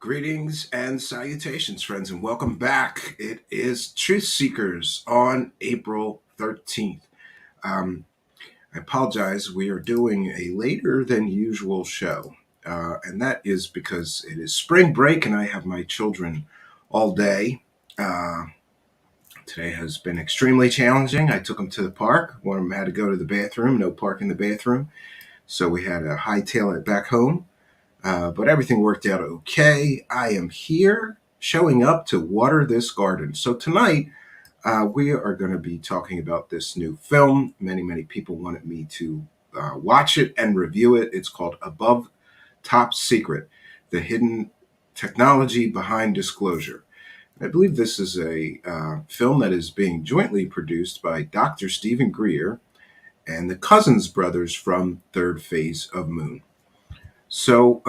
Greetings and salutations, friends, and welcome back. It is Truth Seekers on April 13th. Um, I apologize, we are doing a later than usual show, and that is because it is spring break and I have my children all day. Today has been extremely challenging. I took them to the park. One of them had to go to the bathroom, no park in the bathroom, so we had to hightail it back home. But everything worked out okay. I am here showing up to water this garden. So tonight, we are going to be talking about this new film. Many people wanted me to watch it and review it. It's called Above Top Secret, The Hidden Technology Behind Disclosure. I believe this is a film that is being jointly produced by Dr. Stephen Greer and the Cousins brothers from Third Phase of Moon. So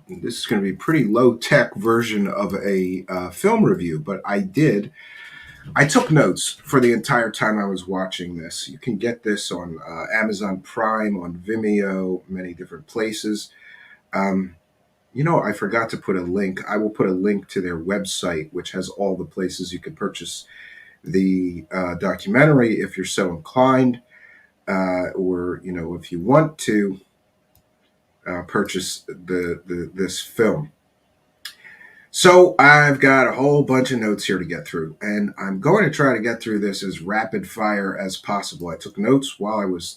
this is going to be a pretty low-tech version of a film review, but I took notes for the entire time I was watching this. You can get this on Amazon Prime, on Vimeo, many different places. I forgot to put a link. I will put a link to their website, which has all the places you can purchase the documentary if you're so inclined, or if you want to purchase this film. So I've got a whole bunch of notes here to get through, and I'm going to try to get through this as rapid fire as possible. I took notes while I was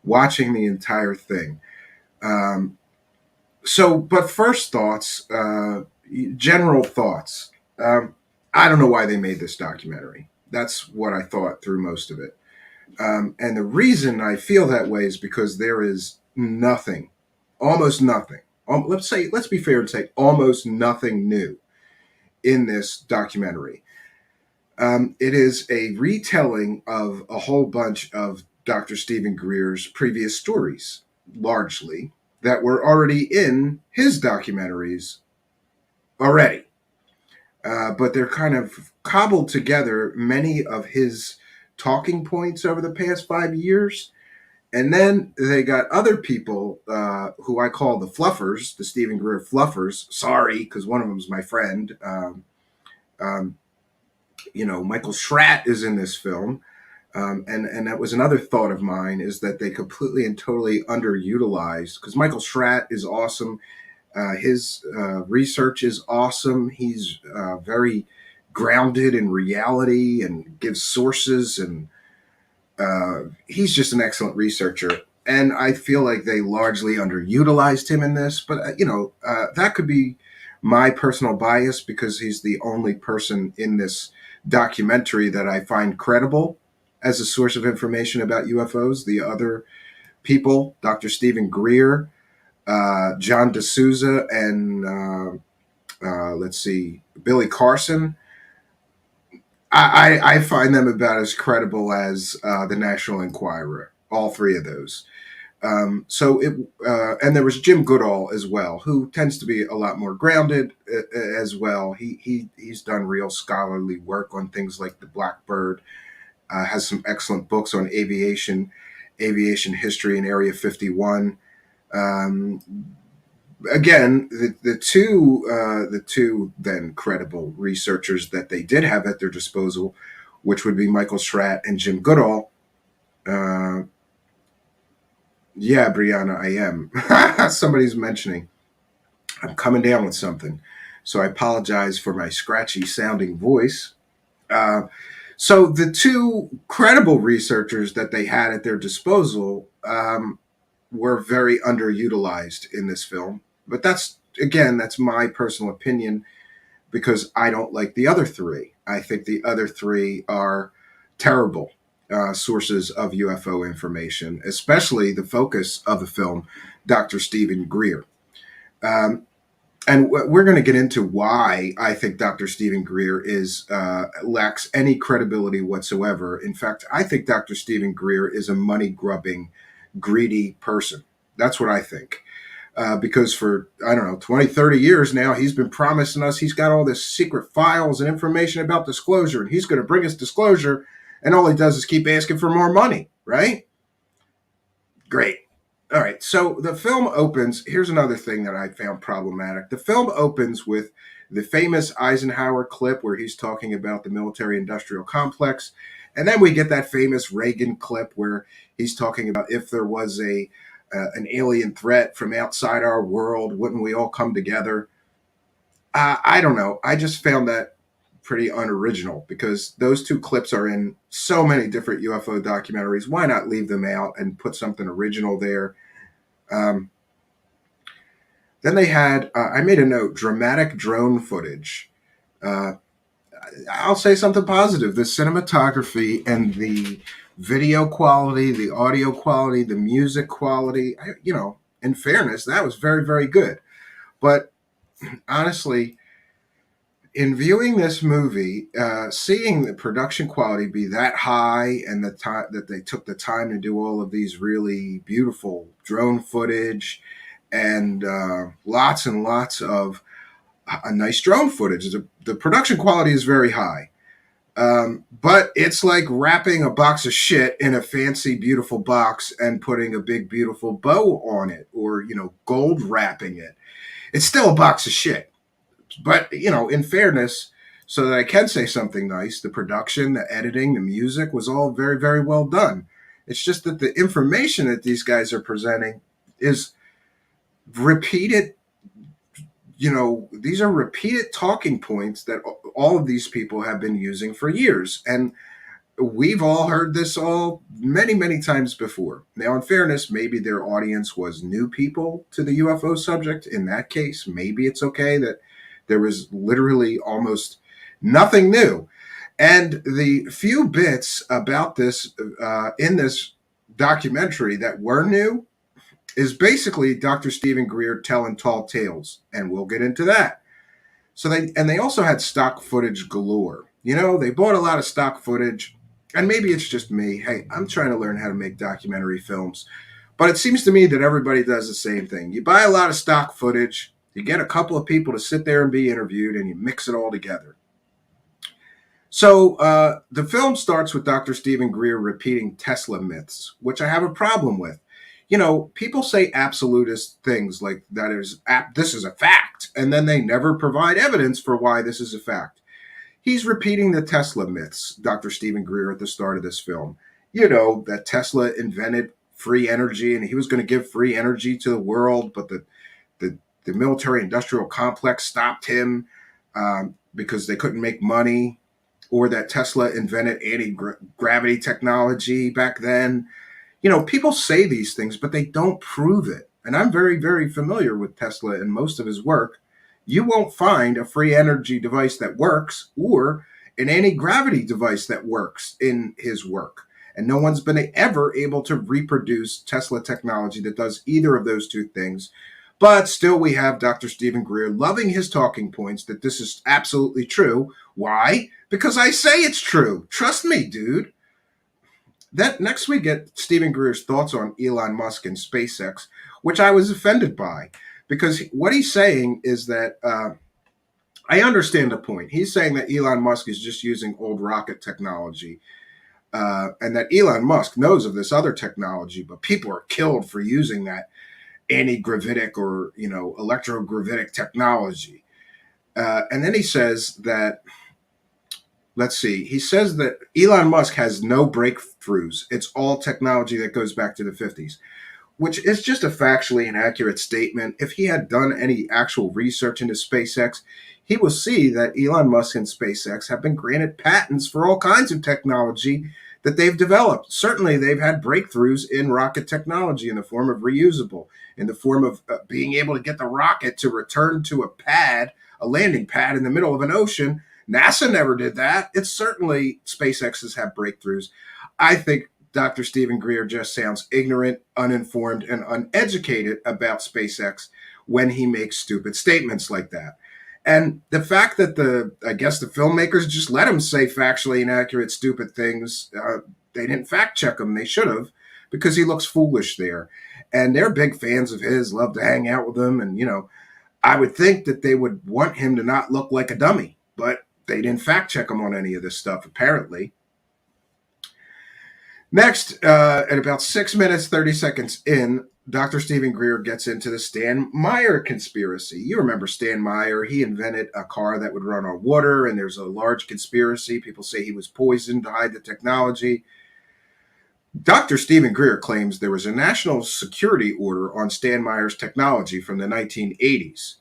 watching the entire thing. But first thoughts, general thoughts. I don't know why they made this documentary. That's what I thought through most of it. And the reason I feel that way is because there is nothing, almost nothing. Let's be fair and say almost nothing new in this documentary. It is a retelling of a whole bunch of Dr. Stephen Greer's previous stories, largely, that were already in his documentaries already. But they're kind of cobbled together many of his talking points over the past 5 years. And then they got other people who I call the fluffers, the Stephen Greer fluffers. Sorry, because one of them is my friend. Michael Schratt is in this film. And that was another thought of mine, is that they completely and totally underutilized, because Michael Schratt is awesome. His research is awesome. He's very grounded in reality and gives sources, and he's just an excellent researcher. And I feel like they largely underutilized him in this, but that could be my personal bias, because he's the only person in this documentary that I find credible as a source of information about UFOs. The other people, Dr. Stephen Greer, John Souza, and Billy Carson, I find them about as credible as the National Enquirer. All three of those. And there was Jim Goodall as well, who tends to be a lot more grounded as well. He's done real scholarly work on things like the Blackbird. Has some excellent books on aviation history and Area 51. Again, the two then credible researchers that they did have at their disposal, which would be Michael Schratt and Jim Goodall. Yeah, Brianna, I am. Somebody's mentioning. I'm coming down with something, so I apologize for my scratchy sounding voice. So the two credible researchers that they had at their disposal were very underutilized in this film. But that's my personal opinion, because I don't like the other three. I think the other three are terrible sources of UFO information, especially the focus of the film, Dr. Stephen Greer. And we're going to get into why I think Dr. Stephen Greer lacks any credibility whatsoever. In fact, I think Dr. Stephen Greer is a money-grubbing, greedy person. That's what I think. Because for, 20, 30 years now, he's been promising us he's got all this secret files and information about disclosure, and he's going to bring us disclosure, and all he does is keep asking for more money, right? Great. All right, so the film opens. Here's another thing that I found problematic. The film opens with the famous Eisenhower clip where he's talking about the military industrial complex. And then we get that famous Reagan clip where he's talking about if there was an alien threat from outside our world, wouldn't we all come together? I don't know. I just found that pretty unoriginal because those two clips are in so many different UFO documentaries. Why not leave them out and put something original there? Um, then they had, I made a note, dramatic drone footage. Uh, I'll say something positive. The cinematography and the video quality, the audio quality, the music quality, in fairness, that was very, very good. But honestly, in viewing this movie, seeing the production quality be that high and the time that they took the time to do all of these really beautiful drone footage and lots and lots of a nice drone footage. The production quality is very high. But it's like wrapping a box of shit in a fancy, beautiful box and putting a big, beautiful bow on it or, gold wrapping it. It's still a box of shit. But, in fairness, so that I can say something nice, the production, the editing, the music was all very, very well done. It's just that the information that these guys are presenting is repeated. These are repeated talking points that all of these people have been using for years. And we've all heard this all many, many times before. Now, in fairness, maybe their audience was new people to the UFO subject. In that case, maybe it's okay that there was literally almost nothing new. And the few bits about this in this documentary that were new is basically Dr. Stephen Greer telling tall tales, and we'll get into that. So they also had stock footage galore. They bought a lot of stock footage, and maybe it's just me. Hey, I'm trying to learn how to make documentary films, but it seems to me that everybody does the same thing. You buy a lot of stock footage, you get a couple of people to sit there and be interviewed, and you mix it all together. So the film starts with Dr. Stephen Greer repeating Tesla myths, which I have a problem with. People say absolutist things like this is a fact, and then they never provide evidence for why this is a fact. He's repeating the Tesla myths, Dr. Stephen Greer, at the start of this film. That Tesla invented free energy and he was going to give free energy to the world, but the military industrial complex stopped him because they couldn't make money, or that Tesla invented anti-gravity technology back then. People say these things, but they don't prove it. And I'm very, very familiar with Tesla and most of his work. You won't find a free energy device that works or an anti-gravity device that works in his work. And no one's been ever able to reproduce Tesla technology that does either of those two things. But still, we have Dr. Stephen Greer loving his talking points that this is absolutely true. Why? Because I say it's true. Trust me, dude. That next we get Stephen Greer's thoughts on Elon Musk and SpaceX, which I was offended by, because what he's saying is that I understand the point. He's saying that Elon Musk is just using old rocket technology, and that Elon Musk knows of this other technology, but people are killed for using that anti-gravitic or electrogravitic technology. And then he says that. Let's see. He says that Elon Musk has no breakthroughs. It's all technology that goes back to the 50s, which is just a factually inaccurate statement. If he had done any actual research into SpaceX, he will see that Elon Musk and SpaceX have been granted patents for all kinds of technology that they've developed. Certainly, they've had breakthroughs in rocket technology in the form of reusable, in the form of being able to get the rocket to return to a landing pad in the middle of an ocean. NASA never did that. It's certainly SpaceX has had breakthroughs. I think Dr. Stephen Greer just sounds ignorant, uninformed, and uneducated about SpaceX when he makes stupid statements like that. And the fact that I guess the filmmakers just let him say factually inaccurate, stupid things, they didn't fact check him. They should have, because he looks foolish there. And they're big fans of his, love to hang out with him. And, I would think that they would want him to not look like a dummy, but they didn't fact check him on any of this stuff, apparently. Next, at about 6 minutes, 30 seconds in, Dr. Stephen Greer gets into the Stan Meyer conspiracy. You remember Stan Meyer. He invented a car that would run on water, and there's a large conspiracy. People say he was poisoned to hide the technology. Dr. Stephen Greer claims there was a national security order on Stan Meyer's technology from the 1980s.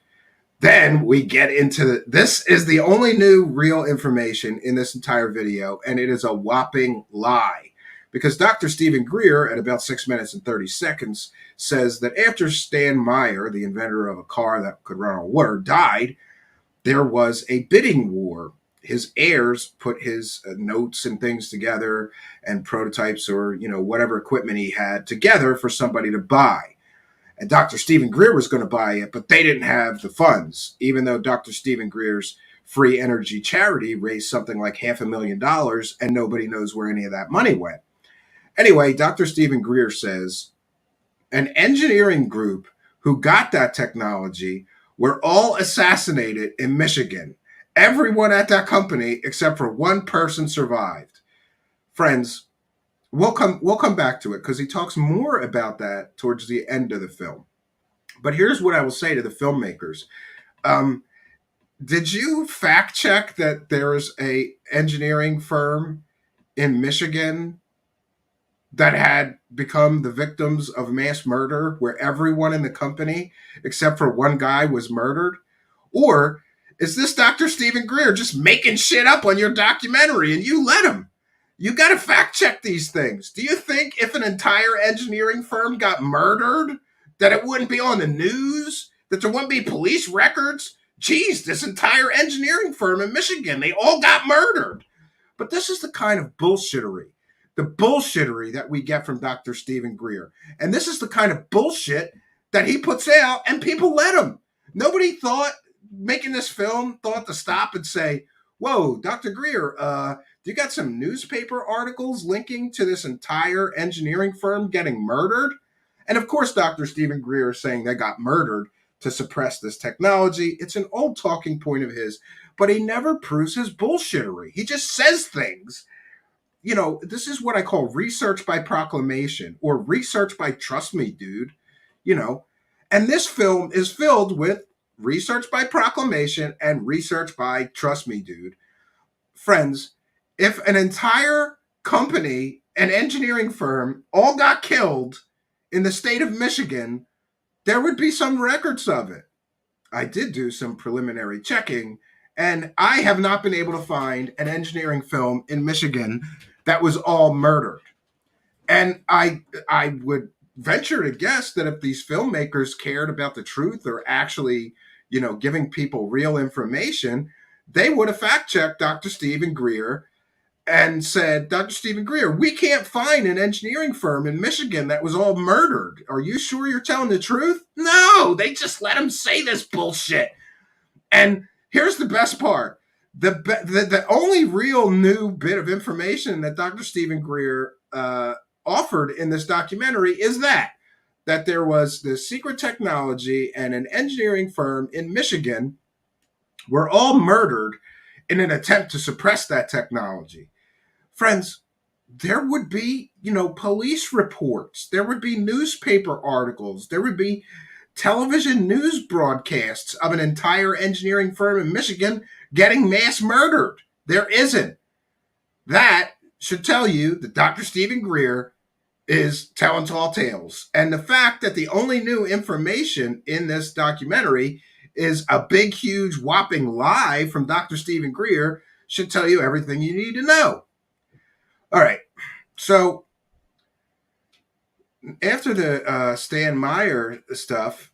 Then we get into this is the only new real information in this entire video, and it is a whopping lie. Because Dr. Stephen Greer, at about 6 minutes and 30 seconds, says that after Stan Meyer, the inventor of a car that could run on water, died, there was a bidding war. His heirs put his notes and things together and prototypes or, whatever equipment he had together for somebody to buy. And Dr. Stephen Greer was going to buy it, but they didn't have the funds, even though Dr. Stephen Greer's free energy charity raised something like $500,000 and nobody knows where any of that money went. Anyway, Dr. Stephen Greer says an engineering group who got that technology were all assassinated in Michigan. Everyone at that company except for one person survived. Friends, we'll come back to it because he talks more about that towards the end of the film. But here's what I will say to the filmmakers. Did you fact check that there is a engineering firm in Michigan that had become the victims of mass murder where everyone in the company except for one guy was murdered? Or is this Dr. Stephen Greer just making shit up on your documentary and you let him? You got to fact check these things. Do you think if an entire engineering firm got murdered, that it wouldn't be on the news? That there wouldn't be police records? Geez, this entire engineering firm in Michigan, they all got murdered. But this is the kind of bullshittery that we get from Dr. Stephen Greer. And this is the kind of bullshit that he puts out and people let him. Nobody thought, making this film, thought to stop and say, whoa, Dr. Greer, you got some newspaper articles linking to this entire engineering firm getting murdered? And of course, Dr. Stephen Greer is saying they got murdered to suppress this technology. It's an old talking point of his, but he never proves his bullshittery. He just says things. This is what I call research by proclamation or research by trust me, dude. And this film is filled with research by proclamation and research by trust me, dude. Friends, if an entire company, an engineering firm, all got killed in the state of Michigan, there would be some records of it. I did do some preliminary checking, and I have not been able to find an engineering film in Michigan that was all murdered. And I would venture to guess that if these filmmakers cared about the truth or actually, giving people real information, they would have fact-checked Dr. Stephen Greer and said, Dr. Stephen Greer, we can't find an engineering firm in Michigan that was all murdered. Are you sure you're telling the truth? No, they just let him say this bullshit. And here's the best part. The only real new bit of information that Dr. Stephen Greer offered in this documentary is that there was this secret technology and an engineering firm in Michigan were all murdered in an attempt to suppress that technology. Friends, there would be, police reports. There would be newspaper articles. There would be television news broadcasts of an entire engineering firm in Michigan getting mass murdered. There isn't. That should tell you that Dr. Stephen Greer is telling tall tales. And the fact that the only new information in this documentary is a big, huge, whopping lie from Dr. Stephen Greer should tell you everything you need to know. All right. So after the Stan Meyer stuff,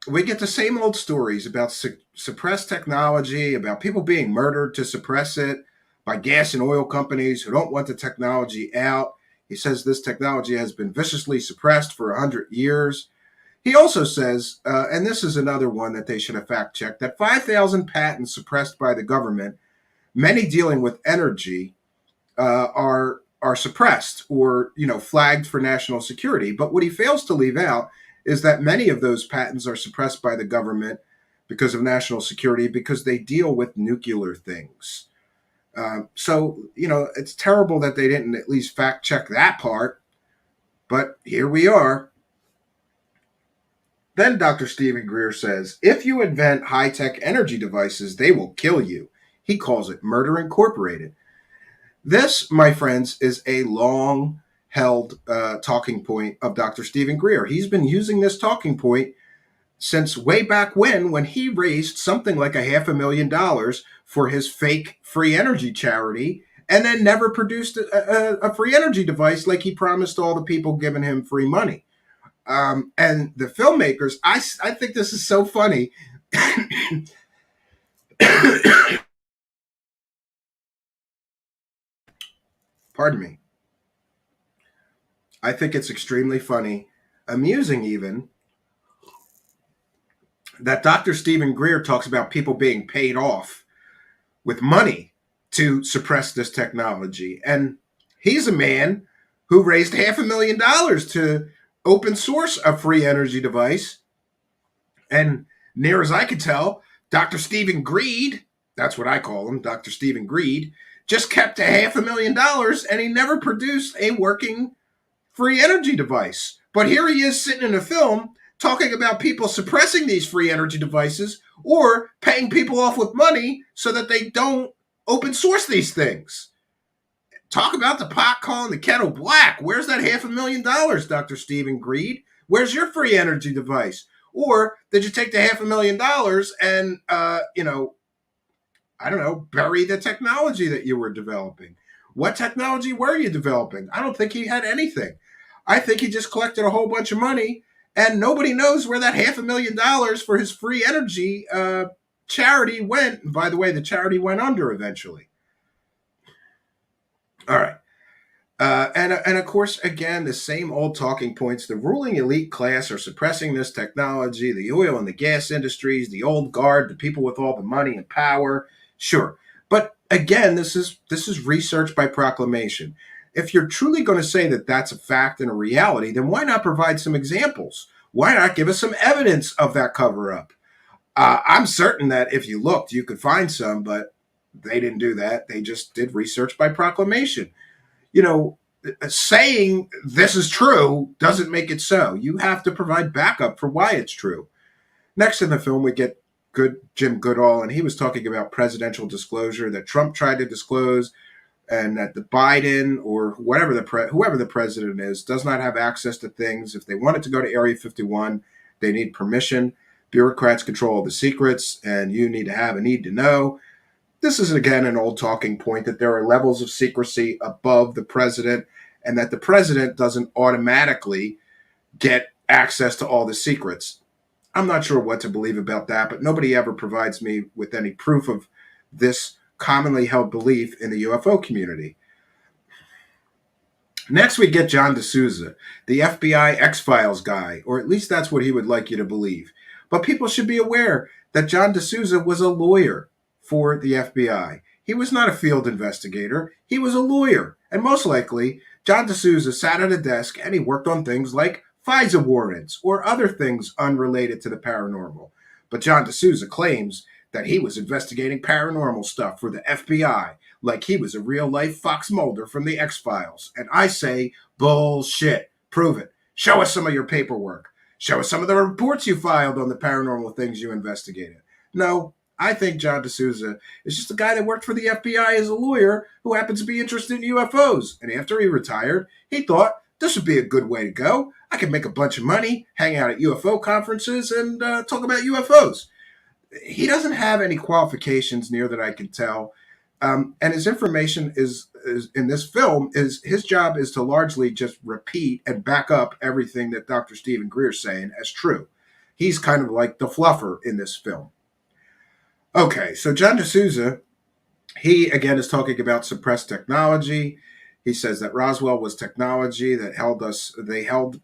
we get the same old stories about suppressed technology, about people being murdered to suppress it by gas and oil companies who don't want the technology out. He says this technology has been viciously suppressed for 100 years. He also says, and this is another one that they should have fact-checked, that 5,000 patents suppressed by the government, many dealing with energy, are suppressed or, flagged for national security. But what he fails to leave out is that many of those patents are suppressed by the government because of national security, because they deal with nuclear things. So, it's terrible that they didn't at least fact check that part. But here we are. Then Dr. Stephen Greer says, if you invent high-tech energy devices, they will kill you. He calls it Murder Incorporated. This, my friends, is a long held talking point of Dr. Stephen Greer. He's been using this talking point since way back when he raised something like $500,000 for his fake free energy charity and then never produced a free energy device like he promised all the people giving him free money. And the filmmakers, I think this is so funny. Pardon me. I think it's extremely funny, amusing even, that Dr. Stephen Greer talks about people being paid off with money to suppress this technology. And he's a man who raised $500,000 to open source a free energy device. And near as I could tell, Dr. Stephen Greed, that's what I call him, Dr. Stephen Greed, just kept $500,000 and he never produced a working free energy device. But here he is sitting in a film talking about people suppressing these free energy devices or paying people off with money so that they don't open source these things. Talk about the pot calling the kettle black. Where's that $500,000, Dr. Stephen Greed? Where's your free energy device? Or did you take the $500,000 and, I don't know, bury the technology that you were developing? What technology were you developing? I don't think he had anything. I think he just collected a whole bunch of money and nobody knows where that $500,000 for his free energy charity went. And by the way, the charity went under eventually. All right. And of course, again, the same old talking points. The ruling elite class are suppressing this technology, the oil and the gas industries, the old guard, the people with all the money and power. Sure. But again, this is research by proclamation. If you're truly going to say that that's a fact and a reality, then why not provide some examples? Why not give us some evidence of that cover up? I'm certain that if you looked, you could find some, but they didn't do that. They just did research by proclamation. Saying this is true doesn't make it so. You have to provide backup for why it's true. Next in the film, we get Jim Goodall, and he was talking about presidential disclosure that Trump tried to disclose, and that the Biden or whoever the president is does not have access to things. If they wanted to go to Area 51, they need permission. Bureaucrats control the secrets, and you need to know. This is, again, an old talking point that there are levels of secrecy above the president and that the president doesn't automatically get access to all the secrets. I'm not sure what to believe about that, but nobody ever provides me with any proof of this commonly held belief in the UFO community. Next, we get John Souza, the FBI X-Files guy, or at least that's what he would like you to believe. But people should be aware that John Souza was a lawyer for the FBI. He was not a field investigator. He was a lawyer. And most likely, John Souza sat at a desk and he worked on things like FISA warrants or other things unrelated to the paranormal. But John Souza claims that he was investigating paranormal stuff for the FBI, like he was a real-life Fox Mulder from the X-Files. And I say, bullshit. Prove it. Show us some of your paperwork. Show us some of the reports you filed on the paranormal things you investigated. No, I think John Souza is just a guy that worked for the FBI as a lawyer who happens to be interested in UFOs. And after he retired, he thought this would be a good way to go. I could make a bunch of money, hang out at UFO conferences, and talk about UFOs. He doesn't have any qualifications near that I can tell. And his information is in this film is his job is to largely just repeat and back up everything that Dr. Stephen Greer is saying as true. He's kind of like the fluffer in this film. Okay, so John Souza, he again is talking about suppressed technology. He says that Roswell was technology that held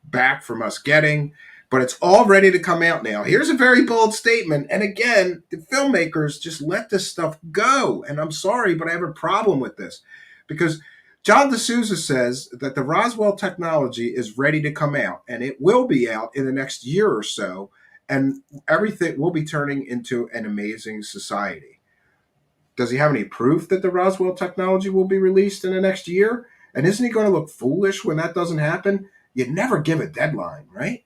back from us getting, but it's all ready to come out now. Here's a very bold statement. And again, the filmmakers just let this stuff go. And I'm sorry, but I have a problem with this because John Souza says that the Roswell technology is ready to come out and it will be out in the next year or so. And everything will be turning into an amazing society. Does he have any proof that the Roswell technology will be released in the next year? And isn't he going to look foolish when that doesn't happen? You never give a deadline, right?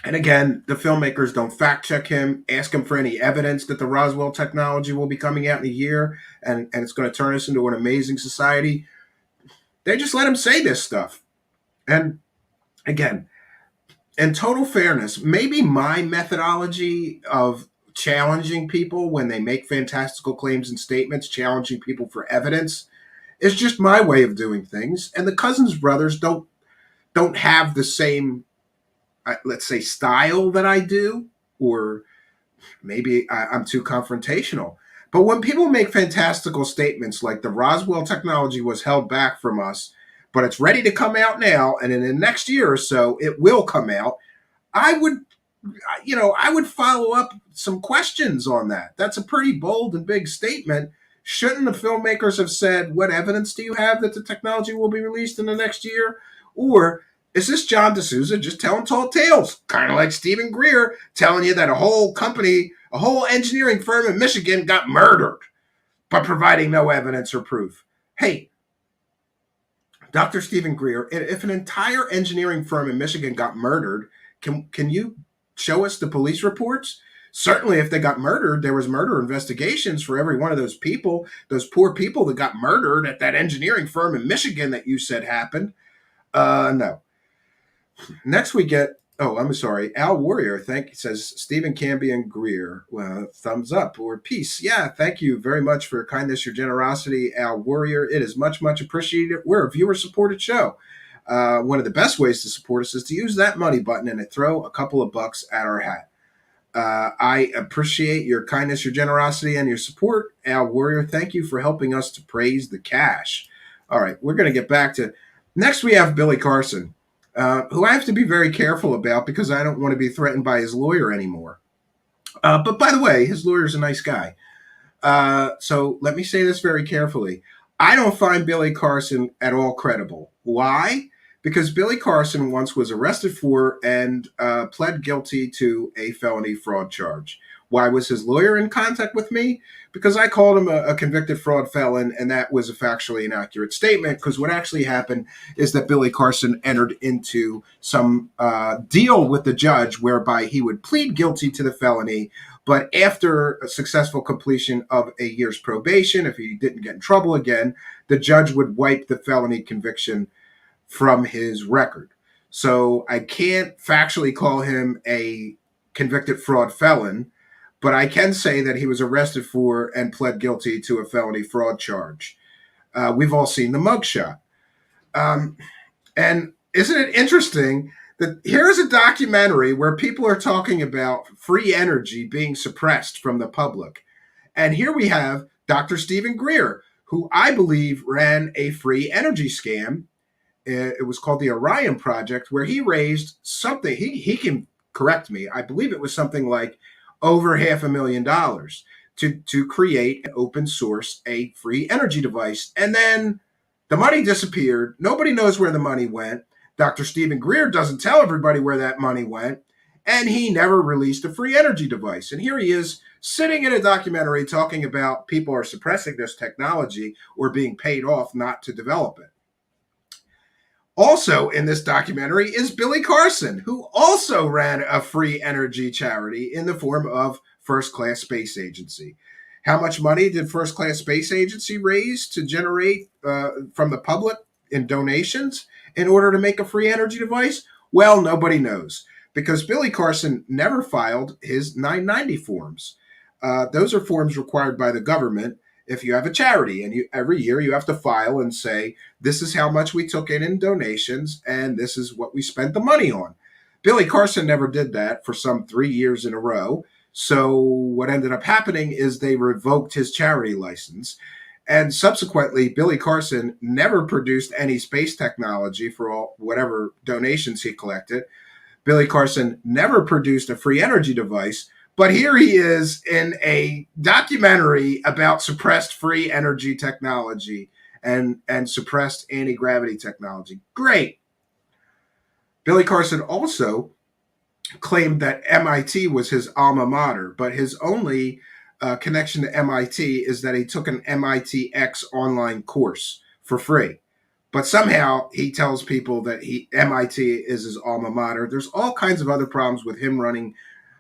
And again, the filmmakers don't fact check him, ask him for any evidence that the Roswell technology will be coming out in a year and it's going to turn us into an amazing society. They just let him say this stuff. And again, in total fairness, maybe my methodology of challenging people when they make fantastical claims and statements, challenging people for evidence, is just my way of doing things. And the Cousins brothers don't have the same, let's say, style that I do, or maybe I'm too confrontational. But when people make fantastical statements like the Roswell technology was held back from us, but it's ready to come out now, and in the next year or so, it will come out, I would, I would follow up some questions on that. That's a pretty bold and big statement. Shouldn't the filmmakers have said, what evidence do you have that the technology will be released in the next year? Or is this John Souza just telling tall tales? Kind of like Stephen Greer telling you that a whole company, a whole engineering firm in Michigan got murdered, but providing no evidence or proof. Hey, Dr. Stephen Greer, if an entire engineering firm in Michigan got murdered, can you show us the police reports? Certainly, if they got murdered, there was murder investigations for every one of those people, those poor people that got murdered at that engineering firm in Michigan that you said happened. No. Next, we get. Oh, I'm sorry. Al Warrior, says Stephen Canby and Greer. Thumbs up or peace. Yeah, thank you very much for your kindness, your generosity, Al Warrior. It is much, much appreciated. We're a viewer-supported show. One of the best ways to support us is to use that money button and to throw a couple of bucks at our hat. I appreciate your kindness, your generosity, and your support, Al Warrior. Thank you for helping us to praise the cash. All right, we're going to get back to. Next, we have Billy Carson, who I have to be very careful about because I don't want to be threatened by his lawyer anymore. But by the way, his lawyer's a nice guy. So let me say this very carefully. I don't find Billy Carson at all credible. Why? Because Billy Carson once was arrested for and pled guilty to a felony fraud charge. Why was his lawyer in contact with me? Because I called him a convicted fraud felon, and that was a factually inaccurate statement. Because what actually happened is that Billy Carson entered into some deal with the judge whereby he would plead guilty to the felony, but after a successful completion of a year's probation, if he didn't get in trouble again, the judge would wipe the felony conviction from his record. So I can't factually call him a convicted fraud felon, but I can say that he was arrested for and pled guilty to a felony fraud charge. We've all seen the mugshot. And isn't it interesting that here's a documentary where people are talking about free energy being suppressed from the public. And here we have Dr. Stephen Greer, who I believe ran a free energy scam. It was called the Orion Project, where he raised something. He can correct me. I believe it was something like over $500,000 to create and open source a free energy device. And then the money disappeared. Nobody knows where the money went. Dr. Stephen Greer doesn't tell everybody where that money went. And he never released a free energy device. And here he is sitting in a documentary talking about people are suppressing this technology or being paid off not to develop it. Also in this documentary is Billy Carson, who also ran a free energy charity in the form of First Class Space Agency. How much money did First Class Space Agency raise to generate from the public in donations in order to make a free energy device? Well, nobody knows because Billy Carson never filed his 990 forms. Those are forms required by the government if you have a charity, and every year you have to file and say, this is how much we took in donations, and this is what we spent the money on. Billy Carson never did that for some 3 years in a row. So what ended up happening is they revoked his charity license. And subsequently, Billy Carson never produced any space technology for whatever donations he collected. Billy Carson never produced a free energy device. But here he is in a documentary about suppressed free energy technology and suppressed anti-gravity technology. Great. Billy Carson also claimed that MIT was his alma mater, but his only connection to MIT is that he took an MIT X online course for free. But somehow he tells people that MIT is his alma mater. There's all kinds of other problems with him running,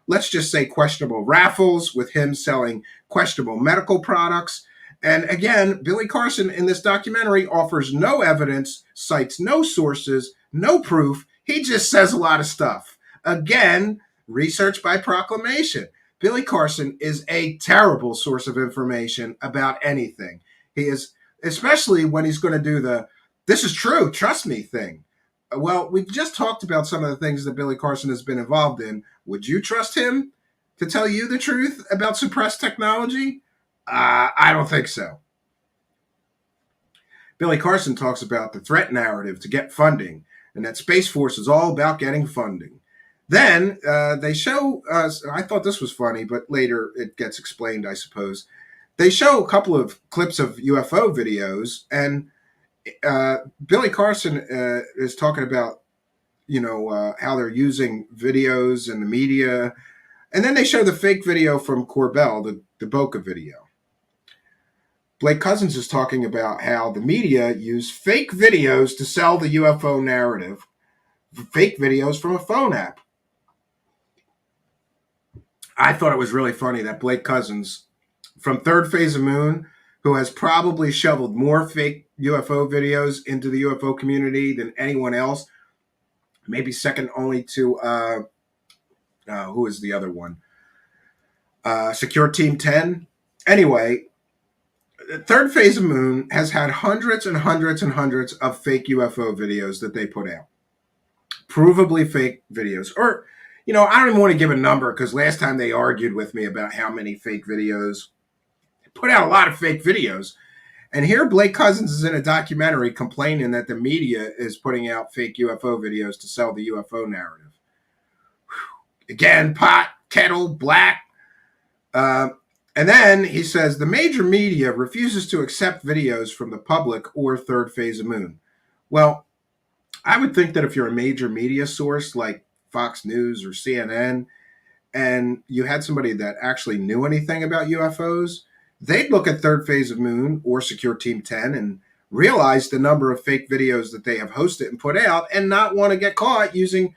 let's just say, questionable raffles, with him selling questionable medical products. And again, Billy Carson in this documentary offers no evidence, cites no sources, no proof. He just says a lot of stuff. Again, research by proclamation. Billy Carson is a terrible source of information about anything. He is, especially when he's going to do the "this is true, trust me" thing. Well, we just talked about some of the things that Billy Carson has been involved in. Would you trust him to tell you the truth about suppressed technology? I don't think so. Billy Carson talks about the threat narrative to get funding, and that Space Force is all about getting funding. Then they show us, I thought this was funny, but later it gets explained, I suppose. They show a couple of clips of UFO videos, and Billy Carson is talking about, how they're using videos in the media. And then they show the fake video from Corbell, the Boca video. Blake Cousins is talking about how the media use fake videos to sell the UFO narrative, fake videos from a phone app. I thought it was really funny that Blake Cousins from Third Phase of Moon, who has probably shoveled more fake UFO videos into the UFO community than anyone else, maybe second only to, who is the other one? Secure Team 10. Anyway, Third Phase of Moon has had hundreds and hundreds and hundreds of fake UFO videos that they put out. Provably fake videos. Or, I don't even want to give a number, because last time they argued with me about how many fake videos. They put out a lot of fake videos. And here Blake Cousins is in a documentary complaining that the media is putting out fake UFO videos to sell the UFO narrative. Whew. Again, pot, kettle, black. And then he says the major media refuses to accept videos from the public or Third Phase of Moon. Well, I would think that if you're a major media source like Fox News or CNN, and you had somebody that actually knew anything about UFOs, they'd look at Third Phase of Moon or Secure Team 10 and realize the number of fake videos that they have hosted and put out, and not want to get caught using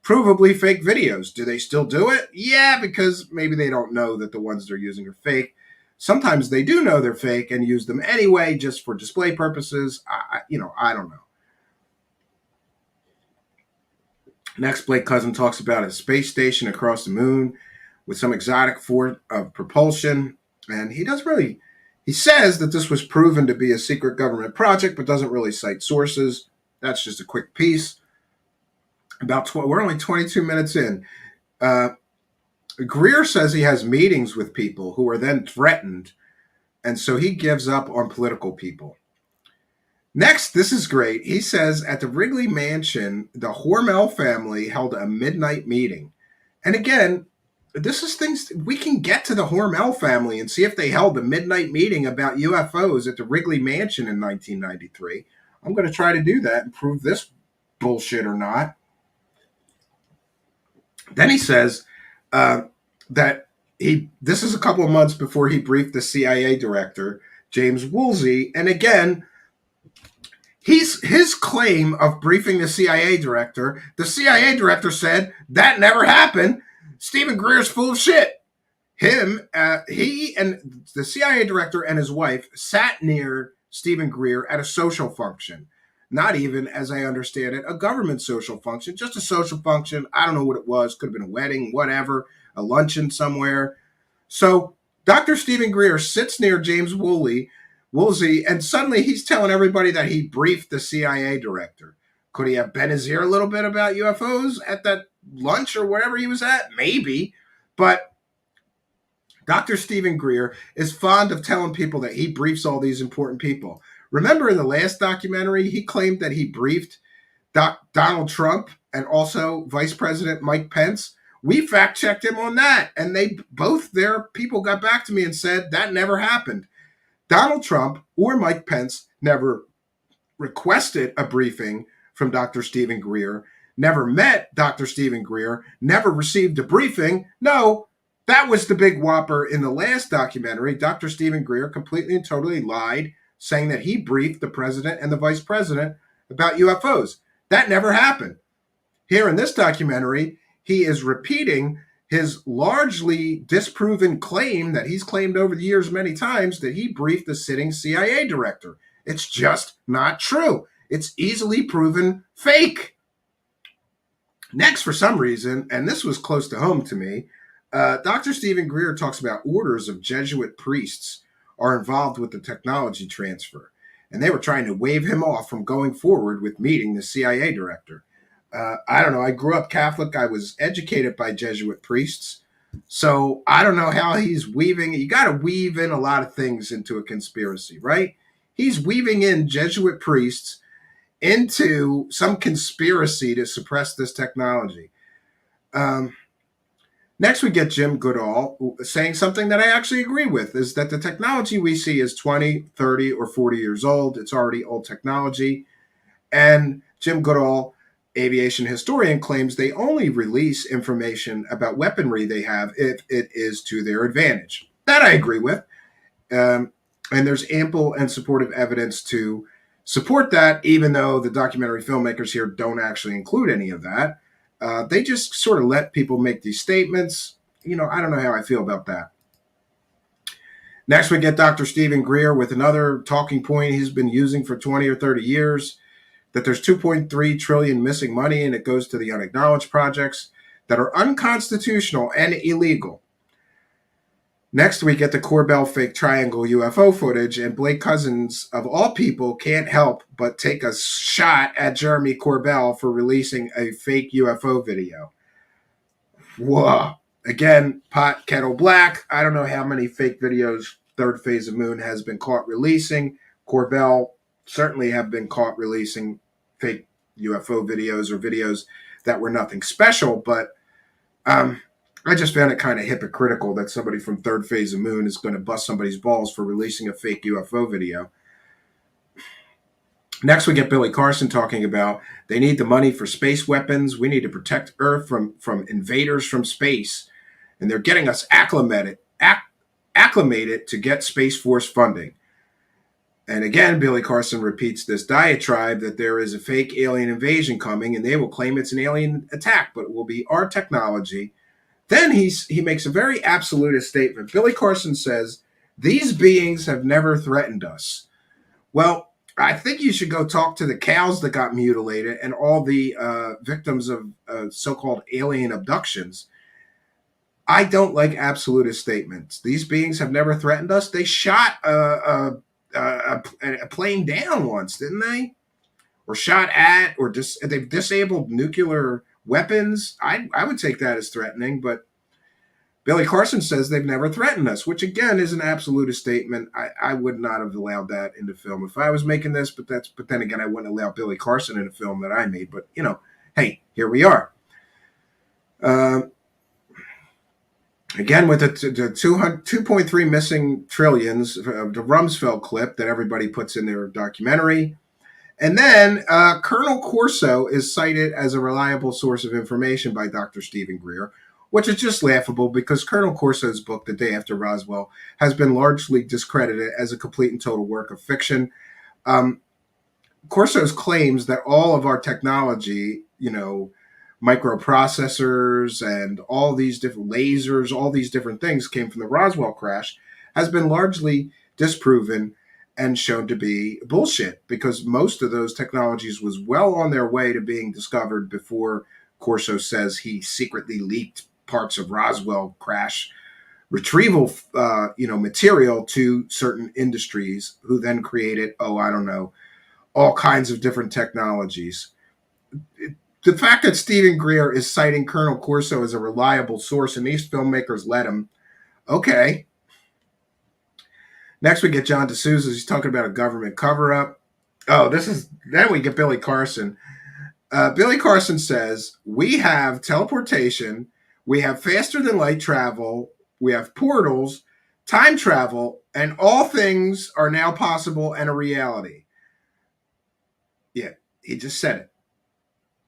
provably fake videos. Do they still do it? Yeah, because maybe they don't know that the ones they're using are fake. Sometimes they do know they're fake and use them anyway just for display purposes. I don't know. Next, Blake Cousin talks about a space station across the moon with some exotic form of propulsion. And he says that this was proven to be a secret government project, but doesn't really cite sources. That's just a quick piece. We're only 22 minutes in. Greer says he has meetings with people who are then threatened, and so he gives up on political people. Next, this is great. He says at the Wrigley Mansion, the Hormel family held a midnight meeting. And again, this is things we can get to the Hormel family and see if they held a midnight meeting about UFOs at the Wrigley Mansion in 1993. I'm going to try to do that and prove this bullshit or not. Then he says that this is a couple of months before he briefed the CIA director, James Woolsey. And again, his claim of briefing the CIA director said that never happened. Stephen Greer's full of shit. He and the CIA director and his wife sat near Stephen Greer at a social function. Not even, as I understand it, a government social function, just a social function. I don't know what it was. Could have been a wedding, whatever, a luncheon somewhere. So Dr. Stephen Greer sits near James Woolsey, and suddenly he's telling everybody that he briefed the CIA director. Could he have bent his ear a little bit about UFOs at that lunch or wherever he was at? Maybe. But Dr. Stephen Greer is fond of telling people that he briefs all these important people. Remember in the last documentary, he claimed that he briefed Donald Trump and also Vice President Mike Pence. We fact-checked him on that, and their people got back to me and said that never happened. Donald Trump or Mike Pence never requested a briefing from Dr. Stephen Greer, never met Dr. Stephen Greer, never received a briefing. No, that was the big whopper in the last documentary. Dr. Stephen Greer completely and totally lied, saying that he briefed the president and the vice president about UFOs. That never happened. Here in this documentary, he is repeating his largely disproven claim that he's claimed over the years many times that he briefed the sitting CIA director. It's just not true. It's easily proven fake. Next, for some reason, and this was close to home to me, Dr. Stephen Greer talks about orders of Jesuit priests are involved with the technology transfer, and they were trying to wave him off from going forward with meeting the CIA director. I don't know. I grew up Catholic. I was educated by Jesuit priests. So I don't know how he's weaving. You got to weave in a lot of things into a conspiracy, right? He's weaving in Jesuit priests into some conspiracy to suppress this technology. Next, we get Jim Goodall saying something that I actually agree with, is that the technology we see is 20, 30, or 40 years old. It's already old technology. And Jim Goodall, aviation historian, claims they only release information about weaponry they have if it is to their advantage. That I agree with. And there's ample and supportive evidence to support that, even though the documentary filmmakers here don't actually include any of that. They just sort of let people make these statements. You know, I don't know how I feel about that. Next, we get Dr. Stephen Greer with another talking point he's been using for 20 or 30 years, that there's 2.3 trillion missing money and it goes to the unacknowledged projects that are unconstitutional and illegal. Next, we get the Corbell fake triangle UFO footage, and Blake Cousins, of all people, can't help but take a shot at Jeremy Corbell for releasing a fake UFO video. Whoa. Again, pot kettle black. I don't know how many fake videos Third Phase of Moon has been caught releasing. Corbell certainly have been caught releasing fake UFO videos or videos that were nothing special, but I just found it kind of hypocritical that somebody from Third Phase of Moon is going to bust somebody's balls for releasing a fake UFO video. Next, we get Billy Carson talking about they need the money for space weapons. We need to protect Earth from invaders from space. And they're getting us acclimated to get Space Force funding. And again, Billy Carson repeats this diatribe that there is a fake alien invasion coming and they will claim it's an alien attack, but it will be our technology. Then he makes a very absolutist statement. Billy Carson says, these beings have never threatened us. Well, I think you should go talk to the cows that got mutilated and all the victims of so-called alien abductions. I don't like absolutist statements. These beings have never threatened us. They shot a plane down once, didn't they? Or shot at, or they've disabled nuclear weapons. I would take that as threatening, but Billy Carson says they've never threatened us, which again is an absolutist statement. I would not have allowed that in the film if I was making this, but then again, I wouldn't allow Billy Carson in a film that I made. But you know, hey, here we are. Again, with the 2.3 missing trillions, the Rumsfeld clip that everybody puts in their documentary. And then Colonel Corso is cited as a reliable source of information by Dr. Stephen Greer, which is just laughable because Colonel Corso's book, The Day After Roswell, has been largely discredited as a complete and total work of fiction. Corso's claims that all of our technology, you know, microprocessors and all these different lasers, all these different things came from the Roswell crash, has been largely disproven and shown to be bullshit because most of those technologies was well on their way to being discovered before Corso says he secretly leaked parts of Roswell crash retrieval material to certain industries who then created, all kinds of different technologies. The fact that Stephen Greer is citing Colonel Corso as a reliable source and these filmmakers let him, okay. Next, we get John Souza. He's talking about a government cover-up. Then we get Billy Carson. Billy Carson says, we have teleportation, we have faster-than-light travel, we have portals, time travel, and all things are now possible and a reality. Yeah, he just said it.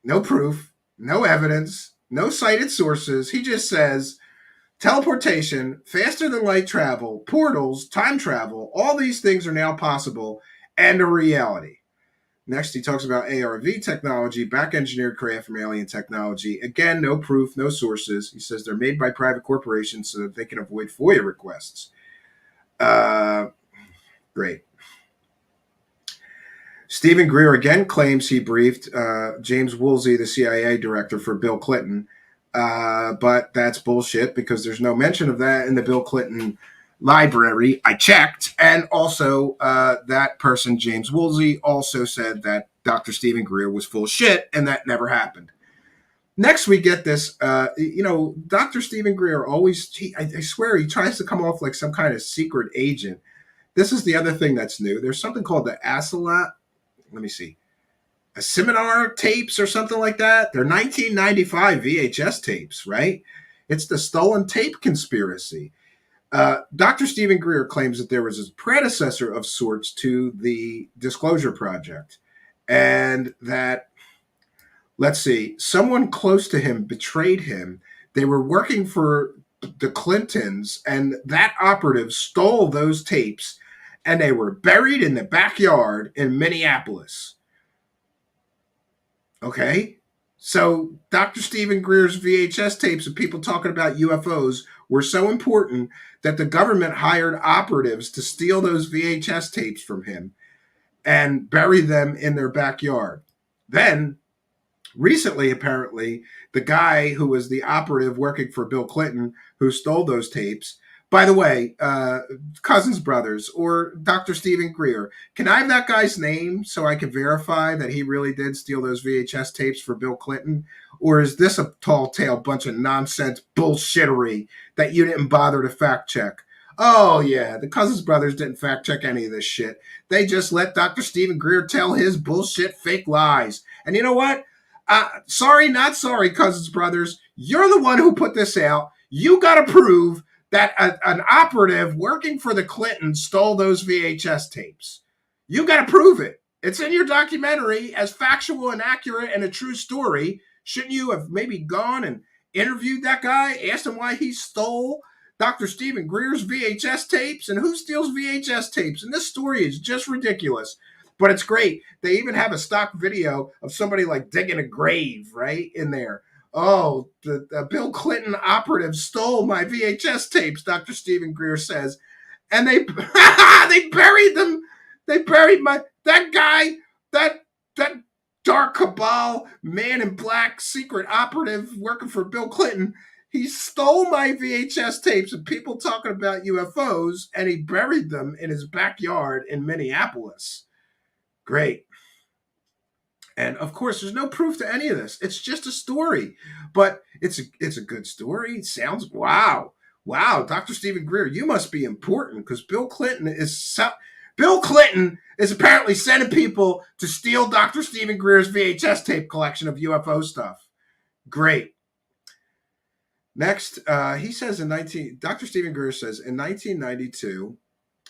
No proof, no evidence, no cited sources. He just says Teleportation, faster than light travel, portals, time travel, all these things are now possible and a reality. Next, he talks about ARV technology, back engineered craft from alien technology. Again, no proof, no sources. He says they're made by private corporations so that they can avoid FOIA requests. Great. Stephen Greer again claims he briefed James Woolsey, the CIA director for Bill Clinton. But that's bullshit because there's no mention of that in the Bill Clinton library. I checked. And also, that person, James Woolsey, also said that Dr. Stephen Greer was full of shit, and that never happened. Next, we get this, Dr. Stephen Greer always, I swear, he tries to come off like some kind of secret agent. This is the other thing that's new. There's something called the Asilat, let me see, a seminar tapes or something like that. They're 1995 VHS tapes, right? It's the stolen tape conspiracy. Dr. Stephen Greer claims that there was a predecessor of sorts to the Disclosure Project, and that, let's see, someone close to him betrayed him. They were working for the Clintons, and that operative stole those tapes, and they were buried in the backyard in Minneapolis. Okay? So Dr. Stephen Greer's VHS tapes of people talking about UFOs were so important that the government hired operatives to steal those VHS tapes from him and bury them in their backyard. Then, recently, apparently, the guy who was the operative working for Bill Clinton who stole those tapes, by the way, Cousins Brothers or Dr. Stephen Greer, can I have that guy's name so I can verify that he really did steal those VHS tapes for Bill Clinton? Or is this a tall tale bunch of nonsense bullshittery that you didn't bother to fact check? Oh, yeah, the Cousins Brothers didn't fact check any of this shit. They just let Dr. Stephen Greer tell his bullshit fake lies. And you know what? Sorry, not sorry, Cousins Brothers. You're the one who put this out. You got to prove that an operative working for the Clintons stole those VHS tapes. You got to prove it. It's in your documentary as factual and accurate and a true story. Shouldn't you have maybe gone and interviewed that guy, asked him why he stole Dr. Stephen Greer's VHS tapes? And who steals VHS tapes? And this story is just ridiculous. But it's great. They even have a stock video of somebody like digging a grave right in there. Oh, the Bill Clinton operative stole my VHS tapes, Dr. Stephen Greer says. And they they buried them. They buried that guy, that dark cabal, man in black, secret operative working for Bill Clinton. He stole my VHS tapes of people talking about UFOs, and he buried them in his backyard in Minneapolis. Great. And of course, there's no proof to any of this. It's just a story, but it's a good story. It sounds wow, Dr. Stephen Greer, you must be important because Bill Clinton is apparently sending people to steal Dr. Stephen Greer's VHS tape collection of UFO stuff. Great. Next, he says Dr. Stephen Greer says in 1992.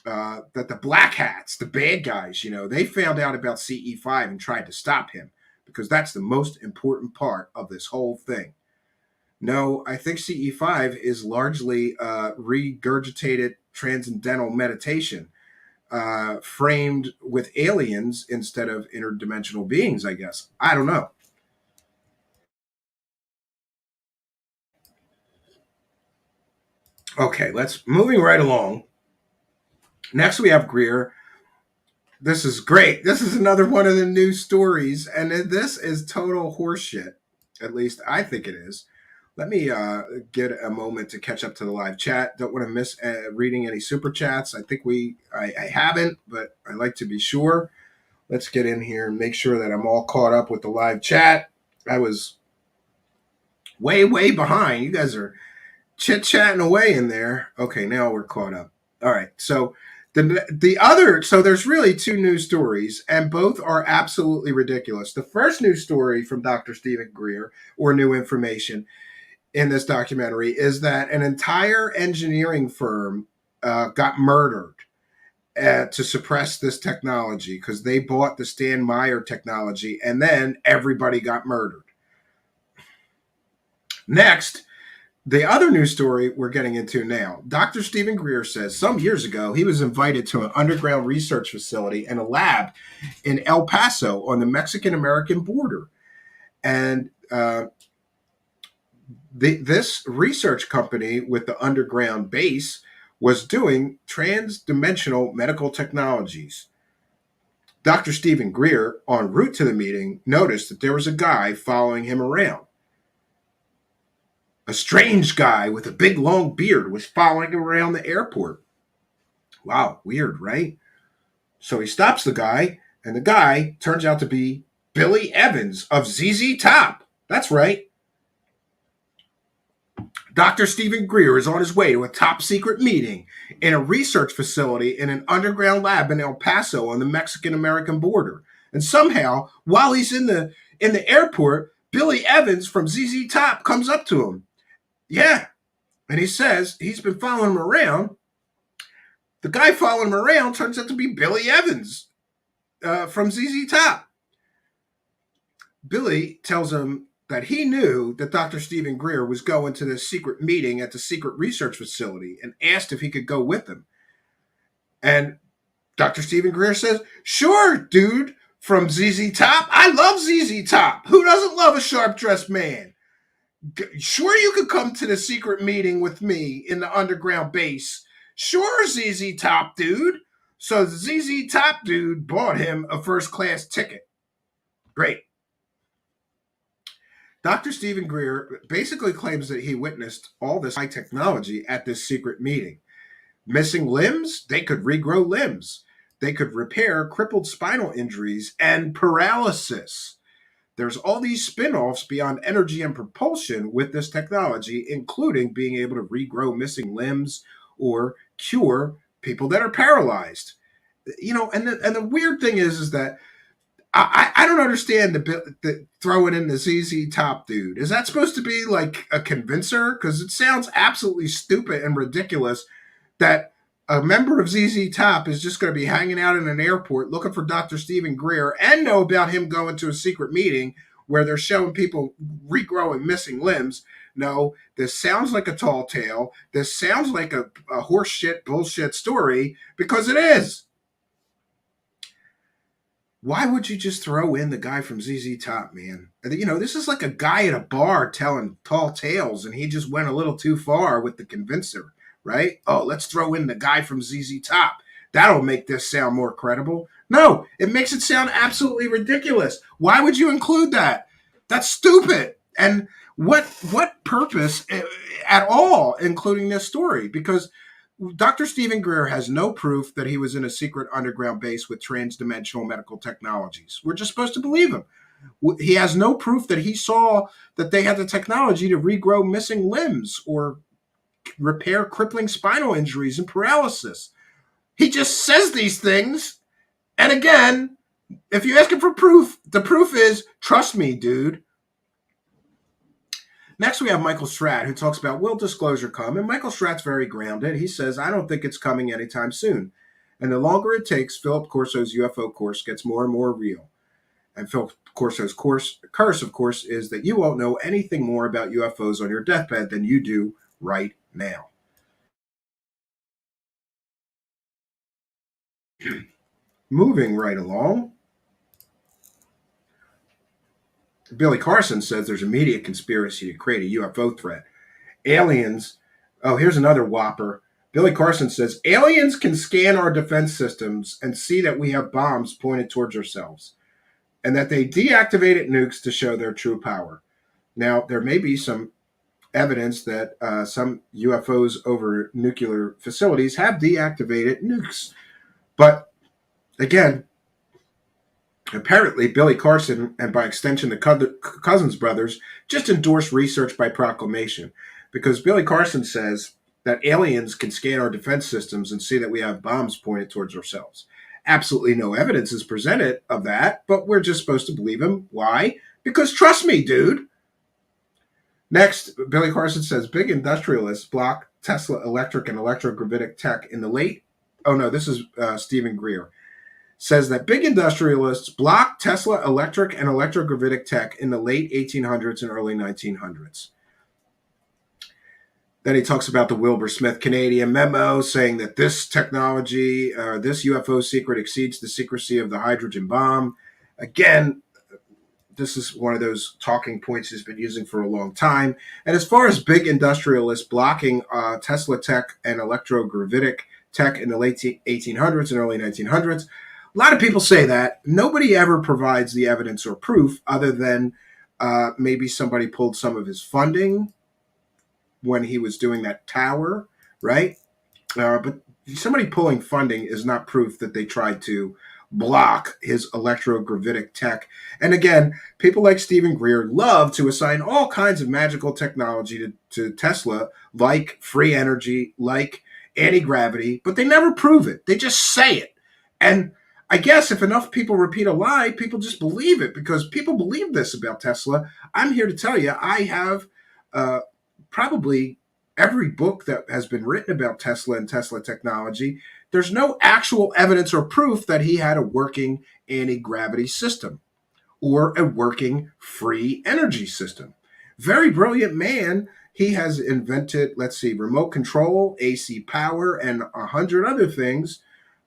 That the black hats, the bad guys, they found out about CE5 and tried to stop him because that's the most important part of this whole thing. No, I think CE5 is largely regurgitated transcendental meditation framed with aliens instead of interdimensional beings, I guess. I don't know. Okay, moving right along. Next, we have Greer. This is great. This is another one of the news stories, and this is total horseshit. At least I think it is. Let me get a moment to catch up to the live chat. Don't want to miss reading any super chats. I think I haven't, but I like to be sure. Let's get in here and make sure that I'm all caught up with the live chat. I was way, way behind. You guys are chit-chatting away in there. Okay, now we're caught up. All right, so so there's really two news stories, and both are absolutely ridiculous. The first news story from Dr. Stephen Greer, or new information in this documentary, is that an entire engineering firm got murdered to suppress this technology because they bought the Stan Meyer technology, and then everybody got murdered. Next, The other news story we're getting into now, Dr. Stephen Greer says some years ago he was invited to an underground research facility and a lab in El Paso on the Mexican-American border. And this research company with the underground base was doing trans-dimensional medical technologies. Dr. Stephen Greer, en route to the meeting, noticed that there was a guy following him around. A strange guy with a big long beard was following him around the airport. Wow, weird, right? So he stops the guy, and the guy turns out to be Billy Evans of ZZ Top. That's right. Dr. Stephen Greer is on his way to a top secret meeting in a research facility in an underground lab in El Paso on the Mexican-American border. And somehow, while he's in the airport, Billy Evans from ZZ Top comes up to him. Yeah. And he says he's been following him around. The guy following him around turns out to be Billy Evans from ZZ Top. Billy tells him that he knew that Dr. Stephen Greer was going to this secret meeting at the secret research facility and asked if he could go with him. And Dr. Stephen Greer says, sure, dude, from ZZ Top. I love ZZ Top. Who doesn't love a sharp-dressed man? Sure, you could come to the secret meeting with me in the underground base. Sure, ZZ Top, dude. So the ZZ Top dude bought him a first-class ticket. Great. Dr. Stephen Greer basically claims that he witnessed all this high technology at this secret meeting. Missing limbs, they could regrow limbs. They could repair crippled spinal injuries and paralysis. There's all these spin-offs beyond energy and propulsion with this technology, including being able to regrow missing limbs or cure people that are paralyzed. You know, and the weird thing is that I don't understand the throwing in the ZZ Top dude. Is that supposed to be like a convincer? Because it sounds absolutely stupid and ridiculous that a member of ZZ Top is just going to be hanging out in an airport looking for Dr. Stephen Greer and know about him going to a secret meeting where they're showing people regrowing missing limbs. No, this sounds like a tall tale. This sounds like a horse shit bullshit story because it is. Why would you just throw in the guy from ZZ Top, man? You know, this is like a guy at a bar telling tall tales, and he just went a little too far with the convincer, right? Oh, let's throw in the guy from ZZ Top. That'll make this sound more credible. No, it makes it sound absolutely ridiculous. Why would you include that? That's stupid. And what purpose at all including this story? Because Dr. Stephen Greer has no proof that he was in a secret underground base with trans-dimensional medical technologies. We're just supposed to believe him. He has no proof that he saw that they had the technology to regrow missing limbs or repair crippling spinal injuries and paralysis. He just says these things. And again, if you ask him for proof, the proof is, trust me, dude. Next, we have Michael Stratt, who talks about, will disclosure come? And Michael Stratt's very grounded. He says, I don't think it's coming anytime soon. And the longer it takes, Philip Corso's UFO course gets more and more real. And Philip Corso's curse, of course, is that you won't know anything more about UFOs on your deathbed than you do right now. Moving right along, Billy Carson says there's a media conspiracy to create a UFO threat. Aliens, oh, here's another whopper. Billy Carson says, aliens can scan our defense systems and see that we have bombs pointed towards ourselves, and that they deactivated nukes to show their true power. Now, there may be some evidence that some UFOs over nuclear facilities have deactivated nukes. But again, apparently Billy Carson, and by extension the Cousins brothers, just endorsed research by proclamation, because Billy Carson says that aliens can scan our defense systems and see that we have bombs pointed towards ourselves. Absolutely no evidence is presented of that, but we're just supposed to believe him. Why? Because trust me, dude. Next, Billy Carson says big industrialists block Tesla electric and electrogravitic tech in the late... Oh, no, this is Stephen Greer. Says that big industrialists blocked Tesla electric and electrogravitic tech in the late 1800s and early 1900s. Then he talks about the Wilbur Smith Canadian memo saying that this technology, this UFO secret exceeds the secrecy of the hydrogen bomb. Again, this is one of those talking points he's been using for a long time. And as far as big industrialists blocking Tesla tech and electrogravitic tech in the late 1800s and early 1900s, a lot of people say that. Nobody ever provides the evidence or proof other than maybe somebody pulled some of his funding when he was doing that tower, right? But somebody pulling funding is not proof that they tried to block his electrogravitic tech. And again, people like Stephen Greer love to assign all kinds of magical technology to Tesla, like free energy, like anti-gravity, but they never prove it. They just say it. And I guess if enough people repeat a lie, people just believe it because people believe this about Tesla. I'm here to tell you, I have probably every book that has been written about Tesla and Tesla technology. There's no actual evidence or proof that he had a working anti-gravity system or a working free energy system. Very brilliant man. He has invented, let's see, remote control, AC power, and 100 other things,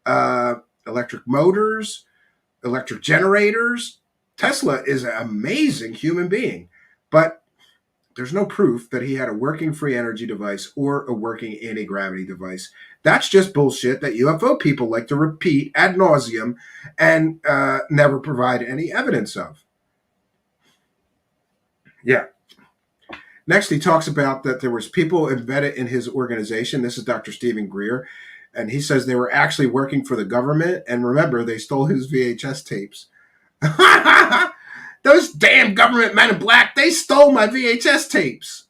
electric motors, electric generators. Tesla is an amazing human being, but there's no proof that he had a working free energy device or a working anti-gravity device. That's just bullshit that UFO people like to repeat ad nauseum and never provide any evidence of. Yeah. Next, he talks about that there was people embedded in his organization. This is Dr. Stephen Greer. And he says they were actually working for the government. And remember, they stole his VHS tapes. Those damn government men in black, they stole my VHS tapes.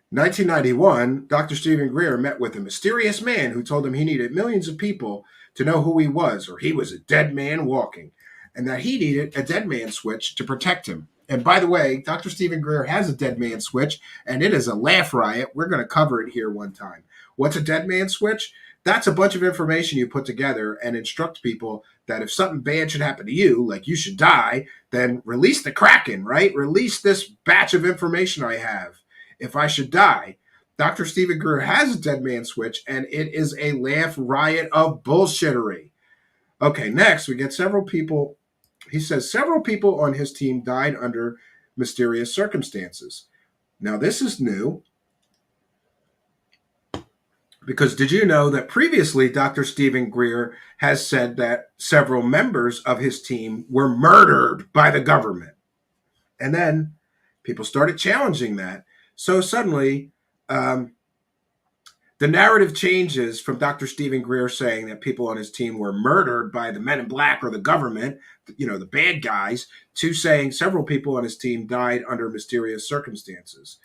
1991, Dr. Stephen Greer met with a mysterious man who told him he needed millions of people to know who he was, or he was a dead man walking, and that he needed a dead man switch to protect him. And by the way, Dr. Stephen Greer has a dead man switch, and it is a laugh riot. We're going to cover it here one time. What's a dead man switch? That's a bunch of information you put together and instruct people that if something bad should happen to you, like you should die, then release the Kraken, right? Release this batch of information I have. If I should die, Dr. Stephen Greer has a dead man switch, and it is a laugh riot of bullshittery. Okay, next we get several people. He says several people on his team died under mysterious circumstances. Now, this is new. Because did you know that previously Dr. Stephen Greer has said that several members of his team were murdered by the government? And then people started challenging that. So suddenly, the narrative changes from Dr. Stephen Greer saying that people on his team were murdered by the men in black or the government, you know, the bad guys, to saying several people on his team died under mysterious circumstances.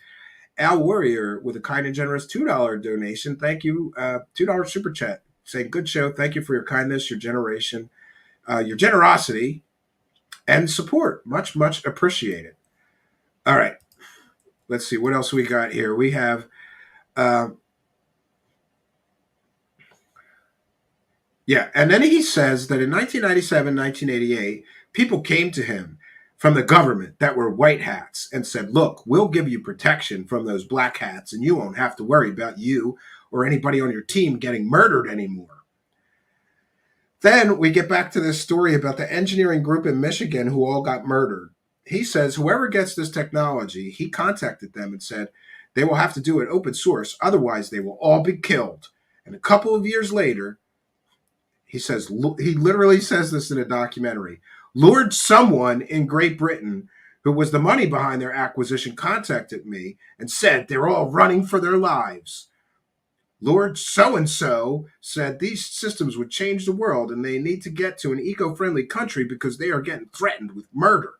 Al Warrior with a kind and generous $2 donation. Thank you. $2 super chat. Saying, good show. Thank you for your kindness, your generation, your generosity, and support. Much, much appreciated. All right. Let's see. What else we got here? We have, and then he says that in 1997, 1988, people came to him from the government that were white hats and said, look, we'll give you protection from those black hats and you won't have to worry about you or anybody on your team getting murdered anymore. Then we get back to this story about the engineering group in Michigan who all got murdered. He says whoever gets this technology, he contacted them and said they will have to do it open source. Otherwise, they will all be killed. And a couple of years later, he says, he literally says this in a documentary, Lord someone in Great Britain who was the money behind their acquisition contacted me and said they're all running for their lives. Lord so-and-so said these systems would change the world and they need to get to an eco-friendly country because they are getting threatened with murder.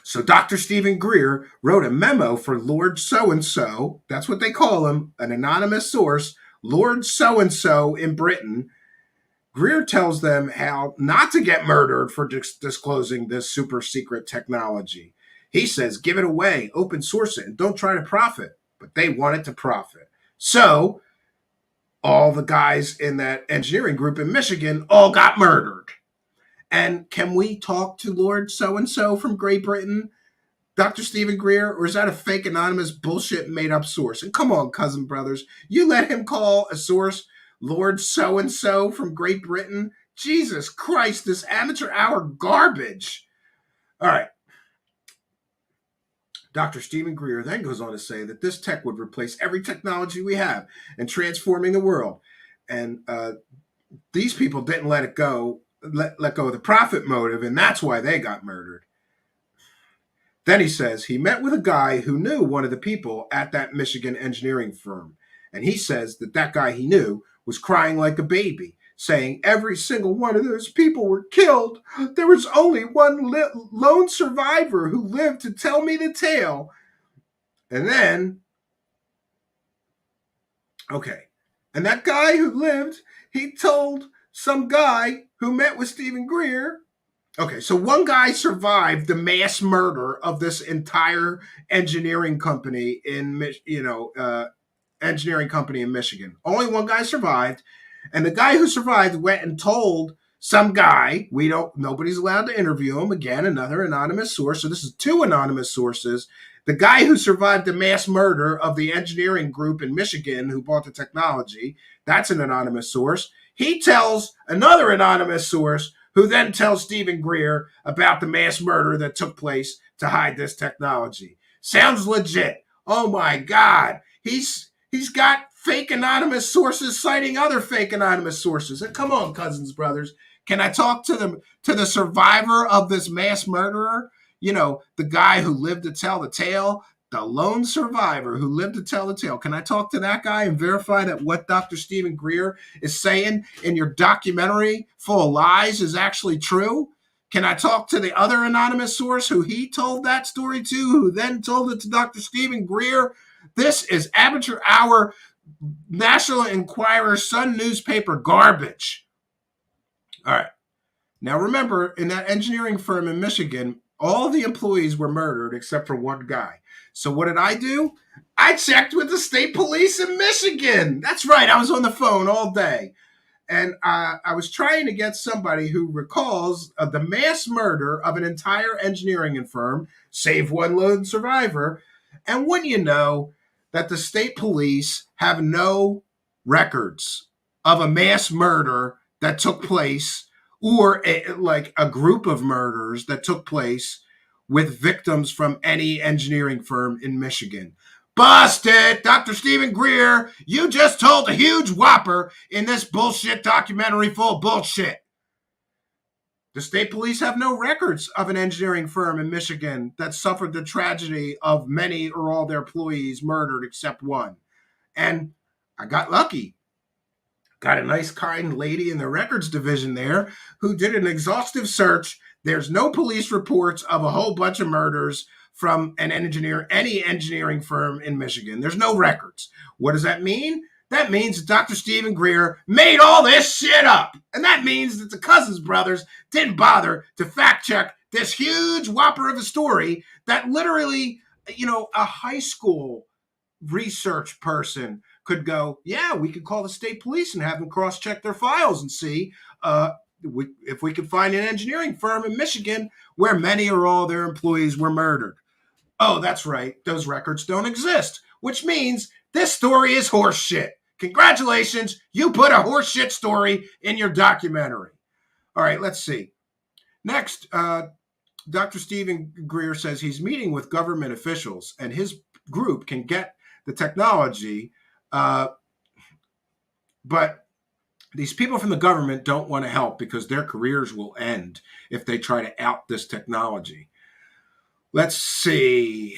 So Dr. Stephen Greer wrote a memo for Lord so-and-so, that's what they call him, an anonymous source, Lord so-and-so in Britain. Greer tells them how not to get murdered for disclosing this super secret technology. He says, give it away, open source it, and don't try to profit. But they wanted to profit. So all the guys in that engineering group in Michigan all got murdered. And can we talk to Lord so-and-so from Great Britain? Dr. Stephen Greer, or is that a fake anonymous bullshit made up source? And come on, cousin brothers, you let him call a source Lord so and so from Great Britain? Jesus Christ, this amateur hour garbage. All right. Dr. Stephen Greer then goes on to say that this tech would replace every technology we have and transforming the world. And these people didn't let go of the profit motive, and that's why they got murdered. Then he says he met with a guy who knew one of the people at that Michigan engineering firm. And he says that guy he knew was crying like a baby, saying every single one of those people were killed. There was only one lone survivor who lived to tell me the tale. And then, okay. And that guy who lived, he told some guy who met with Stephen Greer. Okay, so one guy survived the mass murder of this entire engineering company in Michigan. Only one guy survived, and the guy who survived went and told some guy. Nobody's allowed to interview him. Again, another anonymous source. So this is two anonymous sources. The guy who survived the mass murder of the engineering group in Michigan who bought the technology, that's an anonymous source. He tells another anonymous source who then tells Stephen Greer about the mass murder that took place to hide this technology. Sounds legit. Oh my God. He's got fake anonymous sources citing other fake anonymous sources. And come on, cousins, brothers. Can I talk to the survivor of this mass murderer? The guy who lived to tell the tale, the lone survivor who lived to tell the tale. Can I talk to that guy and verify that what Dr. Stephen Greer is saying in your documentary full of lies is actually true? Can I talk to the other anonymous source who he told that story to, who then told it to Dr. Stephen Greer? This is amateur hour National Enquirer Sun newspaper garbage. All right. Now remember, in that engineering firm in Michigan, all the employees were murdered except for one guy. So what did I do? I checked with the state police in Michigan. That's right. I was on the phone all day. And I was trying to get somebody who recalls the mass murder of an entire engineering firm, save one lone survivor. And wouldn't you know that the state police have no records of a mass murder that took place, or a group of murders that took place with victims from any engineering firm in Michigan. Busted! Dr. Stephen Greer, you just told a huge whopper in this bullshit documentary full of bullshit. The state police have no records of an engineering firm in Michigan that suffered the tragedy of many or all their employees murdered except one. And I got lucky. Got a nice, kind lady in the records division there who did an exhaustive search. There's no police reports of a whole bunch of murders from any engineering firm in Michigan. There's no records. What does that mean? That means that Dr. Stephen Greer made all this shit up. And that means that the Cousins brothers didn't bother to fact check this huge whopper of a story that literally, a high school research person could go, yeah, we could call the state police and have them cross-check their files and see if we could find an engineering firm in Michigan where many or all their employees were murdered. Oh, that's right. Those records don't exist, which means this story is horseshit. Congratulations. You put a horseshit story in your documentary. All right, let's see. Next, Dr. Stephen Greer says he's meeting with government officials and his group can get the technology, but these people from the government don't want to help because their careers will end if they try to out this technology. Let's see.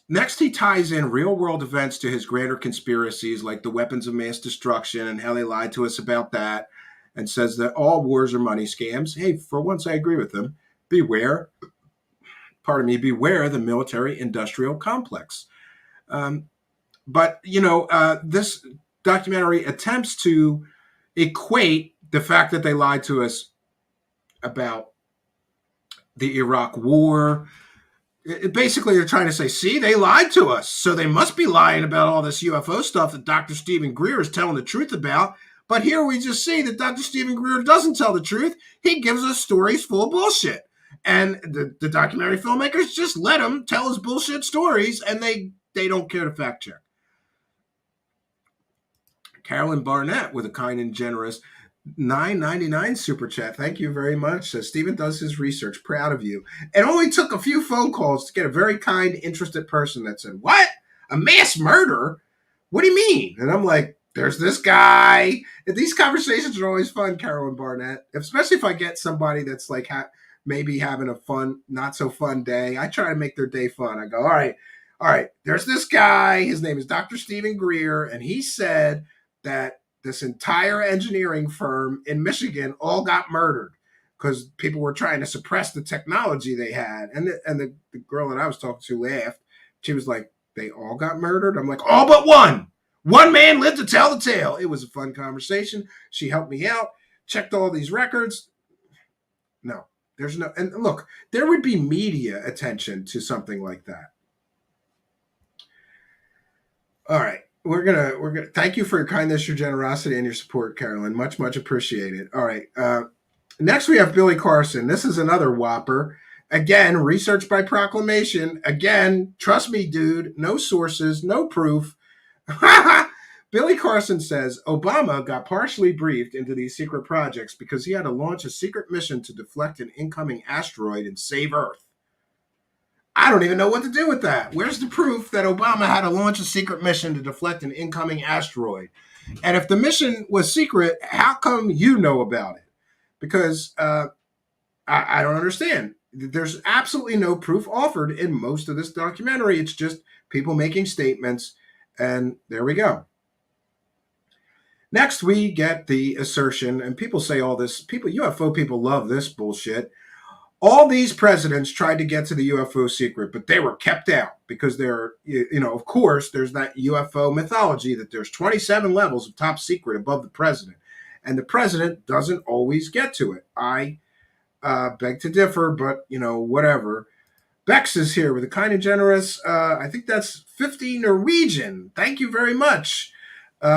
Next, he ties in real-world events to his greater conspiracies, like the weapons of mass destruction and how they lied to us about that, and says that all wars are money scams. Hey, for once, I agree with him. Beware the military-industrial complex. But this documentary attempts to equate the fact that they lied to us about the Iraq War. Basically, they're trying to say, see, they lied to us, so they must be lying about all this UFO stuff that Dr. Stephen Greer is telling the truth about. But here we just see that Dr. Stephen Greer doesn't tell the truth. He gives us stories full of bullshit. And the documentary filmmakers just let him tell his bullshit stories, and they don't care to fact check. Carolyn Barnett with a kind and generous $9.99 super chat. Thank you very much. Stephen does his research. Proud of you. It only took a few phone calls to get a very kind, interested person that said, "What? A mass murder? What do you mean?" And I'm like, there's this guy. And these conversations are always fun, Carolyn Barnett, especially if I get somebody that's like maybe having a fun, not so fun day. I try to make their day fun. I go, all right, there's this guy. His name is Dr. Stephen Greer, and he said that this entire engineering firm in Michigan all got murdered because people were trying to suppress the technology they had. And the girl that I was talking to laughed. She was like, they all got murdered? I'm like, all but one. One man lived to tell the tale. It was a fun conversation. She helped me out, checked all these records. No, there's no, and look, there would be media attention to something like that. All right. We're gonna thank you for your kindness, your generosity, and your support, Carolyn. Much, much appreciated. All right. Next, we have Billy Carson. This is another whopper. Again, research by proclamation. Again, trust me, dude. No sources, no proof. Billy Carson says Obama got partially briefed into these secret projects because he had to launch a secret mission to deflect an incoming asteroid and save Earth. I don't even know what to do with that. Where's the proof that Obama had to launch a secret mission to deflect an incoming asteroid? And if the mission was secret, how come you know about it? Because I don't understand. There's absolutely no proof offered in most of this documentary. It's just people making statements, and there we go. Next, we get the assertion, and people say all this. UFO people love this bullshit. All these presidents tried to get to the UFO secret, but they were kept out because of course, there's that UFO mythology that there's 27 levels of top secret above the president, and the president doesn't always get to it. I beg to differ, but whatever. Bex is here with a kind and generous, I think that's 50 Norwegian. Thank you very much.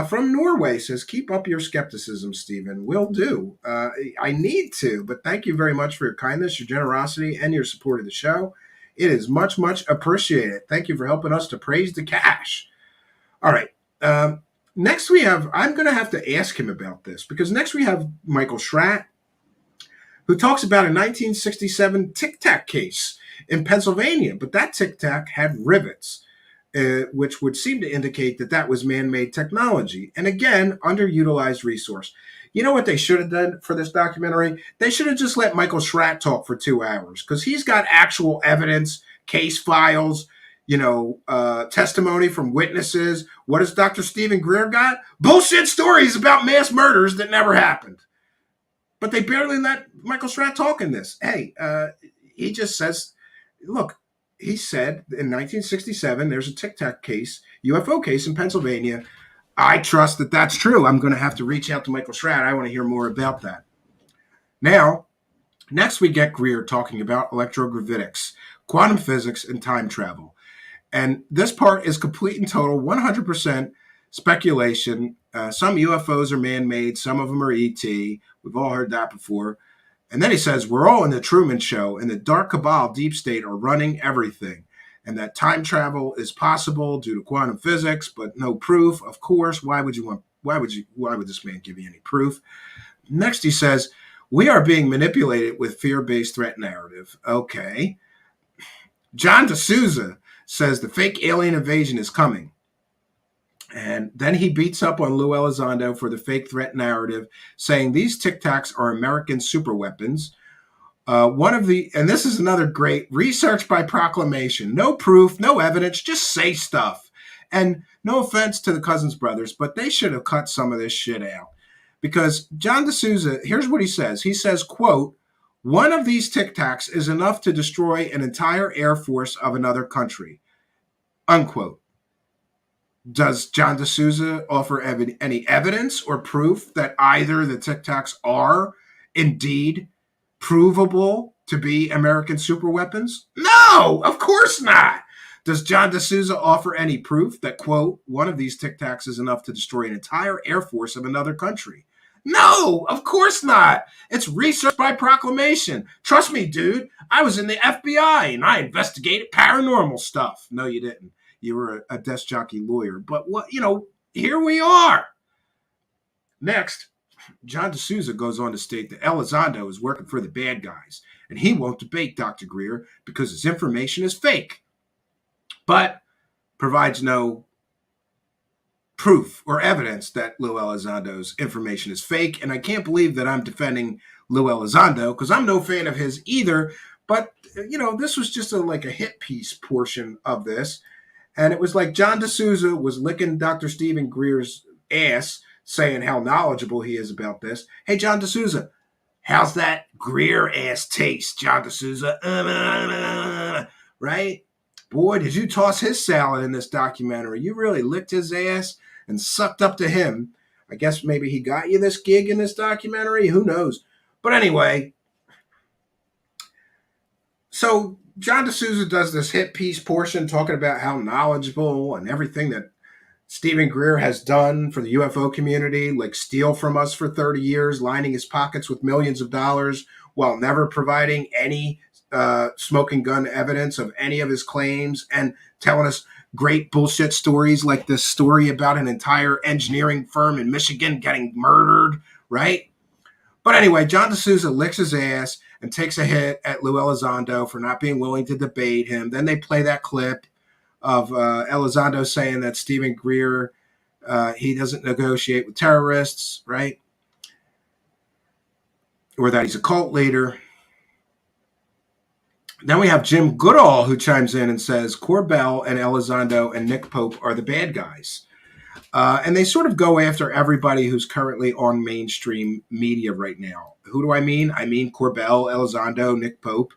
From Norway says, keep up your skepticism, Stephen. Will do. I need to, but thank you very much for your kindness, your generosity, and your support of the show. It is much, much appreciated. Thank you for helping us to praise the cash. All right. Next we have, I'm going to have to ask him about this because next we have Michael Schratt, who talks about a 1967 Tic Tac case in Pennsylvania, but that Tic Tac had rivets. Which would seem to indicate that was man-made technology. And again, underutilized resource. You know what they should have done for this documentary? They should have just let Michael Schratt talk for 2 hours because he's got actual evidence, case files, testimony from witnesses. What has Dr. Stephen Greer got? Bullshit stories about mass murders that never happened. But they barely let Michael Schratt talk in this. Hey, he just says, look, he said in 1967, there's a Tic Tac case, UFO case in Pennsylvania. I trust that that's true. I'm going to have to reach out to Michael Schratt. I want to hear more about that. Now, next we get Greer talking about electrogravitics, quantum physics, and time travel. And this part is complete and total, 100% speculation. Some UFOs are man-made. Some of them are ET. We've all heard that before. And then he says, we're all in the Truman Show, and the dark cabal deep state are running everything, and that time travel is possible due to quantum physics, but no proof. Of course, why would this man give you any proof? Next, he says, we are being manipulated with fear-based threat narrative. Okay. John Souza says the fake alien invasion is coming. And then he beats up on Lou Elizondo for the fake threat narrative, saying these Tic Tacs are American superweapons. And this is another great research by proclamation. No proof, no evidence, just say stuff. And no offense to the Cousins brothers, but they should have cut some of this shit out. Because John D'Souza, here's what he says. He says, quote, one of these Tic Tacs is enough to destroy an entire air force of another country, unquote. Does John D'Souza offer any evidence or proof that either the Tic Tacs are indeed provable to be American superweapons? No, of course not. Does John D'Souza offer any proof that, quote, one of these Tic Tacs is enough to destroy an entire air force of another country? No, of course not. It's research by proclamation. Trust me, dude. I was in the FBI and I investigated paranormal stuff. No, you didn't. You were a desk jockey lawyer. But what, here we are. Next, John Souza goes on to state that Elizondo is working for the bad guys, and he won't debate Dr. Greer because his information is fake, but provides no proof or evidence that Lou Elizondo's information is fake. And I can't believe that I'm defending Lou Elizondo because I'm no fan of his either. But, this was just like a hit piece portion of this. And it was like John D'Souza was licking Dr. Stephen Greer's ass, saying how knowledgeable he is about this. Hey, John D'Souza, how's that Greer ass taste, John D'Souza? Right? Boy, did you toss his salad in this documentary. You really licked his ass and sucked up to him. I guess maybe he got you this gig in this documentary. Who knows? But anyway, so John D'Souza does this hit piece portion talking about how knowledgeable and everything that Stephen Greer has done for the UFO community, like steal from us for 30 years, lining his pockets with millions of dollars while never providing any smoking gun evidence of any of his claims, and telling us great bullshit stories like this story about an entire engineering firm in Michigan getting murdered, right? But anyway, John D'Souza licks his ass and takes a hit at Lou Elizondo for not being willing to debate him. Then they play that clip of Elizondo saying that Stephen Greer, he doesn't negotiate with terrorists, right? Or that he's a cult leader. Then we have Jim Goodall, who chimes in and says Corbell and Elizondo and Nick Pope are the bad guys. And they sort of go after everybody who's currently on mainstream media right now. Who do I mean? I mean Corbell, Elizondo, Nick Pope,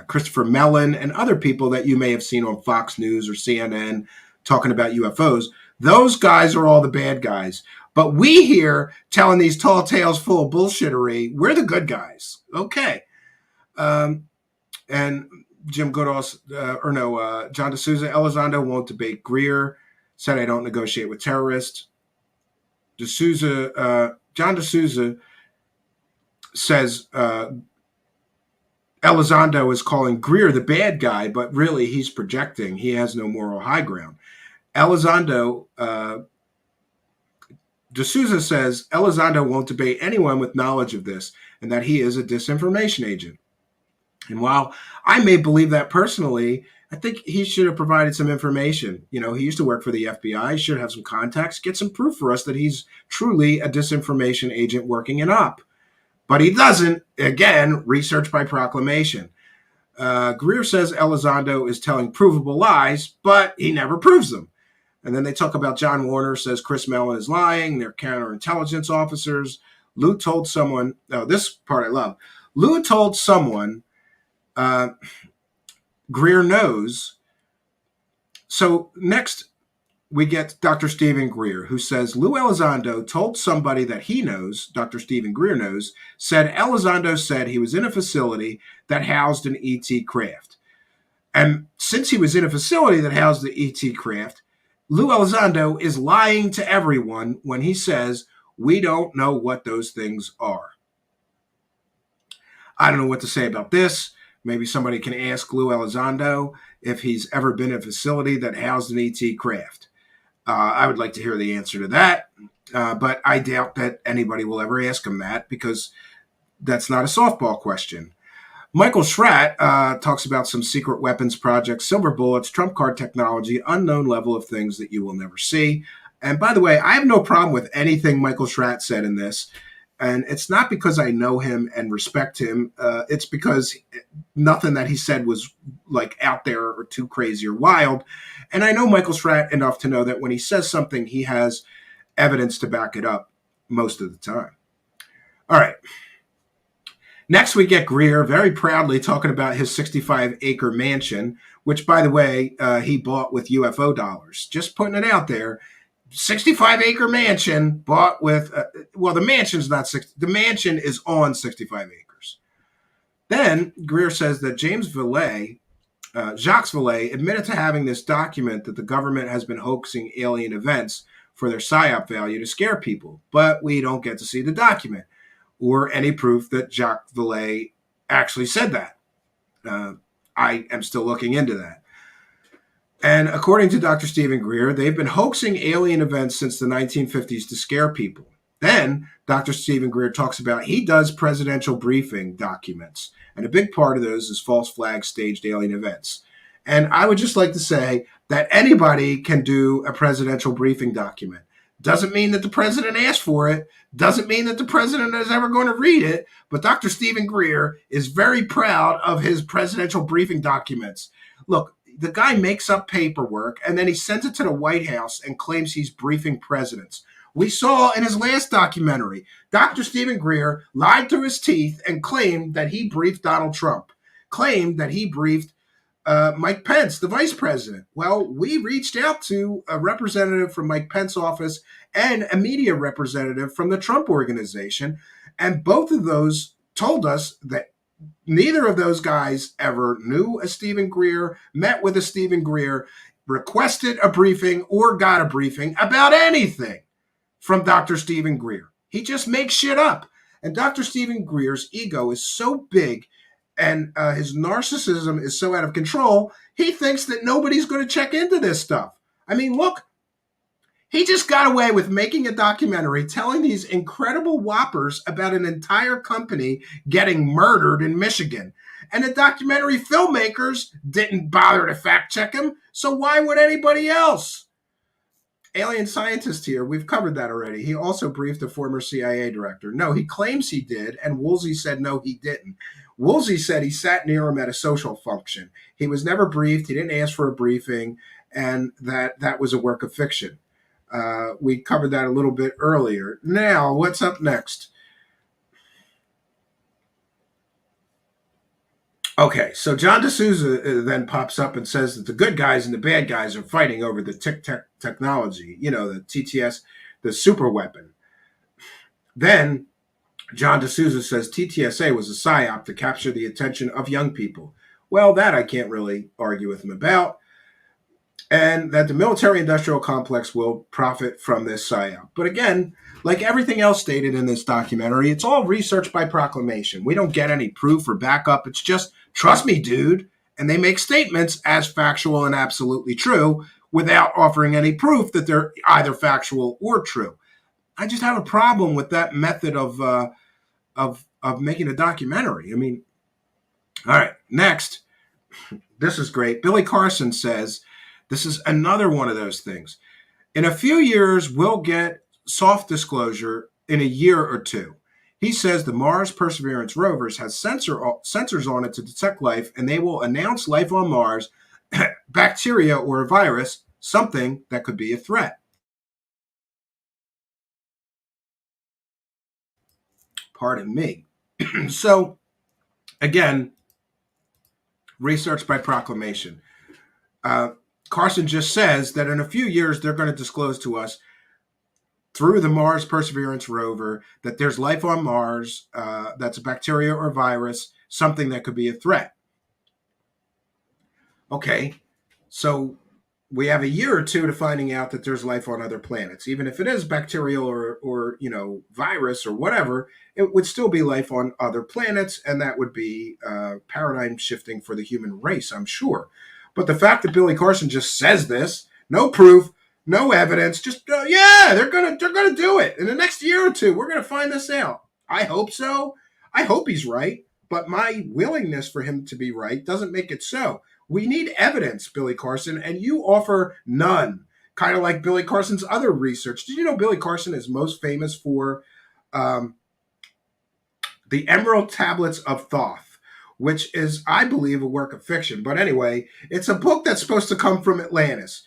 Christopher Mellon, and other people that you may have seen on Fox News or CNN talking about UFOs. Those guys are all the bad guys. But we here telling these tall tales full of bullshittery, we're the good guys. Okay. And Jim Goodall, John D'Souza, Elizondo won't debate Greer, said I don't negotiate with terrorists. John D'Souza says Elizondo is calling Greer the bad guy, but really he's projecting. He has no moral high ground. D'Souza says Elizondo won't debate anyone with knowledge of this and that he is a disinformation agent. And while I may believe that personally, I think he should have provided some information. He used to work for the FBI. He should have some contacts, get some proof for us that he's truly a disinformation agent working in op. But he doesn't. Again, research by proclamation. Greer says Elizondo is telling provable lies, but he never proves them. And then they talk about John Warner says Chris Mellon is lying. They're counterintelligence officers. Lou told someone, this part I love. Lou told someone Greer knows. So next we get Dr. Stephen Greer, who says Lou Elizondo told somebody that he knows, Dr. Stephen Greer knows, said Elizondo said he was in a facility that housed an ET craft. And since he was in a facility that housed the ET craft, Lou Elizondo is lying to everyone when he says we don't know what those things are. I don't know what to say about this. Maybe somebody can ask Lou Elizondo if he's ever been in a facility that housed an ET craft. I would like to hear the answer to that, but I doubt that anybody will ever ask him that because that's not a softball question. Michael Schratt talks about some secret weapons projects, silver bullets, trump card technology, unknown level of things that you will never see. And by the way, I have no problem with anything Michael Schratt said in this. And it's not because I know him and respect him. It's because nothing that he said was like out there or too crazy or wild. And I know Michael Schratt enough to know that when he says something, he has evidence to back it up most of the time. All right. Next, we get Greer very proudly talking about his 65-acre mansion, which, by the way, he bought with UFO dollars. Just putting it out there. 65-acre mansion bought with, the mansion's not the mansion is on 65 acres. Then Greer says that Jacques Vallée admitted to having this document that the government has been hoaxing alien events for their PSYOP value to scare people, but we don't get to see the document or any proof that Jacques Vallée actually said that. I am still looking into that. And according to Dr. Stephen Greer, they've been hoaxing alien events since the 1950s to scare people. Then Dr. Stephen Greer talks about he does presidential briefing documents, and a big part of those is false flag staged alien events. And I would just like to say that anybody can do a presidential briefing document. Doesn't mean that the president asked for it. Doesn't mean that the president is ever going to read it. But Dr. Stephen Greer is very proud of his presidential briefing documents. Look, the guy makes up paperwork and then he sends it to the White House and claims he's briefing presidents. We saw in his last documentary, Dr. Stephen Greer lied through his teeth and claimed that he briefed Donald Trump, claimed that he briefed Mike Pence, the vice president. Well, we reached out to a representative from Mike Pence's office and a media representative from the Trump organization, and both of those told us that neither of those guys ever knew a Stephen Greer, met with a Stephen Greer, requested a briefing, or got a briefing about anything from Dr. Stephen Greer. He just makes shit up. And Dr. Stephen Greer's ego is so big and his narcissism is so out of control, he thinks that nobody's going to check into this stuff. I mean, look, he just got away with making a documentary telling these incredible whoppers about an entire company getting murdered in Michigan. And the documentary filmmakers didn't bother to fact check him, so why would anybody else? Alien scientist here, we've covered that already. He also briefed a former CIA director. No, he claims he did, and Woolsey said no, he didn't. Woolsey said he sat near him at a social function. He was never briefed, he didn't ask for a briefing, and that was a work of fiction. We covered that a little bit earlier. Now, what's up next? Okay, so John de Souza then pops up and says that the good guys and the bad guys are fighting over the technology, you know, the TTS, the super weapon. Then John de Souza says TTSA was a psyop to capture the attention of young people. Well, that I can't really argue with him about. And that the military-industrial complex will profit from this psyop. But again, like everything else stated in this documentary, it's all research by proclamation. We don't get any proof or backup. It's just, trust me, dude. And they make statements as factual and absolutely true without offering any proof that they're either factual or true. I just have a problem with that method of making a documentary. I mean, all right, next. This is great. Billy Carson says, this is another one of those things. In a few years, we'll get soft disclosure in a year or two. He says the Mars Perseverance rovers has sensors on it to detect life, and they will announce life on Mars, bacteria or a virus, something that could be a threat. Pardon me. So, again, research by proclamation. Carson just says that in a few years, they're going to disclose to us through the Mars Perseverance rover that there's life on Mars, that's a bacteria or virus, something that could be a threat. Okay, so we have a year or two to finding out that there's life on other planets. Even if it is bacterial or virus or whatever, it would still be life on other planets, and that would be paradigm shifting for the human race, I'm sure. But the fact that Billy Carson just says this, no proof, no evidence, just yeah, they're gonna do it in the next year or two. We're gonna find this out. I hope so. I hope he's right. But my willingness for him to be right doesn't make it so. We need evidence, Billy Carson, and you offer none. Kind of like Billy Carson's other research. Did you know Billy Carson is most famous for the Emerald Tablets of Thoth, which is, I believe, a work of fiction. But anyway, it's a book that's supposed to come from Atlantis.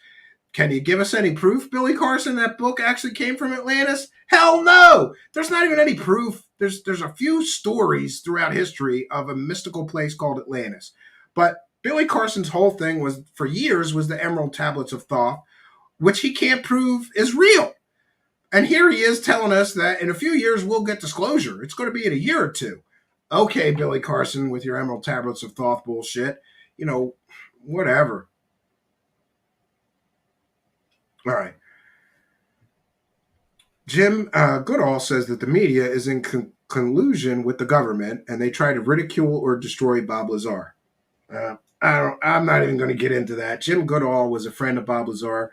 Can you give us any proof, Billy Carson, that book actually came from Atlantis? Hell no! There's not even any proof. There's a few stories throughout history of a mystical place called Atlantis. But Billy Carson's whole thing was, for years, was the Emerald Tablets of Thoth, which he can't prove is real. And here he is telling us that in a few years we'll get disclosure. It's going to be in a year or two. Okay, Billy Carson, with your Emerald Tablets of Thoth bullshit. Whatever. All right. Jim Goodall says that the media is in collusion with the government and they try to ridicule or destroy Bob Lazar. I'm not even going to get into that. Jim Goodall was a friend of Bob Lazar,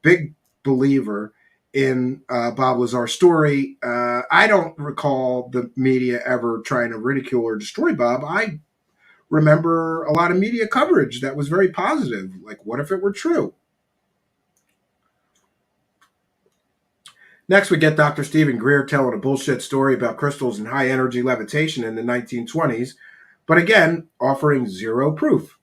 big believer in Bob Lazar's story. I don't recall the media ever trying to ridicule or destroy Bob. I remember a lot of media coverage that was very positive. Like, what if it were true? Next, we get Dr. Stephen Greer telling a bullshit story about crystals and high energy levitation in the 1920s, but again, offering zero proof.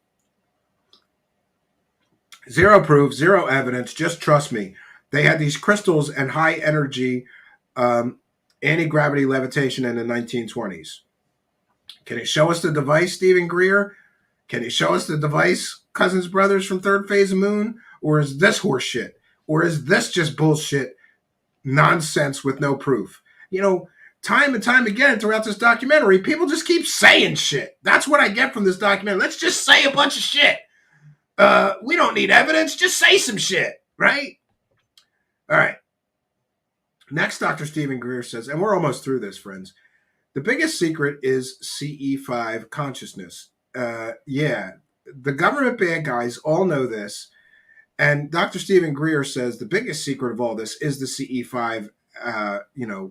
Zero proof, zero evidence, just trust me. They had these crystals and high energy anti gravity levitation in the 1920s. Can you show us the device, Stephen Greer? Can you show us the device, Cousins Brothers from Third Phase of Moon? Or is this horseshit? Or is this just bullshit nonsense with no proof? You know, time and time again throughout this documentary, people just keep saying shit. That's what I get from this documentary. Let's just say a bunch of shit. We don't need evidence. Just say some shit, right? All right. Next, Dr. Stephen Greer says, and we're almost through this, friends. The biggest secret is CE5 consciousness. Yeah, the government bad guys all know this. And Dr. Stephen Greer says the biggest secret of all this is the CE5,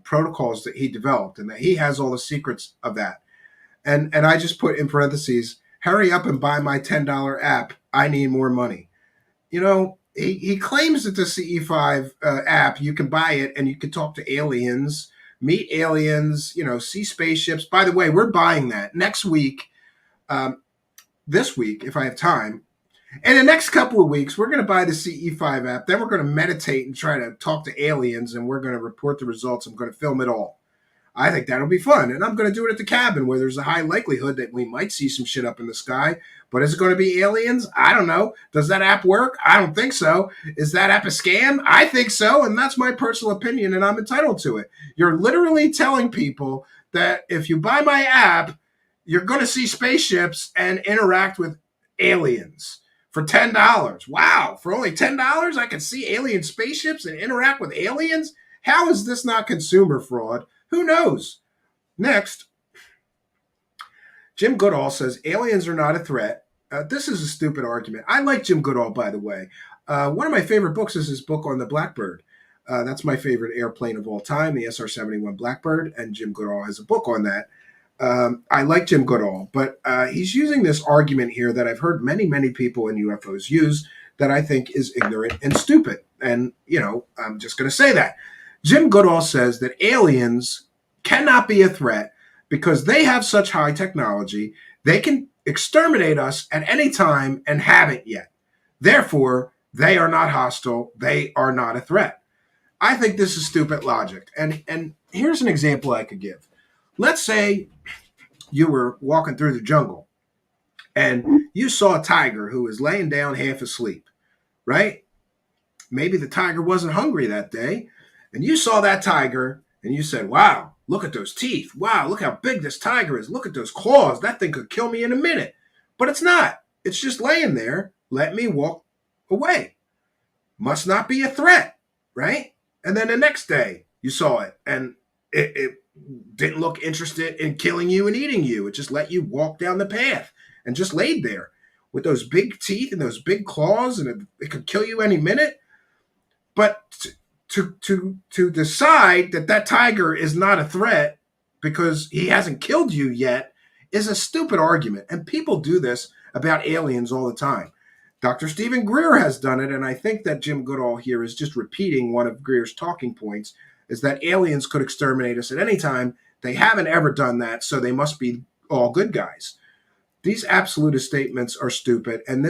protocols that he developed, and that he has all the secrets of that. And I just put in parentheses, hurry up and buy my $10 app. I need more money. You know, he claims that the CE5 app, you can buy it and you can talk to aliens, meet aliens, see spaceships. By the way, we're buying that next week. This week, if I have time. In the next couple of weeks, we're going to buy the CE5 app. Then we're going to meditate and try to talk to aliens, and we're going to report the results. I'm going to film it all. I think that'll be fun. And I'm going to do it at the cabin where there's a high likelihood that we might see some shit up in the sky. But is it going to be aliens? I don't know. Does that app work? I don't think so. Is that app a scam? I think so. And that's my personal opinion, and I'm entitled to it. You're literally telling people that if you buy my app, you're going to see spaceships and interact with aliens for $10. Wow. For only $10, I can see alien spaceships and interact with aliens? How is this not consumer fraud? Who knows? Next, Jim Goodall says aliens are not a threat. This is a stupid argument. I like Jim Goodall, by the way. One of my favorite books is his book on the Blackbird. That's my favorite airplane of all time, the SR-71 Blackbird, and Jim Goodall has a book on that. I like Jim Goodall, but he's using this argument here that I've heard many, many people in UFOs use that I think is ignorant and stupid. And, I'm just going to say that. Jim Goodall says that aliens cannot be a threat because they have such high technology. They can exterminate us at any time and haven't yet. Therefore, they are not hostile. They are not a threat. I think this is stupid logic. And here's an example I could give. Let's say you were walking through the jungle and you saw a tiger who was laying down half asleep, right? Maybe the tiger wasn't hungry that day. And you saw that tiger and you said, wow, look at those teeth. Wow, look how big this tiger is. Look at those claws. That thing could kill me in a minute. But it's not. It's just laying there. Let me walk away. Must not be a threat, right? And then the next day you saw it and it didn't look interested in killing you and eating you. It just let you walk down the path and just laid there with those big teeth and those big claws, and it could kill you any minute. But to decide that tiger is not a threat because he hasn't killed you yet is a stupid argument. And people do this about aliens all the time. Dr. Stephen Greer has done it, and I think that Jim Goodall here is just repeating one of Greer's talking points, is that aliens could exterminate us at any time. They haven't ever done that, so they must be all good guys. These absolutist statements are stupid, and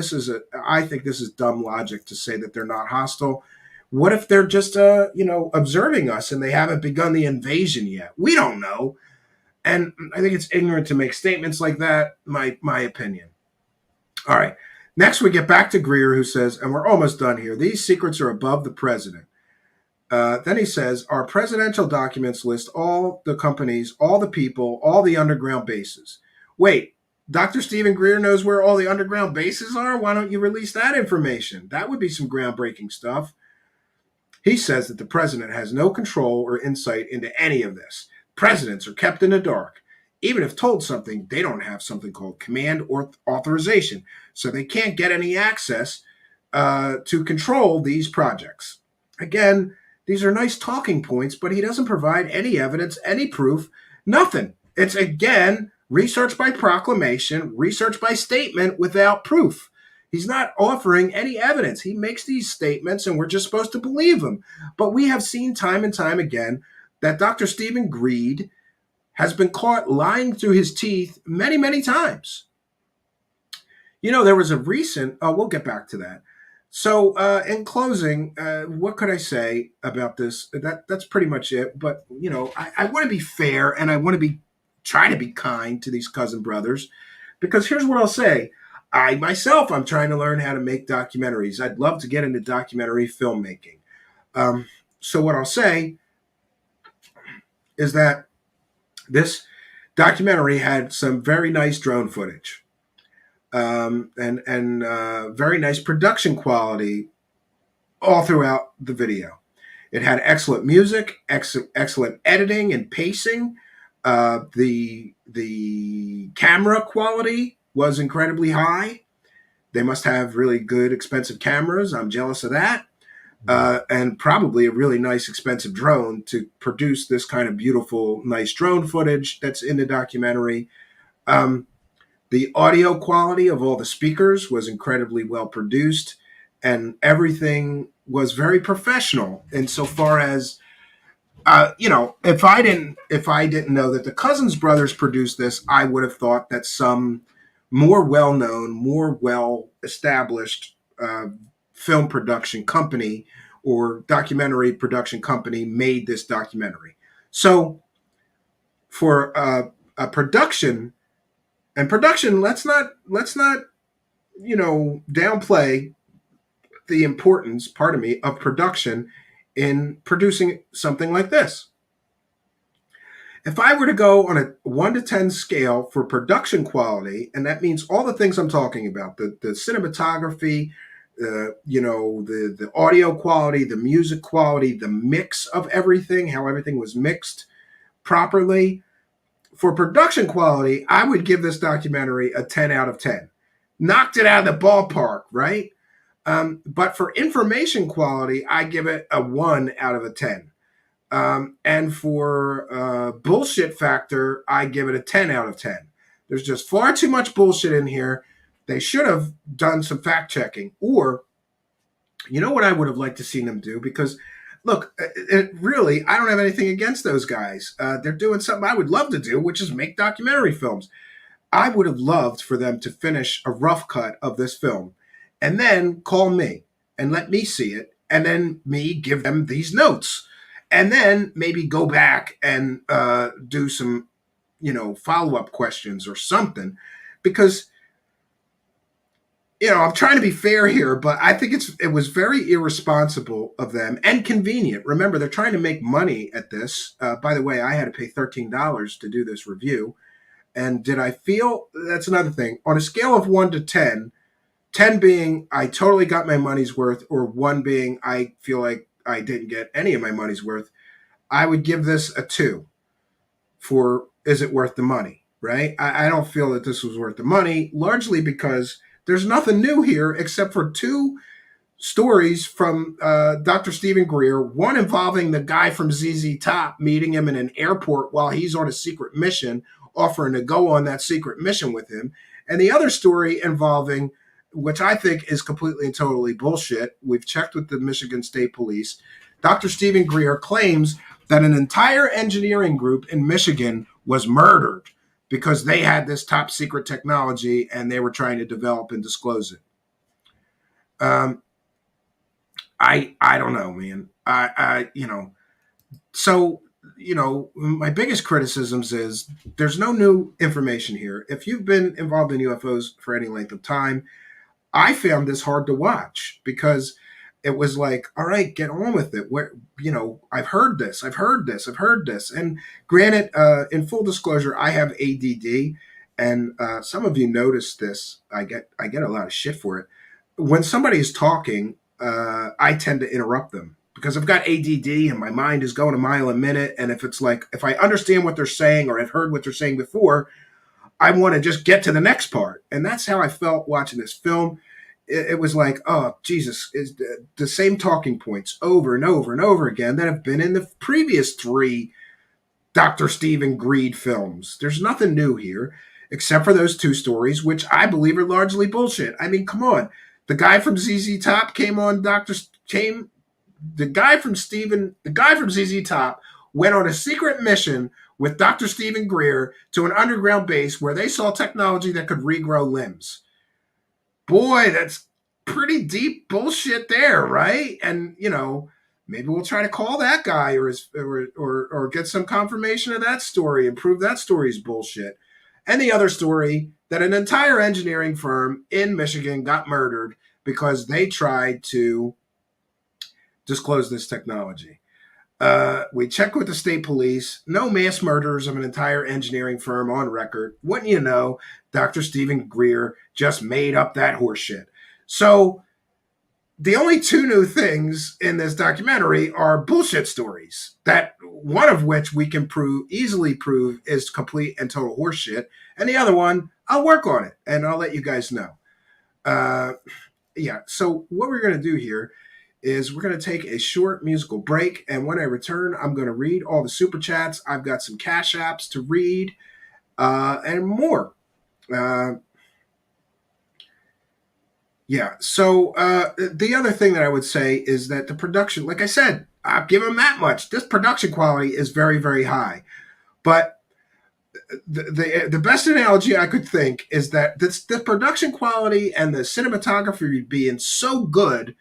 I think this is dumb logic to say that they're not hostile. What if they're just, observing us and they haven't begun the invasion yet? We don't know. And I think it's ignorant to make statements like that, my opinion. All right. Next, we get back to Greer, who says, and we're almost done here, these secrets are above the president. Then he says, our presidential documents list all the companies, all the people, all the underground bases. Wait, Dr. Stephen Greer knows where all the underground bases are? Why don't you release that information? That would be some groundbreaking stuff. He says that the president has no control or insight into any of this. Presidents are kept in the dark. Even if told something, they don't have something called command or authorization, so they can't get any access to control these projects. Again, these are nice talking points, but he doesn't provide any evidence, any proof, nothing. It's again research by proclamation, research by statement without proof. He's not offering any evidence. He makes these statements and we're just supposed to believe him. But we have seen time and time again that Dr. Stephen Greer has been caught lying through his teeth many, many times. You know, there was a recent, we'll get back to that. So, in closing, what could I say about this? That's pretty much it. But, you know, I want to be fair and I want to try to be kind to these cousin brothers because here's what I'll say. I'm trying to learn how to make documentaries. I'd love to get into documentary filmmaking. So what I'll say is that this documentary had some very nice drone footage and very nice production quality all throughout the video. It had excellent music, excellent editing and pacing. The camera quality was incredibly high. They must have really good, expensive cameras. I'm jealous of that. And probably a really nice, expensive drone to produce this kind of beautiful, nice drone footage that's in the documentary. The audio quality of all the speakers was incredibly well produced, and everything was very professional insofar as if I didn't know that the Cousins brothers produced this, I would have thought that some more well-known, more well-established film production company or documentary production company made this documentary. So for a production, let's not downplay the importance, pardon me, of production in producing something like this. If I were to go on a 1 to 10 scale for production quality, and that means all the things I'm talking about, the cinematography, the audio quality, the music quality, the mix of everything, how everything was mixed properly. For production quality, I would give this documentary a 10 out of 10. Knocked it out of the ballpark, right? But for information quality, I give it a 1 out of a 10. And for bullshit factor, I give it a 10 out of 10. There's just far too much bullshit in here. They should have done some fact checking. Or, you know what I would have liked to see them do? Because, look, really, I don't have anything against those guys. They're doing something I would love to do, which is make documentary films. I would have loved for them to finish a rough cut of this film and then call me and let me see it and then me give them these notes and then maybe go back and do some, follow-up questions or something because, I'm trying to be fair here, but I think it was very irresponsible of them and convenient. Remember, they're trying to make money at this. By the way, I had to pay $13 to do this review. And did I feel, that's another thing, on a scale of 1 to 10, 10 being I totally got my money's worth, or 1 being I feel like I didn't get any of my money's worth, I would give this a 2 for is it worth the money, right? I don't feel that this was worth the money, largely because there's nothing new here except for 2 stories from Dr. Stephen Greer, one involving the guy from ZZ Top meeting him in an airport while he's on a secret mission, offering to go on that secret mission with him, and the other story involving, which I think is completely and totally bullshit. We've checked with the Michigan State Police. Dr. Stephen Greer claims that an entire engineering group in Michigan was murdered because they had this top secret technology and they were trying to develop and disclose it. I don't know, man. So, my biggest criticisms is there's no new information here. If you've been involved in UFOs for any length of time, I found this hard to watch because it was like, all right, get on with it. Where, I've heard this. And granted, in full disclosure, I have ADD, and some of you noticed this. I get a lot of shit for it. When somebody is talking, I tend to interrupt them. because I've got ADD and my mind is going a mile a minute. And if it's like, if I understand what they're saying or I've heard what they're saying before, I want to just get to the next part. And that's how I felt watching this film. It was like, oh, Jesus, is the same talking points over and over and over again that have been in the previous three Dr. Stephen Greer films. There's nothing new here, except for those two stories, which I believe are largely bullshit. I mean, come on. The guy from ZZ Top came on the guy from ZZ Top went on a secret mission with Dr. Stephen Greer to an underground base where they saw technology that could regrow limbs. Boy, that's pretty deep bullshit there, right? And maybe we'll try to call that guy or get some confirmation of that story and prove that story's bullshit. And the other story that an entire engineering firm in Michigan got murdered because they tried to disclose this technology. We checked with the state police. No mass murders of an entire engineering firm on record. Wouldn't you know, Dr. Stephen Greer just made up that horseshit. So the only two new things in this documentary are bullshit stories, that one of which we can easily prove is complete and total horseshit. And the other one, I'll work on it and I'll let you guys know. So what we're going to do here is we're going to take a short musical break. And when I return, I'm going to read all the super chats. I've got some cash apps to read and more. So the other thing that I would say is that the production, like I said, I'll give them that much. This production quality is very, very high. But the best analogy I could think is that the production quality and the cinematography being so good,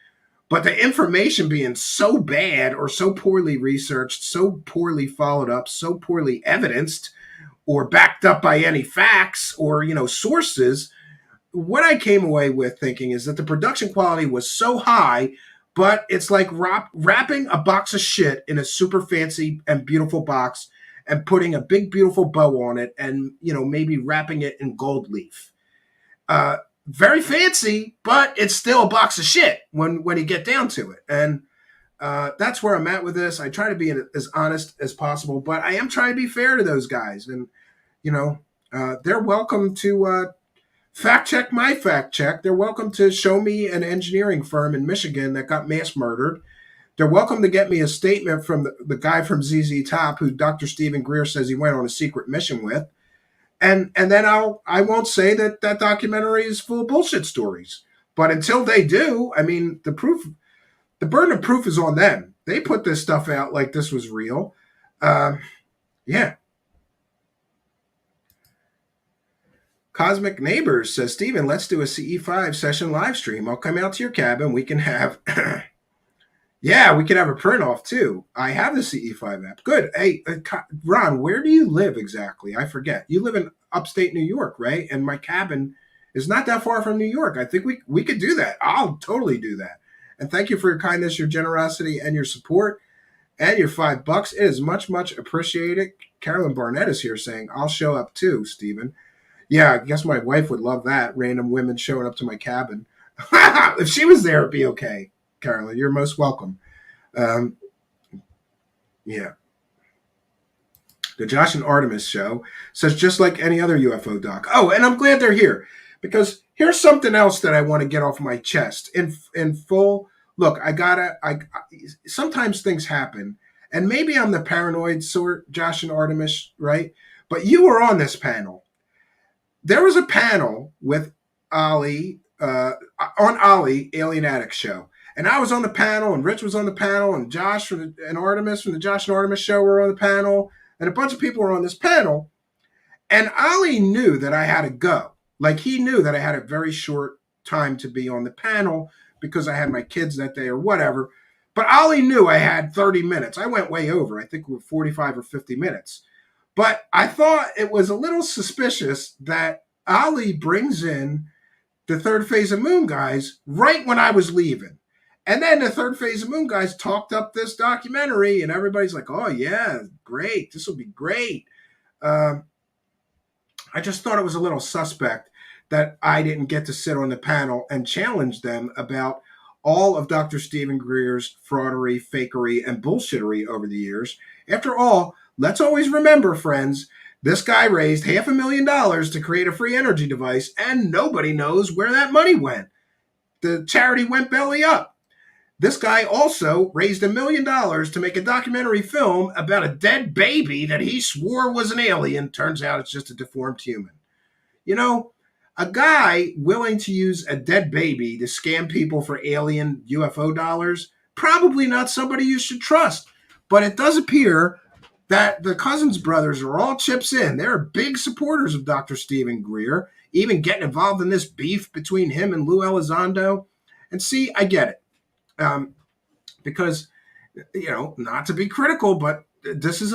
but the information being so bad or so poorly researched, so poorly followed up, so poorly evidenced or backed up by any facts or, sources, what I came away with thinking is that the production quality was so high, but it's like wrapping a box of shit in a super fancy and beautiful box and putting a big, beautiful bow on it and, maybe wrapping it in gold leaf. Very fancy, but it's still a box of shit when you get down to it. And that's where I'm at with this. I try to be as honest as possible, but I am trying to be fair to those guys. And, they're welcome to fact check my fact check. They're welcome to show me an engineering firm in Michigan that got mass murdered. They're welcome to get me a statement from the guy from ZZ Top who Dr. Stephen Greer says he went on a secret mission with. And then I won't say that documentary is full of bullshit stories. But until they do, I mean, the burden of proof is on them. They put this stuff out like this was real. Cosmic Neighbors says, Stephen, let's do a CE5 session live stream. I'll come out to your cabin. We can have, we can have a print off too. I have the CE5 app. Good. Hey, Ron, where do you live exactly? I forget. You live in upstate New York, right? And my cabin is not that far from New York. I think we could do that. I'll totally do that. And thank you for your kindness, your generosity, and your support, and your $5. It is much, much appreciated. Carolyn Barnett is here saying, I'll show up too, Stephen. Yeah, I guess my wife would love that. Random women showing up to my cabin. If she was there, it'd be okay. Carolyn, you're most welcome. The Josh and Artemis show says, just like any other UFO doc. Oh, and I'm glad they're here because here's something else that I want to get off my chest in full. Look, sometimes things happen, and maybe I'm the paranoid sort, Josh and Artemis, right? But you were on this panel. There was a panel with Ollie on Ollie Alien Addict show. And I was on the panel, and Rich was on the panel, and Josh and Artemis from the Josh and Artemis show were on the panel, and a bunch of people were on this panel. And Ollie knew that I had to go. Like, he knew that I had a very short time to be on the panel because I had my kids that day or whatever. But Ollie knew I had 30 minutes. I went way over. I think we were 45 or 50 minutes. But I thought it was a little suspicious that Ollie brings in the Third Phase of Moon guys right when I was leaving. And then the Third Phase of Moon guys talked up this documentary, and everybody's like, oh, yeah, great. This will be great. I just thought it was a little suspect that I didn't get to sit on the panel and challenge them about all of Dr. Stephen Greer's fraudery, fakery, and bullshittery over the years. After all, let's always remember, friends, this guy raised $500,000 to create a free energy device, and nobody knows where that money went. The charity went belly up. This guy also raised $1 million to make a documentary film about a dead baby that he swore was an alien. Turns out it's just a deformed human. You know, a guy willing to use a dead baby to scam people for alien UFO dollars, probably not somebody you should trust. But it does appear that the Cousins brothers are all chips in. They're big supporters of Dr. Stephen Greer, even getting involved in this beef between him and Lou Elizondo. And see, I get it. Because, you know, not to be critical, but this is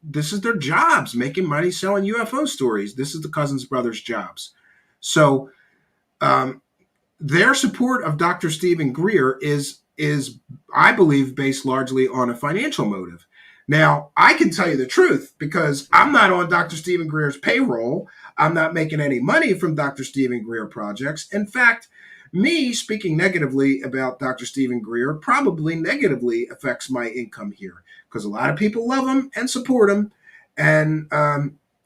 this is their jobs, making money selling UFO stories. This is the Cousins brothers' jobs. So their support of Dr. Stephen Greer is, I believe, based largely on a financial motive. Now, I can tell you the truth because I'm not on Dr. Stephen Greer's payroll. I'm not making any money from Dr. Stephen Greer projects. In fact, me speaking negatively about Dr. Stephen Greer probably negatively affects my income here because a lot of people love him and support him. And,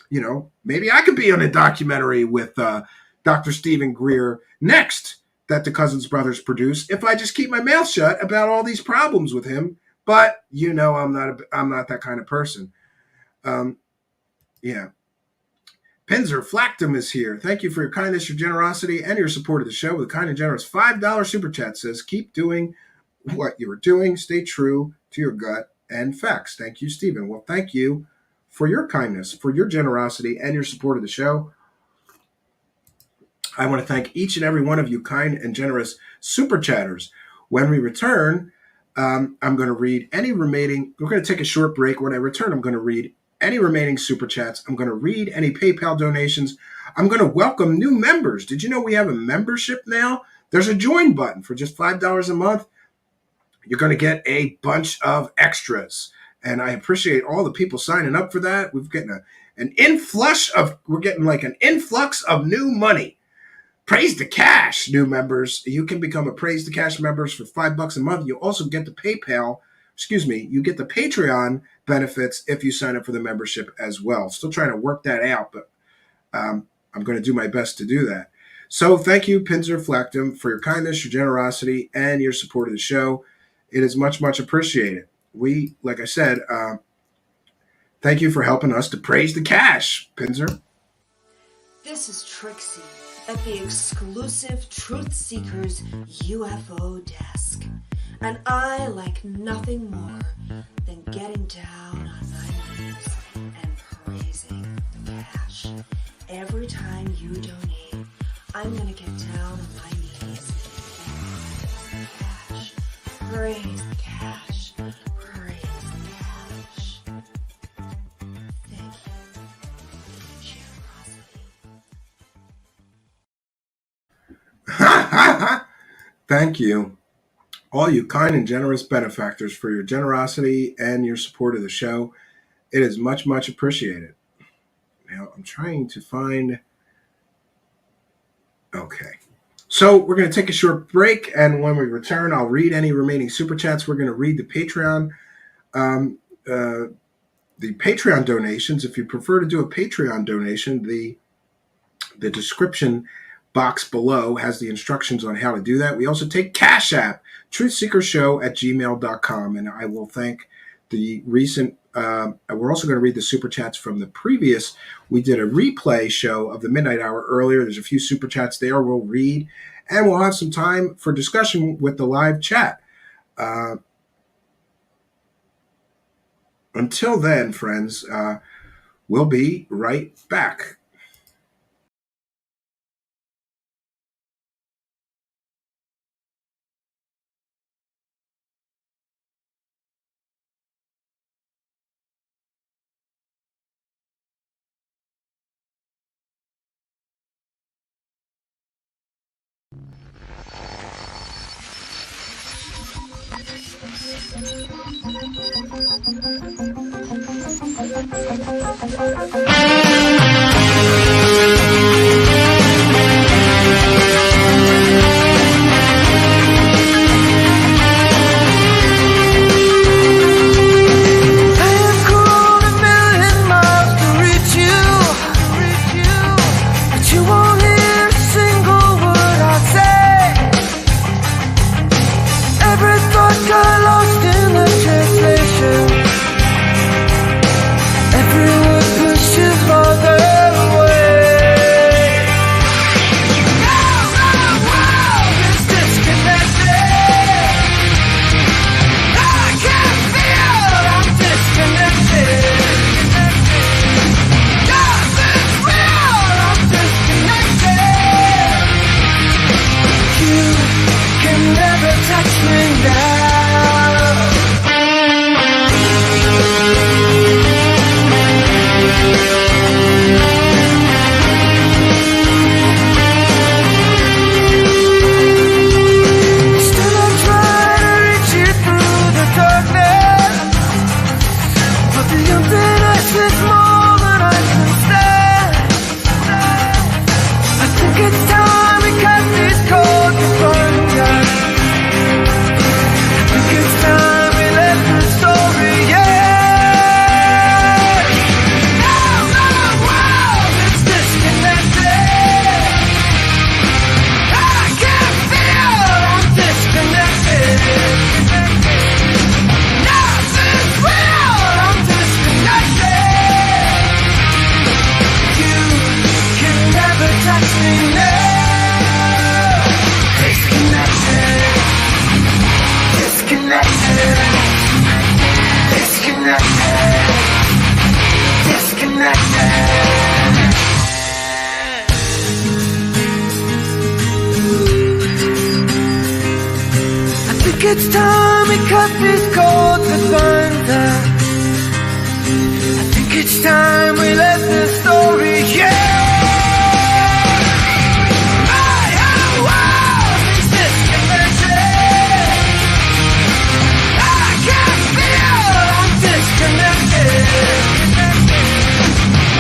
you know, maybe I could be on a documentary with Dr. Stephen Greer next that the Cousins brothers produce if I just keep my mouth shut about all these problems with him. But, you know, I'm not that kind of person. Yeah. Pinzer Flactum is here. Thank you for your kindness, your generosity, and your support of the show. With a kind and generous $5 super chat says, keep doing what you are doing. Stay true to your gut and facts. Thank you, Stephen. Well, thank you for your kindness, for your generosity, and your support of the show. I want to thank each and every one of you kind and generous super chatters. When we return, I'm going to read any remaining. We're going to take a short break. When I return, I'm going to read any remaining super chats. I'm going to read any PayPal donations. I'm going to welcome new members. Did you know we have a membership now? There's a join button for just $5 a month. You're going to get a bunch of extras. And I appreciate all the people signing up for that. We're getting an influx of new money. Praise the Cash, new members. You can become a Praise the Cash members for $5 a month. You also get you get the Patreon benefits if you sign up for the membership as well. Still trying to work that out, but I'm going to do my best to do that. So thank you, Pinzer Flactum, for your kindness, your generosity, and your support of the show. It is much, much appreciated. We, like I said, thank you for helping us to praise the cash, Pinzer. This is Trixie at the exclusive Truth Seekers UFO desk. And I like nothing more than getting down on my knees and praising the cash. Every time you donate, I'm going to get down on my knees and praise the cash. Praise the cash. Thank you for your generosity. Thank you, all you kind and generous benefactors, for your generosity and your support of the show. It is much, much appreciated. Now, I'm trying to find... Okay. So we're going to take a short break, and when we return, I'll read any remaining super chats. We're going to read the Patreon donations. If you prefer to do a Patreon donation, the description box below has the instructions on how to do that. We also take Cash App, truthseekershow@gmail.com, and I will thank the recent... we're also going to read the super chats from the previous. We did a replay show of the Midnight Hour earlier. There's a few super chats there we'll read, and we'll have some time for discussion with the live chat. Until then, friends, we'll be right back. something else is more than I can stand. I think it's time we cut these cords undone. I think it's time we let the story end. Now my world is disconnected. I can feel I'm disconnected. Nothing's real, I'm disconnected. You can never touch me now. Disconnected. Disconnected. Disconnected. Disconnected. I think it's time we cut these cords that bind us. I think it's time we let the story end. My whole world is disconnected. I can feel I'm disconnected.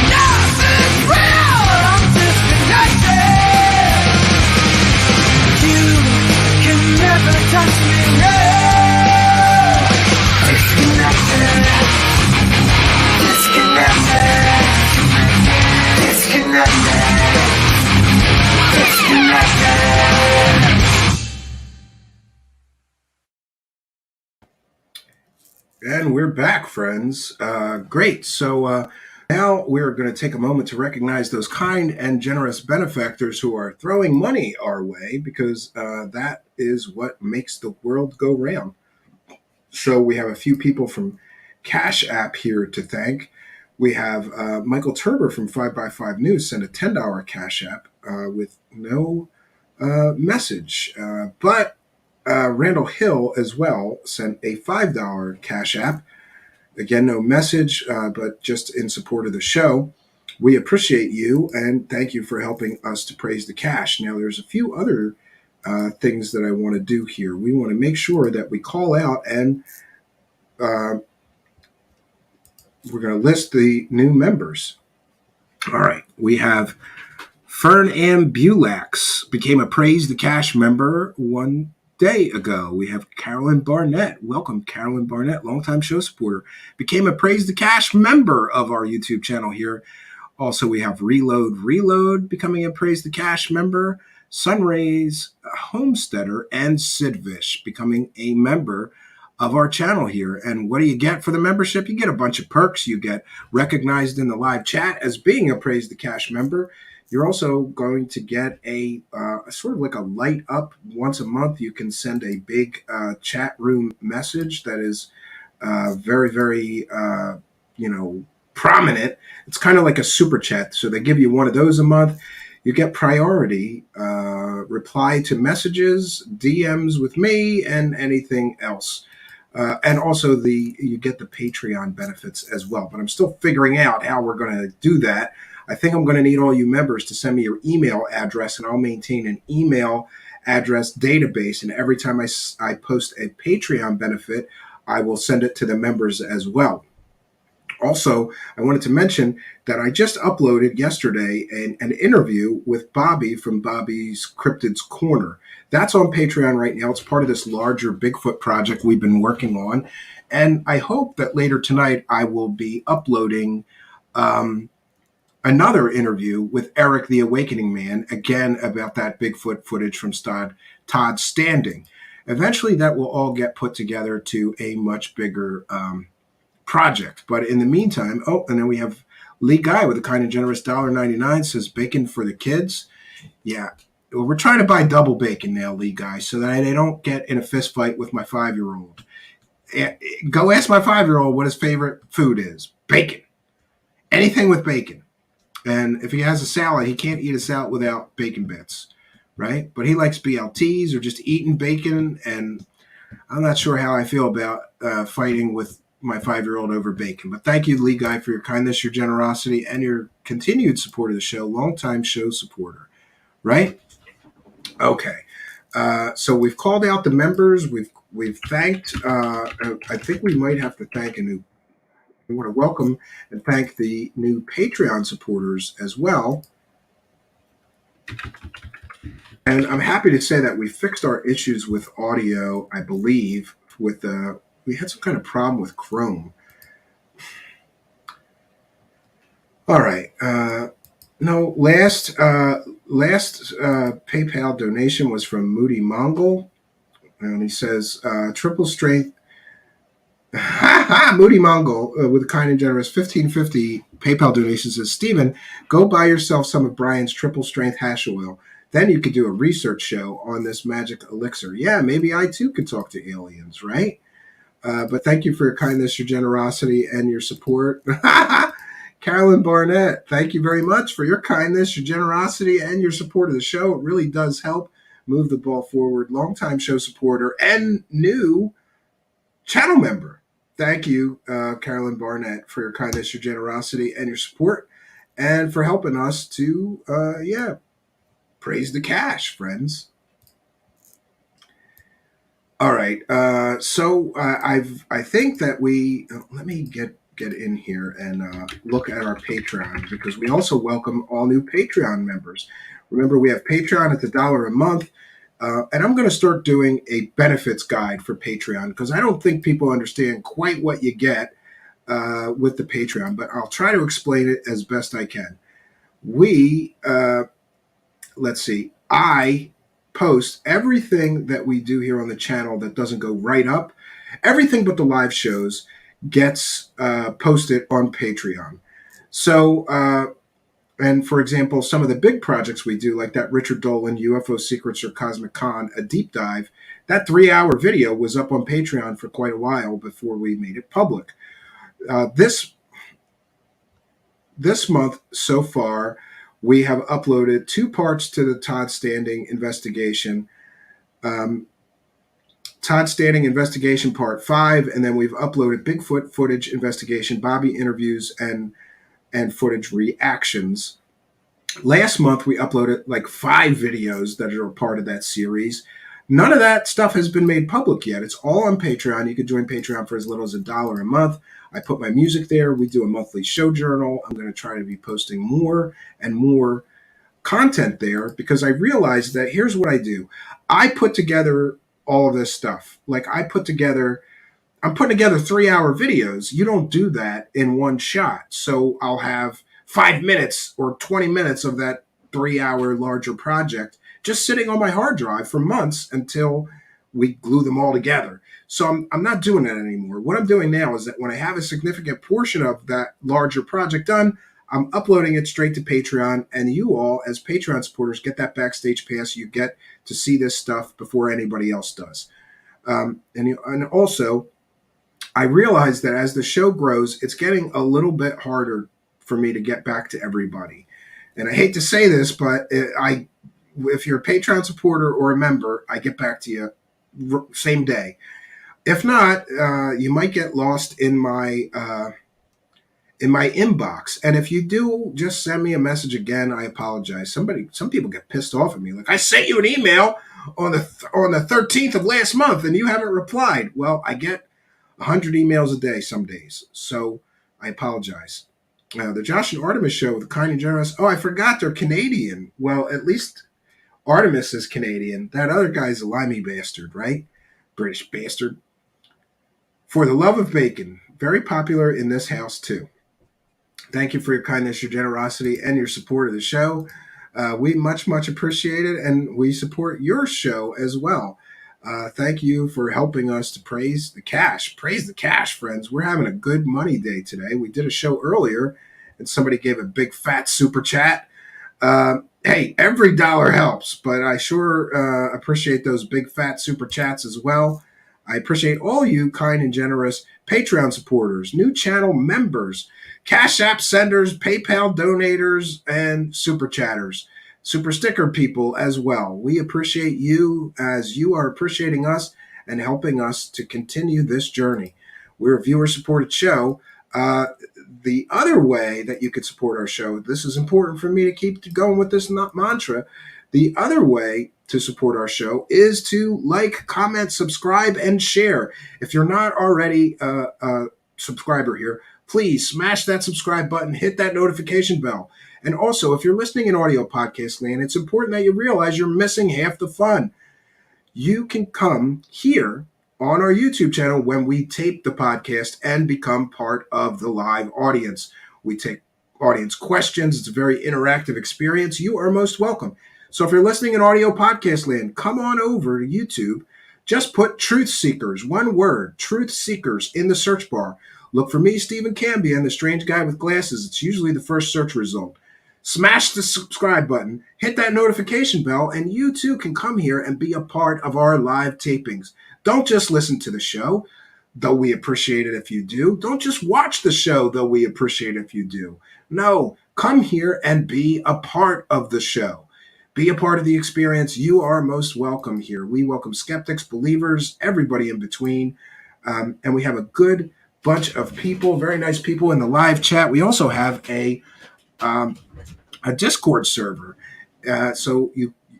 Nothing's real, I'm disconnected. You can never touch me now. Disconnected. Disconnected. Disconnected. Disconnected. And we're back, friends. Great. So now we're going to take a moment to recognize those kind and generous benefactors who are throwing money our way, because that is what makes the world go round. So we have a few people from Cash App here to thank. We have Michael Turber from 5x5 News sent a $10 Cash App with no message. But Randall Hill as well sent a $5 Cash App. Again, no message, but just in support of the show. We appreciate you and thank you for helping us to praise the cash. Now, there's a few other things that I want to do here. We want to make sure that we call out and we're going to list the new members. All right. We have Fern Ambulax became a Praise the Cash member 1 day ago. We have Carolyn Barnett. Welcome, Carolyn Barnett, longtime show supporter. Became a Praise the Cash member of our YouTube channel here. Also, we have Reload becoming a Praise the Cash member. Sunrays Homesteader and Sidvish becoming a member of our channel here. And what do you get for the membership? You get a bunch of perks. You get recognized in the live chat as being a Praise the Cash member. You're also going to get a sort of like a light up once a month. You can send a big chat room message that is very, very, prominent. It's kind of like a super chat. So they give you one of those a month. You get priority, reply to messages, DMs with me, and anything else. And also you get the Patreon benefits as well. But I'm still figuring out how we're going to do that. I think I'm going to need all you members to send me your email address, and I'll maintain an email address database. And every time I post a Patreon benefit, I will send it to the members as well. Also, I wanted to mention that I just uploaded yesterday an interview with Bobby from Bobby's Cryptids Corner. That's on Patreon right now. It's part of this larger Bigfoot project we've been working on. And I hope that later tonight I will be uploading another interview with Eric the Awakening Man, again about that Bigfoot footage from Todd Standing. Eventually that will all get put together to a much bigger project. But in the meantime, and then we have Lee Guy with a kind and generous $1.99 says bacon for the kids. Yeah, well, we're trying to buy double bacon now, Lee Guy, so that they don't get in a fist fight with my 5-year-old. Go ask my 5-year-old what his favorite food is. Bacon. Anything with bacon. And if he has a salad, he can't eat a salad without bacon bits, right? But he likes BLTs or just eating bacon, and I'm not sure how I feel about fighting with my 5-year-old over bacon. But thank you, Lee Guy, for your kindness, your generosity, and your continued support of the show. Longtime show supporter, right? Okay. So we've called out the members. We've thanked. I think we might have to thank a new I want to welcome and thank the new Patreon supporters as well. And I'm happy to say that we fixed our issues with audio, I believe, we had some kind of problem with Chrome. All right. No, last PayPal donation was from Moody Mongol, and he says triple strength. Moody Mongol with a kind and generous 1550 PayPal donation says, Stephen, go buy yourself some of Brian's triple strength hash oil. Then you could do a research show on this magic elixir. Yeah, maybe I too could talk to aliens, right? But thank you for your kindness, your generosity, and your support. Carolyn Barnett, thank you very much for your kindness, your generosity, and your support of the show. It really does help move the ball forward. Longtime show supporter and new channel member. Thank you, Carolyn Barnett, for your kindness, your generosity, and your support, and for helping us to, praise the cash, friends. All right, so I think that let me get in here and look at our Patreon, because we also welcome all new Patreon members. Remember, we have Patreon at the $1 a month. And I'm going to start doing a benefits guide for Patreon, because I don't think people understand quite what you get with the Patreon, but I'll try to explain it as best I can. I post everything that we do here on the channel that doesn't go right up. Everything but the live shows gets posted on Patreon. So, and for example, some of the big projects we do, like that Richard Dolan UFO Secrets or Cosmic Con, a deep dive, that 3-hour video was up on Patreon for quite a while before we made it public. This month so far, we have uploaded 2 parts to the Todd Standing investigation. Todd Standing investigation part 5, and then we've uploaded Bigfoot footage investigation, Bobby interviews, and footage reactions. Last month, we uploaded like 5 videos that are a part of that series. None of that stuff has been made public yet. It's all on Patreon. You can join Patreon for as little as $1 a month. I put my music there. We do a monthly show journal. I'm going to try to be posting more and more content there, because I realized that here's what I do. I put together all of this stuff. Like I'm putting together 3-hour videos. You don't do that in one shot. So I'll have 5 minutes or 20 minutes of that 3-hour larger project just sitting on my hard drive for months until we glue them all together. So I'm not doing that anymore. What I'm doing now is that when I have a significant portion of that larger project done, I'm uploading it straight to Patreon, and you all, as Patreon supporters, get that backstage pass. You get to see this stuff before anybody else does. And also, I realize that as the show grows, it's getting a little bit harder for me to get back to everybody. And I hate to say this, but if you're a Patreon supporter or a member, I get back to you same day. If not, you might get lost in my inbox. And if you do, just send me a message again. I apologize. Some people get pissed off at me. Like, I sent you an email on the 13th of last month and you haven't replied. Well, I get 100 emails a day some days. So I apologize. The Josh and Artemis show with the kind and generous. Oh, I forgot they're Canadian. Well, at least Artemis is Canadian. That other guy's a limey bastard, right? British bastard. For the love of bacon. Very popular in this house, too. Thank you for your kindness, your generosity, and your support of the show. We much, much appreciate it, and we support your show as well. Thank you for helping us to praise the cash. Praise the cash, friends. We're having a good money day today. We did a show earlier, and somebody gave a big fat super chat. Hey, every dollar helps, but I sure appreciate those big fat super chats as well. I appreciate all you kind and generous Patreon supporters, new channel members, Cash App senders, PayPal donators, and super chatters, super sticker people as well. We appreciate you as you are appreciating us and helping us to continue this journey. We're a viewer-supported show. The other way that you could support our show, this is important for me to keep going with this mantra, the other way to support our show is to like, comment, subscribe, and share. If you're not already a subscriber here, please smash that subscribe button, hit that notification bell. And also, if you're listening in audio podcast land, it's important that you realize you're missing half the fun. You can come here on our YouTube channel when we tape the podcast and become part of the live audience. We take audience questions. It's a very interactive experience. You are most welcome. So if you're listening in audio podcast land, come on over to YouTube. Just put Truth Seekers, one word, Truth Seekers, in the search bar. Look for me, Stephen Cambian, the strange guy with glasses. It's usually the first search result. Smash the subscribe button, hit that notification bell, and you too can come here and be a part of our live tapings. Don't just listen to the show, though we appreciate it if you do. Don't just watch the show, though we appreciate it if you do. No, come here and be a part of the show. Be a part of the experience. You are most welcome here. We welcome skeptics, believers, everybody in between. And we have a good bunch of people, very nice people in the live chat. We also have a Discord server. So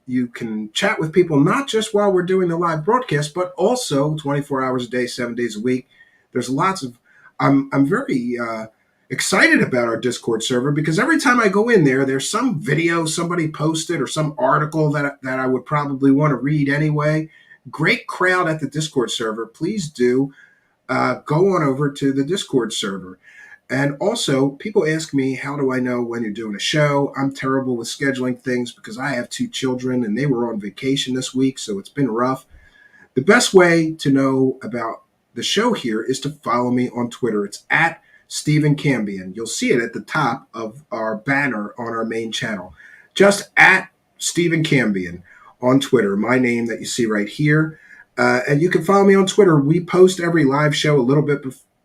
you can chat with people not just while we're doing the live broadcast, but also 24 hours a day, 7 days a week. There's lots of, I'm very excited about our Discord server because every time I go in there, there's some video somebody posted or some article that I would probably want to read anyway. Great crowd at the Discord server. Please do go on over to the Discord server. And also, people ask me, how do I know when you're doing a show? I'm terrible with scheduling things because I have 2 children and they were on vacation this week, so it's been rough. The best way to know about the show here is to follow me on Twitter. It's at Stephen Cambian. You'll see it at the top of our banner on our main channel. Just at Stephen Cambian on Twitter, my name that you see right here. And you can follow me on Twitter. We post every live show a little bit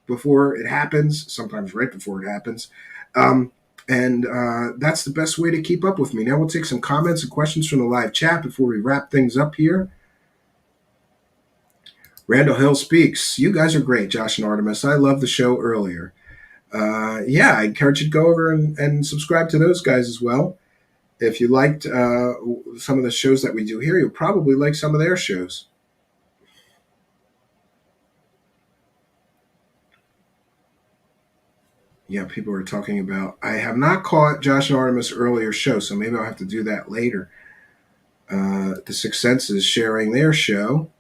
before it happens, sometimes right before it happens. And that's the best way to keep up with me. Now we'll take some comments and questions from the live chat before we wrap things up here. Randall Hill speaks. You guys are great, Josh and Artemis. I love the show earlier. Yeah, I encourage you to go over and subscribe to those guys as well. If you liked some of the shows that we do here, you'll probably like some of their shows. Yeah, people are talking about, I have not caught Josh and Artemis' earlier show, so maybe I'll have to do that later. The Sixth Sense is sharing their show.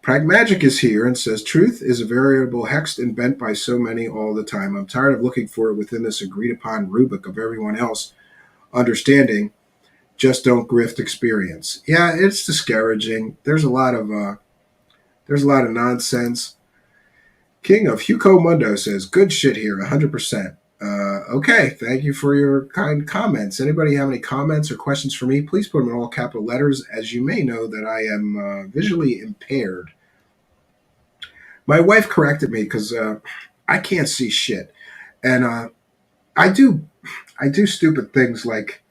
Pragmagic is here and says, truth is a variable hexed and bent by so many all the time. I'm tired of looking for it within this agreed-upon rubric of everyone else understanding. Just don't grift experience. Yeah, it's discouraging. There's a lot of nonsense. King of Hugo Mundo says, good shit here, 100%. Okay, thank you for your kind comments. Anybody have any comments or questions for me? Please put them in all capital letters. As you may know that I am visually impaired. My wife corrected me because I can't see shit. And I do stupid things like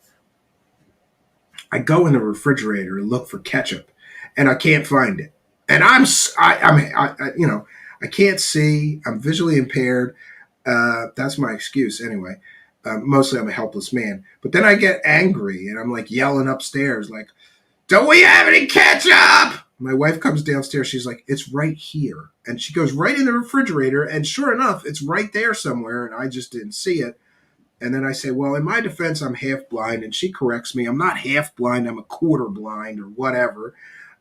I go in the refrigerator and look for ketchup and I can't find it. And I can't see. I'm visually impaired. That's my excuse anyway. Mostly I'm a helpless man. But then I get angry and I'm like yelling upstairs like, don't we have any ketchup? My wife comes downstairs. She's like, it's right here. And she goes right in the refrigerator. And sure enough, it's right there somewhere. And I just didn't see it. And then I say, well, in my defense, I'm half blind. And she corrects me. I'm not half blind. I'm a quarter blind or whatever.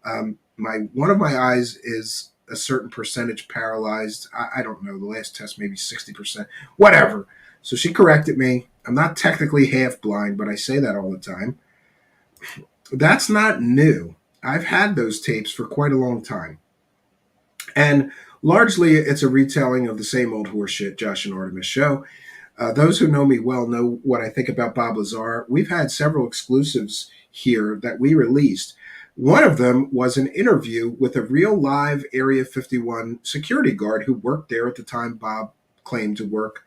One of my eyes is a certain percentage paralyzed. I don't know. The last test, maybe 60%, whatever. So she corrected me. I'm not technically half blind, but I say that all the time. That's not new. I've had those tapes for quite a long time. And largely it's a retelling of the same old horseshit Josh and Artemis show. Those who know me well know what I think about Bob Lazar. We've had several exclusives here that we released. One of them was an interview with a real live Area 51 security guard who worked there at the time Bob claimed to work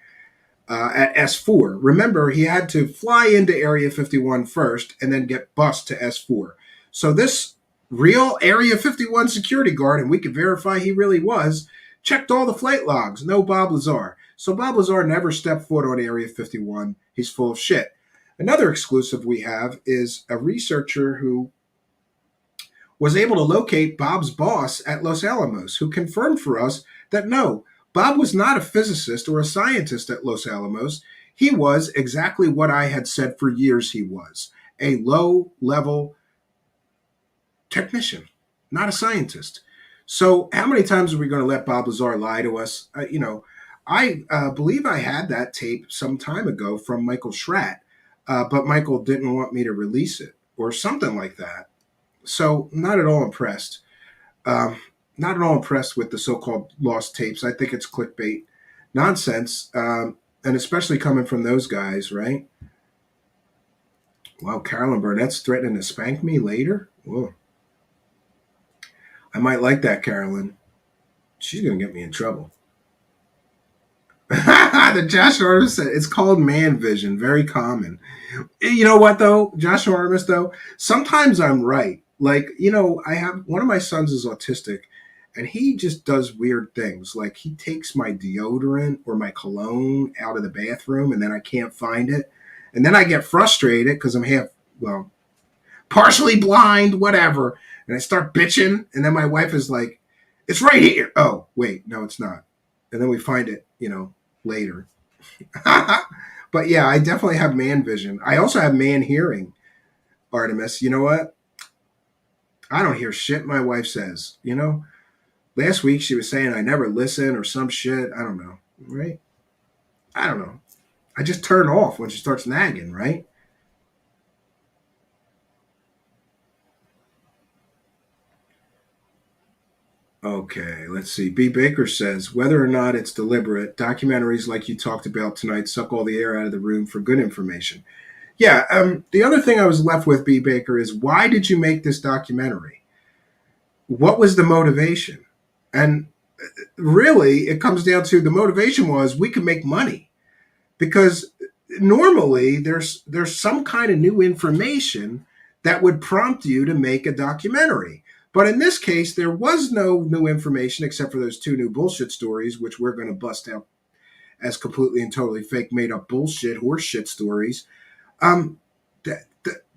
at S4. Remember, he had to fly into Area 51 first and then get bused to S4. So this real Area 51 security guard, and we could verify he really was, checked all the flight logs. No Bob Lazar. So Bob Lazar never stepped foot on Area 51. He's full of shit. Another exclusive we have is a researcher who was able to locate Bob's boss at Los Alamos, who confirmed for us that no, Bob was not a physicist or a scientist at Los Alamos. He was exactly what I had said for years he was, a low-level technician, not a scientist. So how many times are we going to let Bob Lazar lie to us? I believe I had that tape some time ago from Michael Schratt, but Michael didn't want me to release it or something like that. So not at all impressed. Um, Not at all impressed with the so-called lost tapes. I think it's clickbait nonsense, and especially coming from those guys, right? Wow, Carolyn Burnett's threatening to spank me later? Whoa. I might like that, Carolyn. She's going to get me in trouble. The Josh Artemis said it's called man vision. Very common. You know what, though? Josh Artemis, though, sometimes I'm right. Like, I have one of my sons is autistic, and he just does weird things. Like, he takes my deodorant or my cologne out of the bathroom, and then I can't find it. And then I get frustrated because I'm partially blind, whatever. And I start bitching, and then my wife is like, it's right here. Oh, wait, no, it's not. And then we find it, later. But yeah, I definitely have man vision. I also have man hearing, Artemis. You know what? I don't hear shit my wife says, Last week she was saying I never listen or some shit. I don't know, right? I don't know. I just turn off when she starts nagging, right? Okay, let's see. B. Baker says, whether or not it's deliberate, documentaries like you talked about tonight suck all the air out of the room for good information. Yeah, the other thing I was left with, B. Baker, is why did you make this documentary? What was the motivation? And really, it comes down to the motivation was we can make money. Because normally there's some kind of new information that would prompt you to make a documentary. But in this case, there was no new information except for those two new bullshit stories, which we're going to bust out as completely and totally fake, made up bullshit, horseshit stories. The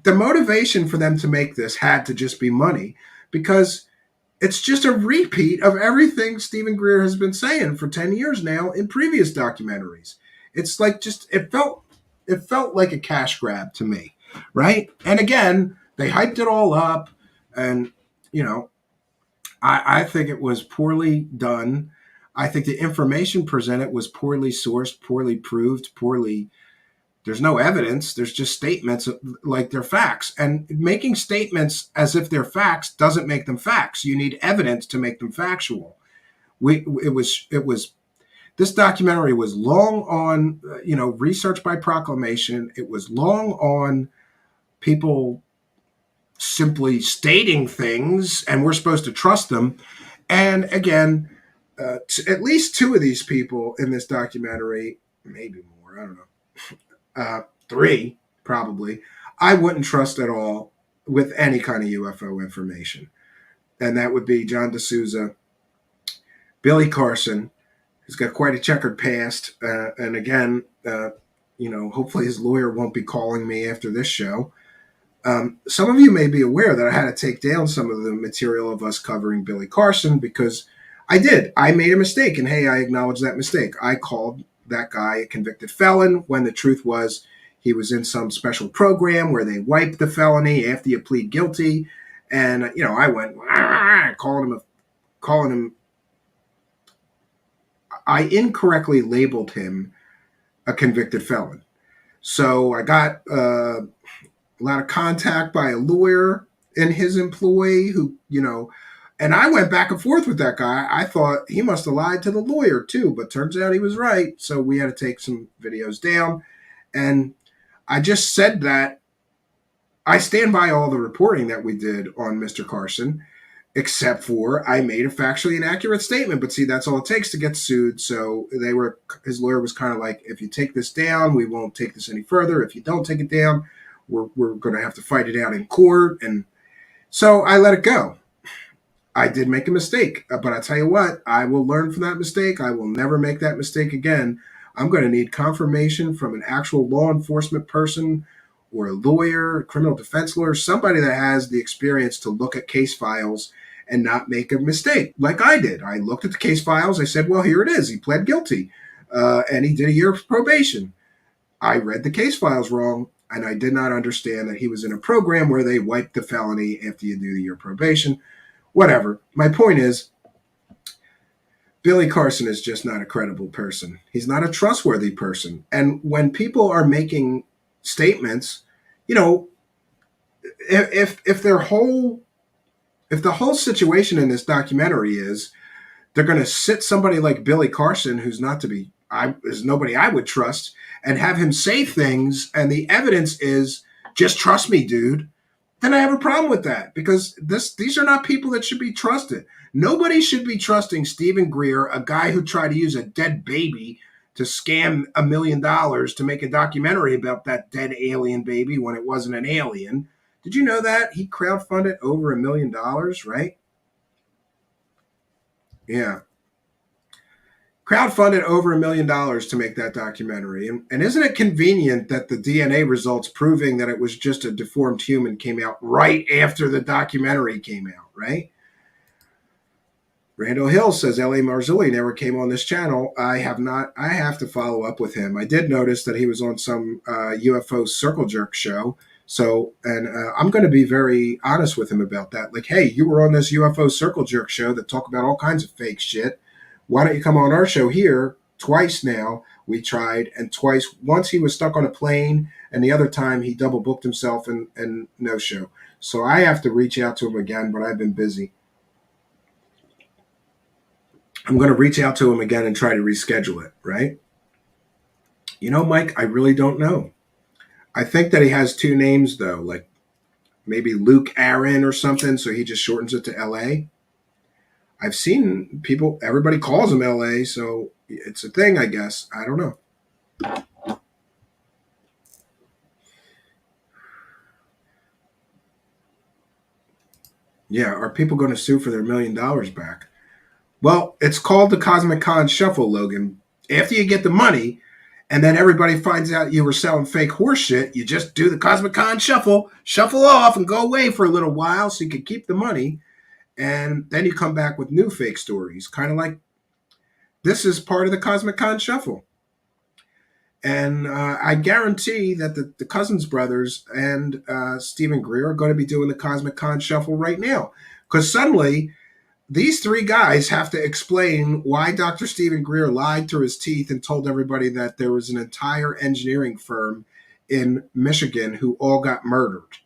motivation for them to make this had to just be money, because it's just a repeat of everything Stephen Greer has been saying for 10 years now in previous documentaries. It's like it felt like a cash grab to me, right? And again, they hyped it all up, and I think it was poorly done. I think the information presented was poorly sourced, poorly proved, poorly. There's no evidence. There's just statements like they're facts. And making statements as if they're facts doesn't make them facts. You need evidence to make them factual. This documentary was long on, research by proclamation. It was long on people simply stating things, and we're supposed to trust them. And again, at least two of these people in this documentary, maybe more, I don't know, three probably, I wouldn't trust at all with any kind of UFO information. And that would be John Souza, Billy Carson, who's got quite a checkered past. And again, hopefully his lawyer won't be calling me after this show. Some of you may be aware that I had to take down some of the material of us covering Billy Carson because I did. I made a mistake, and hey, I acknowledge that mistake. I called that guy a convicted felon when the truth was he was in some special program where they wiped the felony after you plead guilty. And, I went, calling him. I incorrectly labeled him a convicted felon. So I got a lot of contact by a lawyer and his employee who, and I went back and forth with that guy. I thought he must have lied to the lawyer too, but turns out he was right. So we had to take some videos down. And I just said that I stand by all the reporting that we did on Mr. Carson, except for I made a factually inaccurate statement. But see, that's all it takes to get sued. So his lawyer was kind of like, if you take this down, we won't take this any further. If you don't take it down, we're going to have to fight it out in court. And so I let it go. I did make a mistake, but I tell you what, I will learn from that mistake. I will never make that mistake again. I'm going to need confirmation from an actual law enforcement person or a lawyer, a criminal defense lawyer, somebody that has the experience to look at case files and not make a mistake like I did. I looked at the case files. I said, well, here it is. He pled guilty, and he did a year of probation. I read the case files wrong, and I did not understand that he was in a program where they wipe the felony after you do the year probation. Whatever. My point is, Billy Carson is just not a credible person. He's not a trustworthy person. And when people are making statements, you know, if their whole if the whole situation in this documentary is they're going to sit somebody like Billy Carson, who's not to be, is nobody I would trust, and have him say things, and the evidence is just trust me, dude, then I have a problem with that, because these are not people that should be trusted. Nobody should be trusting Stephen Greer, a guy who tried to use a dead baby to scam $1 million to make a documentary about that dead alien baby when it wasn't an alien. Did you know that? He crowdfunded over $1 million, right? Yeah. Crowdfunded over $1 million to make that documentary. And isn't it convenient that the DNA results proving that it was just a deformed human came out right after the documentary came out, right? Randall Hill says L.A. Marzulli never came on this channel. I have not. I have to follow up with him. I did notice that he was on some UFO circle jerk show. So, and I'm going to be very honest with him about that. Like, hey, you were on this UFO circle jerk show that talk about all kinds of fake shit. Why don't you come on our show here? Twice now we tried, and twice. Once he was stuck on a plane, and the other time he double booked himself and no show. So I have to reach out to him again, but I've been busy. I'm going to reach out to him again and try to reschedule it, right? You know, Mike, I really don't know. I think that he has two names, though, like maybe Luke Aaron or something, so he just shortens it to L.A. I've seen people, everybody calls him L.A., so it's a thing, I guess. I don't know. Yeah, are people going to sue for their $1 million back? Well, it's called the Cosmic Con Shuffle, Logan. After you get the money, and then everybody finds out you were selling fake horse shit, you just do the Cosmic Con Shuffle, shuffle off, and go away for a little while so you can keep the money. And then you come back with new fake stories, kind of like this is part of the Cosmic Con Shuffle. And I guarantee that the Cousins brothers and Stephen Greer are going to be doing the Cosmic Con Shuffle right now. Because suddenly, these three guys have to explain why Dr. Stephen Greer lied through his teeth and told everybody that there was an entire engineering firm in Michigan who all got murdered.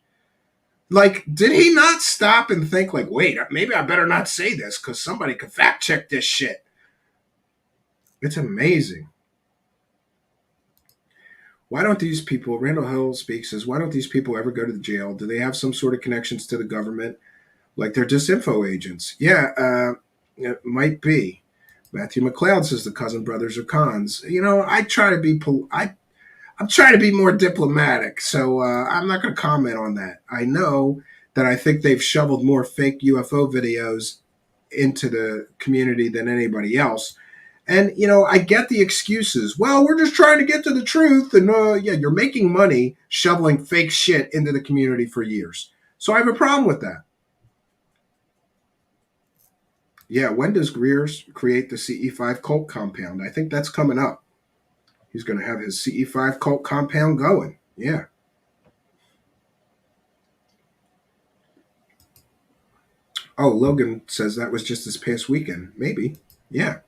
Like, did he not stop and think, like, wait, maybe I better not say this because somebody could fact check this shit? It's amazing. Why don't these people, Randall Hill speaks, says, why don't these people ever go to the jail? Do they have some sort of connections to the government? Like they're just info agents. Yeah, it might be. Matthew McLeod says the Cousin brothers are cons. You know, I try to be, I'm trying to be more diplomatic, so I'm not going to comment on that. I know that I think they've shoveled more fake UFO videos into the community than anybody else. And, you know, I get the excuses. Well, we're just trying to get to the truth. And, yeah, you're making money shoveling fake shit into the community for years. So I have a problem with that. Yeah, when does Greer create the CE5 cult compound? I think that's coming up. He's going to have his CE5 cult compound going. Yeah. Oh, Logan says that was just this past weekend. Maybe. Yeah.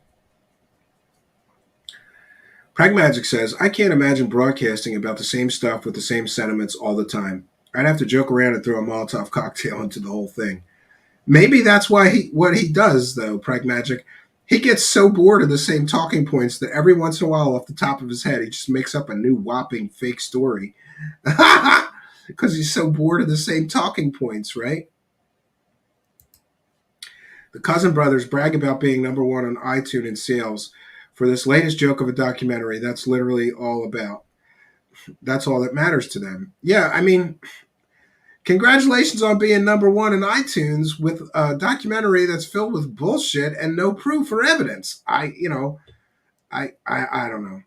Pragmagic says, I can't imagine broadcasting about the same stuff with the same sentiments all the time. I'd have to joke around and throw a Molotov cocktail into the whole thing. Maybe that's why what he does, though, Pragmagic. He gets so bored of the same talking points that every once in a while, off the top of his head, he just makes up a new whopping fake story. Because he's so bored of the same talking points, right? The Cousin brothers brag about being number one on iTunes in sales. For this latest joke of a documentary, that's literally all about. That's all that matters to them. Yeah, I mean, congratulations on being number one in iTunes with a documentary that's filled with bullshit and no proof or evidence. I don't know.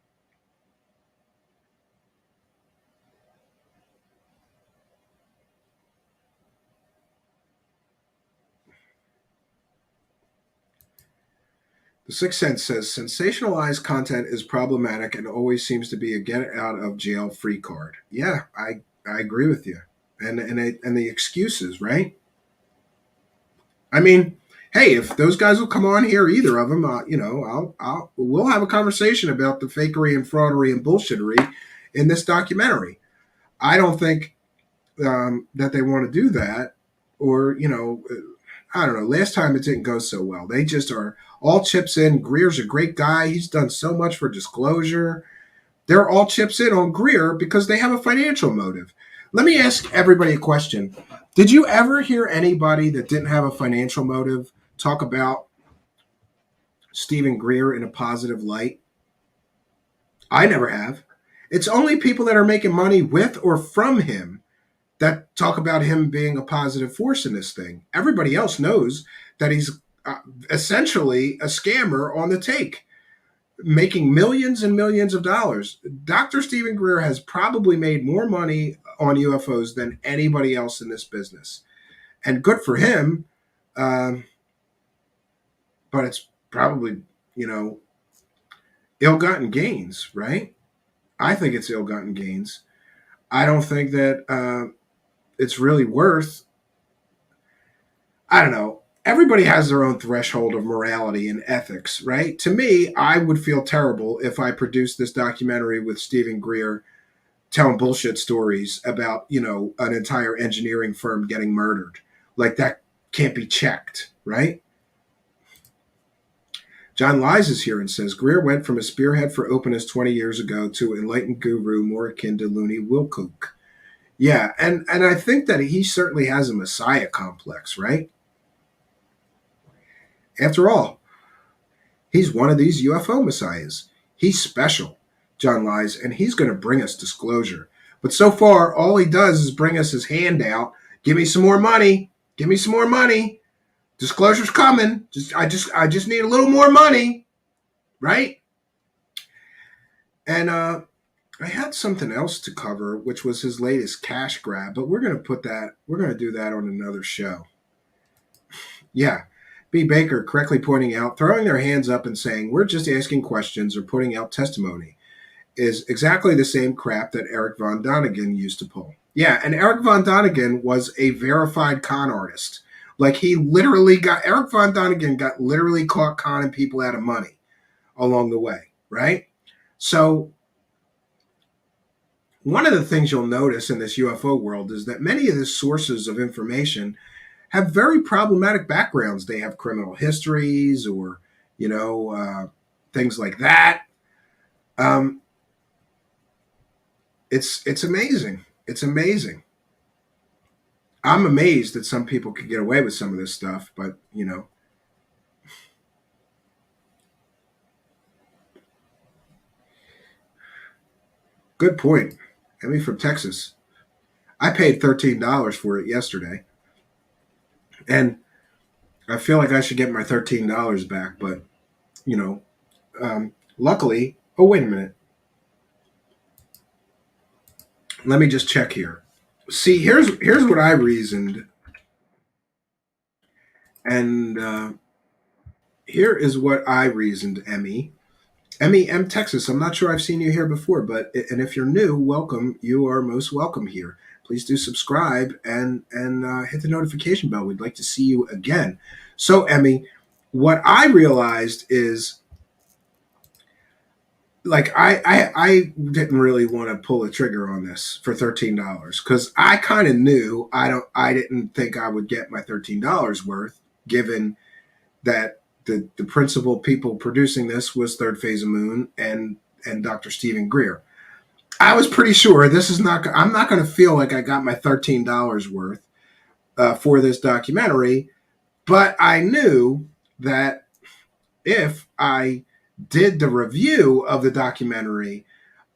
The Sixth Sense says sensationalized content is problematic and always seems to be a get out of jail free card. Yeah, I agree with you. And the excuses, right? I mean, hey, if those guys will come on here, either of them, we'll have a conversation about the fakery and fraudery and bullshittery in this documentary. I don't think that they want to do that, or I don't know. Last time it didn't go so well. They just are all chips in. Greer's a great guy. He's done so much for disclosure. They're all chips in on Greer because they have a financial motive. Let me ask everybody a question. Did you ever hear anybody that didn't have a financial motive talk about Stephen Greer in a positive light? I never have. It's only people that are making money with or from him that talk about him being a positive force in this thing. Everybody else knows that he's essentially a scammer on the take, making millions and millions of dollars. Dr. Stephen Greer has probably made more money on UFOs than anybody else in this business. And good for him, but it's probably, ill-gotten gains, right? I think it's ill-gotten gains. I don't think that it's really worth, I don't know. Everybody has their own threshold of morality and ethics, right? To me, I would feel terrible if I produced this documentary with Stephen Greer telling bullshit stories about, an entire engineering firm getting murdered. Like, that can't be checked, right? John Lies is here and says, Greer went from a spearhead for openness 20 years ago to enlightened guru more akin to Looney Wilcook. Yeah, and I think that he certainly has a messiah complex, right? After all, he's one of these UFO messiahs. He's special, John Lies, and he's going to bring us disclosure. But so far, all he does is bring us his hand out. Give me some more money. Give me some more money. Disclosure's coming. I just need a little more money, right? And I had something else to cover, which was his latest cash grab, but we're going to do that on another show. Yeah. B. Baker correctly pointing out, throwing their hands up and saying, we're just asking questions or putting out testimony is exactly the same crap that Eric Von Donigan used to pull. Yeah, and Eric Von Donigan was a verified con artist. Like, Eric Von Donigan got literally caught conning people out of money along the way, right? So one of the things you'll notice in this UFO world is that many of the sources of information have very problematic backgrounds. They have criminal histories or, things like that. It's amazing. It's amazing. I'm amazed that some people could get away with some of this stuff, but, Good point. Emmy from Texas. I paid $13 for it yesterday. And I feel like I should get my $13 back, but, luckily, oh, wait a minute. Let me just check here. See, here's what I reasoned. And here is what I reasoned, Emmy. Emmy M. Texas, I'm not sure I've seen you here before, and if you're new, welcome. You are most welcome here. Please do subscribe and hit the notification bell. We'd like to see you again. So, Emmy, what I realized is, like, I didn't really want to pull the trigger on this for $13 because I kind of knew I didn't think I would get my $13 worth, given that the principal people producing this was Third Phase of Moon and Dr. Stephen Greer. I was pretty sure I'm not going to feel like I got my $13 worth for this documentary, but I knew that if I did the review of the documentary,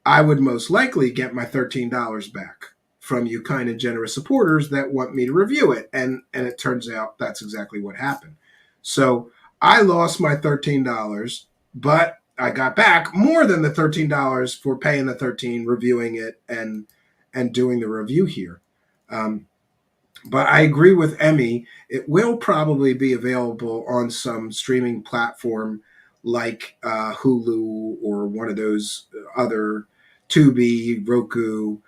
I would most likely get my $13 back from you kind and generous supporters that want me to review it. And it turns out that's exactly what happened. So I lost my $13, but I got back more than the $13 for paying the $13, reviewing it, and doing the review here. But I agree with Emmy. It will probably be available on some streaming platform like Hulu or one of those other Tubi, Roku,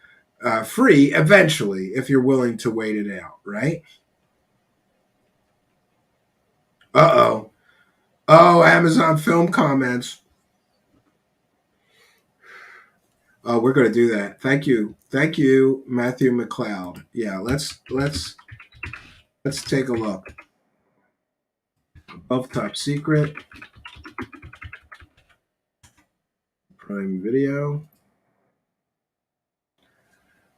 free eventually if you're willing to wait it out, right? Uh-oh. Oh, Amazon film comments. Oh, we're going to do that. Thank you. Thank you, Matthew McLeod. Yeah, let's take a look. Above Top Secret. Prime Video.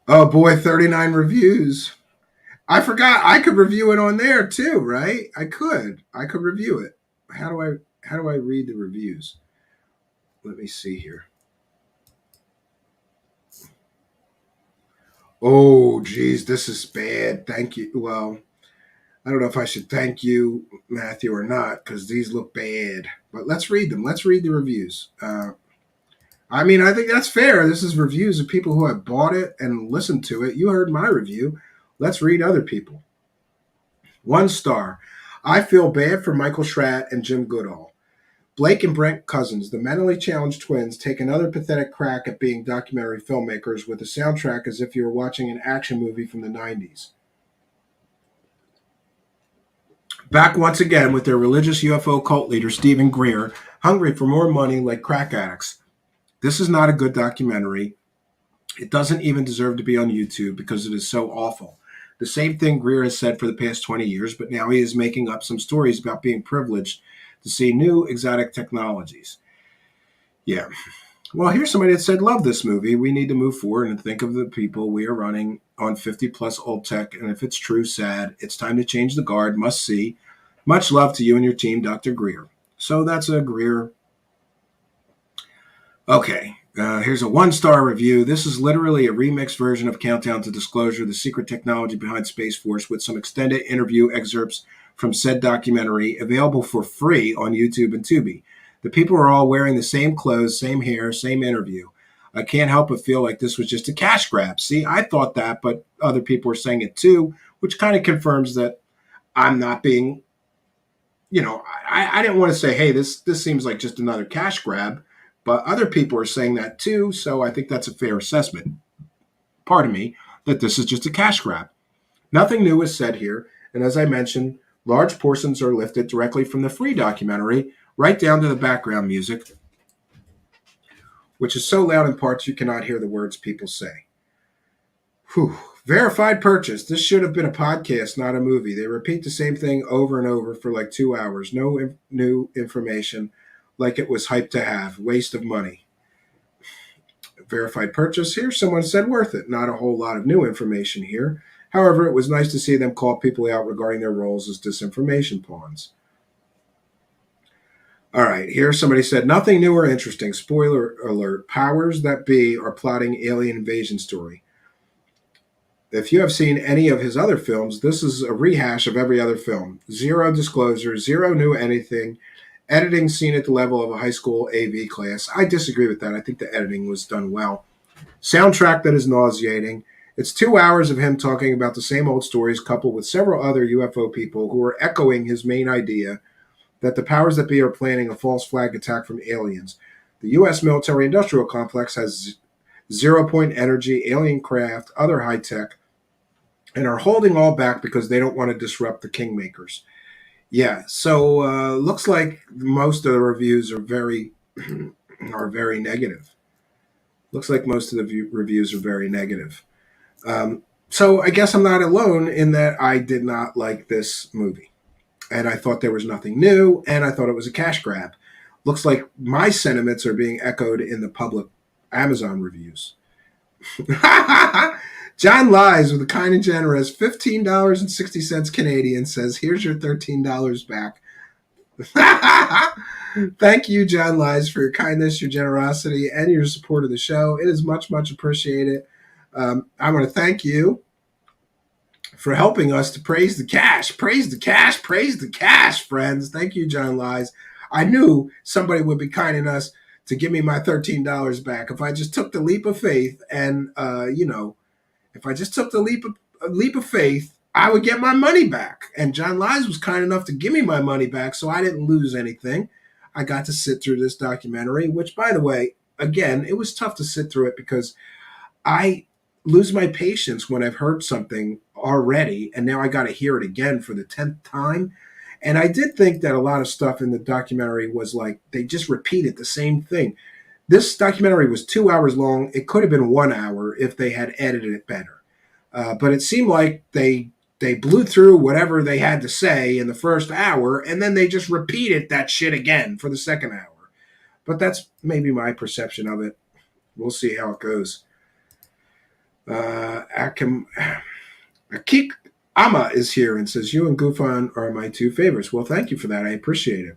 Oh boy, 39 reviews. I forgot I could review it on there too, right? I could. I could review it. How do I read the reviews? Let me see here. Oh, geez, this is bad. Thank you. Well, I don't know if I should thank you, Matthew, or not, because these look bad. But let's read them. Let's read the reviews. I mean, I think that's fair. This is reviews of people who have bought it and listened to it. You heard my review. Let's read other people. 1 star. I feel bad for Michael Schratt and Jim Goodall. Blake and Brent Cousins, the mentally challenged twins, take another pathetic crack at being documentary filmmakers with a soundtrack as if you were watching an action movie from the 90s. Back once again with their religious UFO cult leader, Stephen Greer, hungry for more money like crack addicts. This is not a good documentary. It doesn't even deserve to be on YouTube because it is so awful. The same thing Greer has said for the past 20 years, but now he is making up some stories about being privileged to see new exotic technologies. Yeah. Well, here's somebody that said, love this movie. We need to move forward and think of the people we are running on 50 plus old tech. And if it's true, sad, it's time to change the guard. Must see. Much love to you and your team, Dr. Greer. So that's a Greer. Okay. Here's a 1-star review. This is literally a remixed version of Countdown to Disclosure, the secret technology behind Space Force, with some extended interview excerpts from said documentary, available for free on YouTube and Tubi. The people are all wearing the same clothes, same hair, same interview. I can't help but feel like this was just a cash grab. See, I thought that, but other people are saying it too, which kind of confirms that I'm not being, I didn't want to say, hey, this seems like just another cash grab. But other people are saying that too, so I think that's a fair assessment. Pardon me, that this is just a cash grab. Nothing new is said here, and as I mentioned, large portions are lifted directly from the free documentary, right down to the background music, which is so loud in parts you cannot hear the words people say. Whew. Verified purchase. This should have been a podcast, not a movie. They repeat the same thing over and over for like 2 hours. No new information. Like it was hyped to have. Waste of money. Verified purchase. Here, someone said worth it. Not a whole lot of new information here. However, it was nice to see them call people out regarding their roles as disinformation pawns. All right, here somebody said, nothing new or interesting. Spoiler alert. Powers that be are plotting alien invasion story. If you have seen any of his other films, this is a rehash of every other film. Zero disclosure, zero new anything. Editing seen at the level of a high school AV class. I disagree with that. I think the editing was done well. Soundtrack that is nauseating. It's 2 hours of him talking about the same old stories coupled with several other UFO people who are echoing his main idea that the powers that be are planning a false flag attack from aliens. The U.S. military-industrial complex has zero-point energy, alien craft, other high-tech, and are holding all back because they don't want to disrupt the kingmakers. Yeah, so looks like most of the reviews are very negative. Looks like most of the reviews are very negative. So I guess I'm not alone in that I did not like this movie. And I thought there was nothing new, and I thought it was a cash grab. Looks like my sentiments are being echoed in the public Amazon reviews. John Lies with a kind and generous $15.60 Canadian says, here's your $13 back. Thank you, John Lies, for your kindness, your generosity, and your support of the show. It is much, much appreciated. I want to thank you for helping us to praise the cash. Praise the cash. Praise the cash, friends. Thank you, John Lies. I knew somebody would be kind enough to give me my $13 back if I just took the leap of faith and, if I just took the leap of faith, I would get my money back. And John Lies was kind enough to give me my money back, so I didn't lose anything. I got to sit through this documentary, which, by the way, again, it was tough to sit through it because I lose my patience when I've heard something already and now I got to hear it again for the 10th time. And I did think that a lot of stuff in the documentary was like they just repeated the same thing. This documentary was 2 hours long. It could have been 1 hour if they had edited it better. But it seemed like they blew through whatever they had to say in the first hour, and then they just repeated that shit again for the second hour. But that's maybe my perception of it. We'll see how it goes. Akik Ama is here and says, you and Gufan are my two favorites. Well, thank you for that. I appreciate it.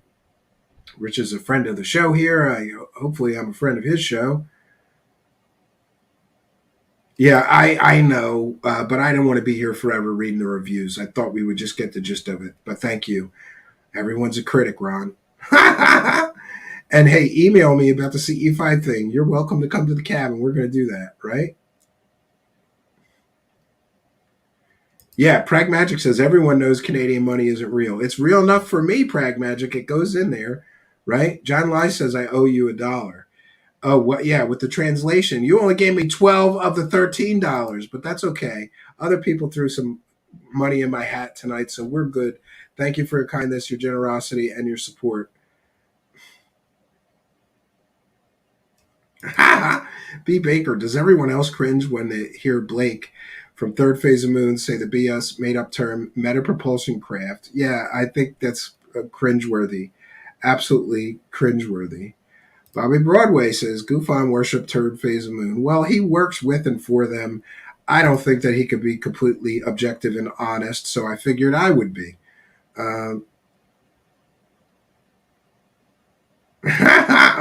Rich is a friend of the show here. Hopefully I'm a friend of his show. Yeah, I know, but I don't want to be here forever reading the reviews. I thought we would just get the gist of it. But thank you. Everyone's a critic, Ron. And hey, email me about the CE5 thing. You're welcome to come to the cabin. We're going to do that, right? Yeah, Pragmagic says everyone knows Canadian money isn't real. It's real enough for me, Pragmagic. It goes in there, right? John Lai says I owe you $1. Oh, what? Yeah, with the translation, you only gave me 12 of the $13, but that's okay. Other people threw some money in my hat tonight, so we're good. Thank you for your kindness, your generosity, and your support. B. Baker, does everyone else cringe when they hear Blake from Third Phase of Moon say the BS made-up term meta propulsion craft? Yeah, I think that's cringeworthy. Absolutely cringeworthy. Bobby Broadway says, Gufan worship Third Phase of Moon. Well, he works with and for them. I don't think that he could be completely objective and honest, so I figured I would be.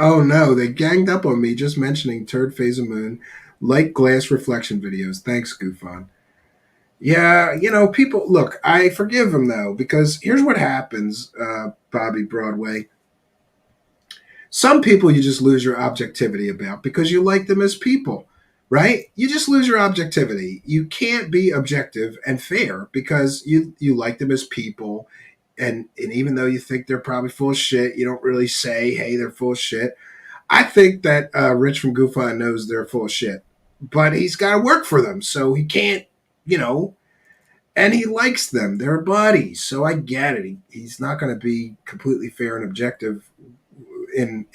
Oh no, they ganged up on me just mentioning Third Phase of Moon, like glass reflection videos. Thanks, Gufan. Yeah, people, look, I forgive him though, because here's what happens, Bobby Broadway. Some people you just lose your objectivity about because you like them as people, right? You just lose your objectivity. You can't be objective and fair because you like them as people. And even though you think they're probably full of shit, you don't really say, hey, they're full of shit. I think that Rich from Gufan knows they're full of shit, but he's got to work for them. So he can't, and he likes them. They're buddies. So I get it. He's not going to be completely fair and objective in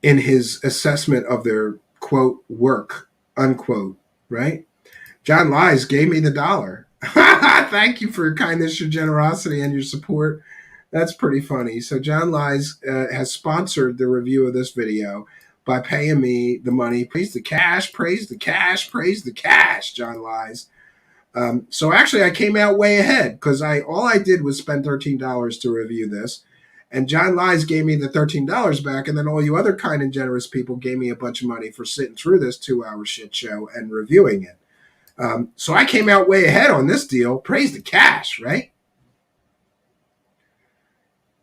his assessment of their quote work unquote, right? John Lies gave me the $1. Thank you for your kindness, your generosity, and your support. That's pretty funny. So John Lies has sponsored the review of this video by paying me the money. Praise the cash, praise the cash, praise the cash, John Lies. So actually I came out way ahead because all I did was spend $13 to review this. And John Lies gave me the $13 back, and then all you other kind and generous people gave me a bunch of money for sitting through this 2-hour shit show and reviewing it. So I came out way ahead on this deal. Praise the cash, right?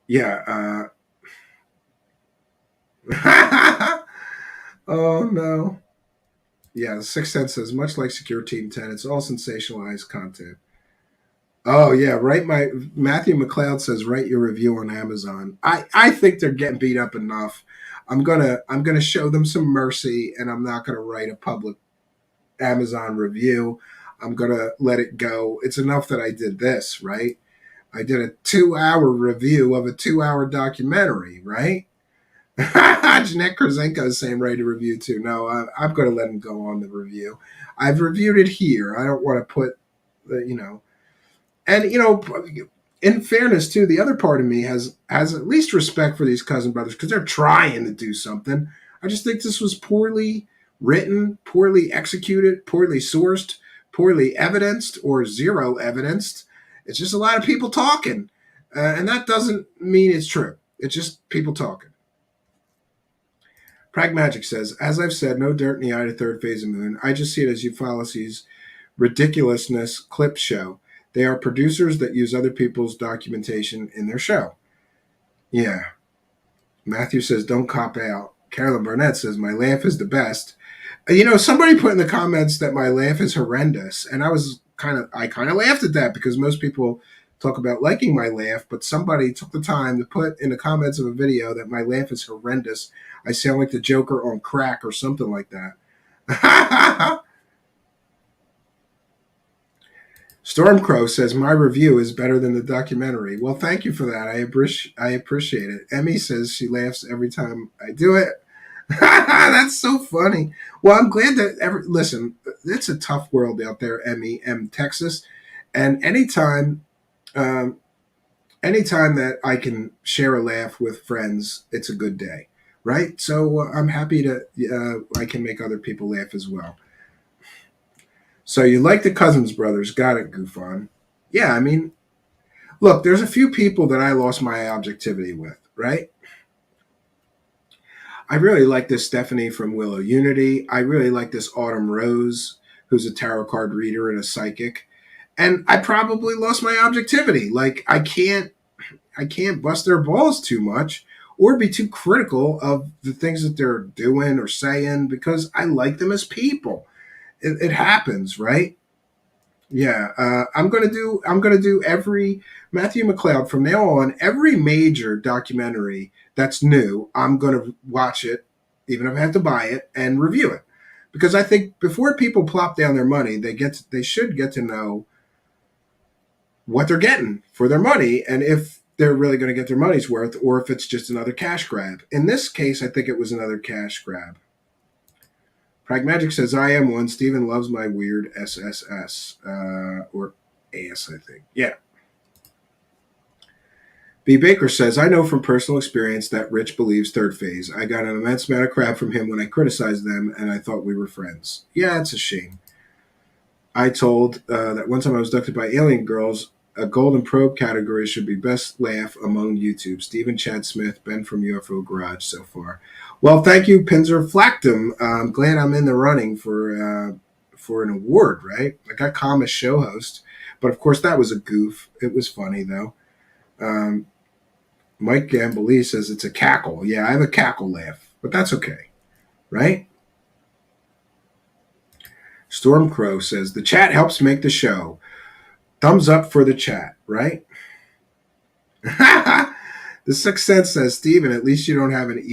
Yeah. Oh, no. Yeah, Sixth Sense says, much like Secure Team 10, it's all sensationalized content. Oh yeah, Matthew McLeod says write your review on Amazon. I think they're getting beat up enough. I'm gonna show them some mercy, and I'm not gonna write a public Amazon review. I'm gonna let it go. It's enough that I did this, right? I did a 2-hour review of a 2-hour documentary, right? Jeanette Korzenko is saying write a review too. No, I'm gonna let him go on the review. I've reviewed it here. I don't want to put And in fairness too, the other part of me has at least respect for these cousin brothers because they're trying to do something. I just think this was poorly written, poorly executed, poorly sourced, poorly evidenced, or zero evidenced. It's just a lot of people talking, and that doesn't mean it's true. It's just people talking. Pragmagic says, as I've said, no dirt in the eye to Third Phase of Moon. I just see it as Eufallacy's ridiculousness clip show. They are producers that use other people's documentation in their show. Yeah. Matthew says, don't cop out. Carolyn Burnett says, my laugh is the best. Somebody put in the comments that my laugh is horrendous. And I kind of laughed at that because most people talk about liking my laugh, but somebody took the time to put in the comments of a video that my laugh is horrendous. I sound like the Joker on crack or something like that. Stormcrow says my review is better than the documentary. Well, thank you for that. I appreciate it. Emmy says she laughs every time I do it. That's so funny. Well, I'm glad that listen. It's a tough world out there, Emmy, Texas, and um, anytime that I can share a laugh with friends, it's a good day, right? So I'm happy to I can make other people laugh as well. So you like the Cousins brothers? Got it, Goofon. Yeah, I mean, look, there's a few people that I lost my objectivity with, right? I really like this Stephanie from Willow Unity. I really like this Autumn Rose, who's a tarot card reader and a psychic. And I probably lost my objectivity. Like I can't bust their balls too much or be too critical of the things that they're doing or saying because I like them as people. It happens, right? Yeah, I'm gonna do every Matthew McLeod from now on. Every major documentary that's new, I'm gonna watch it, even if I have to buy it and review it, because I think before people plop down their money, they should get to know what they're getting for their money and if they're really going to get their money's worth or if it's just another cash grab. In this case, I think it was another cash grab. Pragmatic says, I am one. Stephen loves my weird SSS. Or AS, I think. Yeah. B. Baker says, I know from personal experience that Rich believes third phase. I got an immense amount of crap from him when I criticized them, and I thought we were friends. Yeah, it's a shame. I told that one time I was abducted by alien girls, a golden probe category should be best laugh among YouTube. Stephen Chad Smith, Ben from UFO Garage so far. Well, thank you, Pinzer Flactum. I'm glad I'm in the running for an award, right? I got calmest show host, but of course that was a goof. It was funny though. Mike Gamboli says it's a cackle. Yeah, I have a cackle laugh, but that's okay, right? Stormcrow says the chat helps make the show. Thumbs up for the chat, right? The Sixth Sense says, Steven, at least you don't have an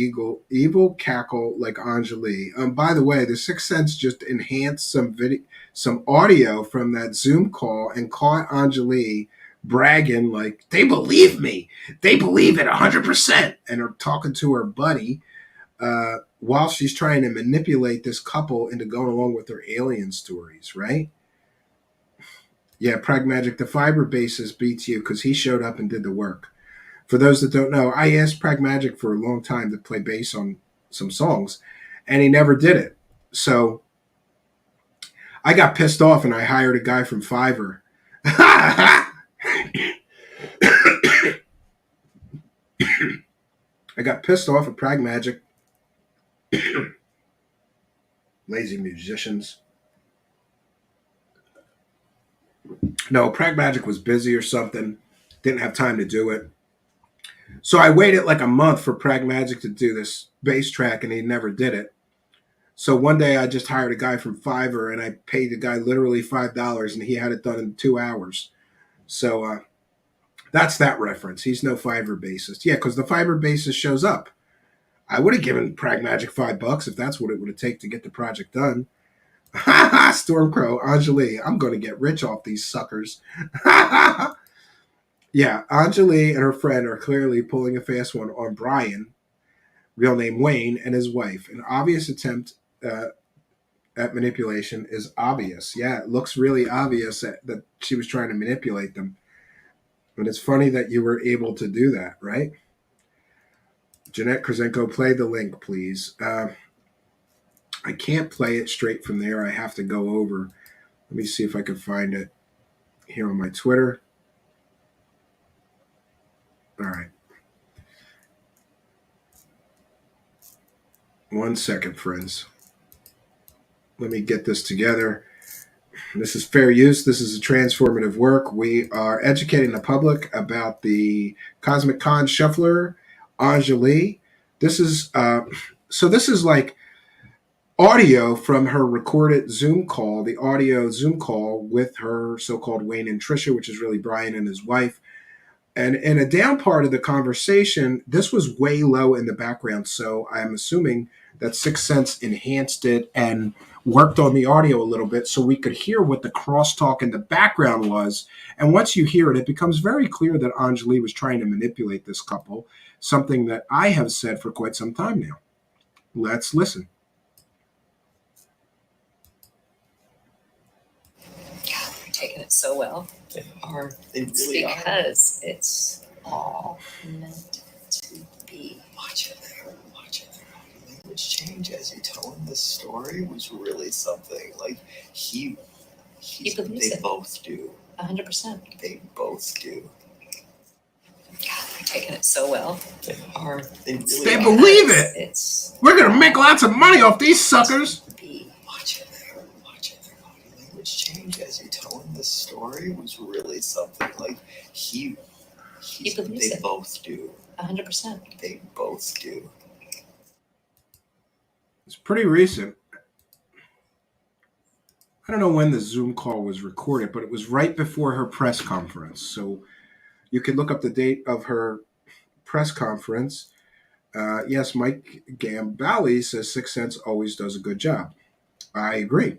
evil cackle like Anjali. By the way, the Sixth Sense just enhanced some audio from that Zoom call and caught Anjali bragging like, they believe me. They believe it 100%. And are talking to her buddy while she's trying to manipulate this couple into going along with their alien stories, right? Yeah, Pragmagic, the fiber basis beats you because he showed up and did the work. For those that don't know, I asked Pragmagic for a long time to play bass on some songs, and he never did it. So I got pissed off, and I hired a guy from Fiverr. I got pissed off at Pragmagic. Lazy musicians. No, Pragmagic was busy or something. Didn't have time to do it. So I waited like a month for Pragmagic to do this bass track, and he never did it. So one day I just hired a guy from Fiverr, and I paid the guy literally $5, and he had it done in 2 hours. So that's that reference. He's no Fiverr bassist. Yeah, because the Fiverr bassist shows up. I would have given Pragmagic $5 if that's what it would have taken to get the project done. Stormcrow, Anjali, I'm going to get rich off these suckers. Yeah, Anjali and her friend are clearly pulling a fast one on Brian, real name Wayne, and his wife. An obvious attempt at manipulation is obvious. Yeah, it looks really obvious that she was trying to manipulate them. And it's funny that you were able to do that, right? Jeanette Krasenko, play the link, please. I can't play it straight from there. I have to go over. Let me see if I can find it here on my Twitter. All right. 1 second, friends. Let me get this together. This is fair use. This is a transformative work. We are educating the public about the Cosmic Con Shuffler, Anjali. This is like audio from her recorded Zoom call, the audio Zoom call with her so-called Wayne and Trisha, which is really Brian and his wife. And in a down part of the conversation, this was way low in the background. So I'm assuming that Sixth Sense enhanced it and worked on the audio a little bit so we could hear what the crosstalk in the background was. And once you hear it, it becomes very clear that Anjali was trying to manipulate this couple, something that I have said for quite some time now. Let's listen. God, they're taking it so well. They are. They It's really are. because it's all meant to be. Watch it. Watch it. Language change as you tell him this story was really something. Like he believes they it. both do. 100%. They both do. God, they're taking it so well. They are. They really They are. believe it. It's We're going to make lots of money off these suckers. be. Watch it. Watch it. Language change as you tell him this story was really something. Like he believes they it. both do. 100%. They both do. It's pretty recent. I don't know when the Zoom call was recorded, but it was right before her press conference. So you can look up the date of her press conference. Yes, Mike Gambale says Sixth Sense always does a good job. I agree.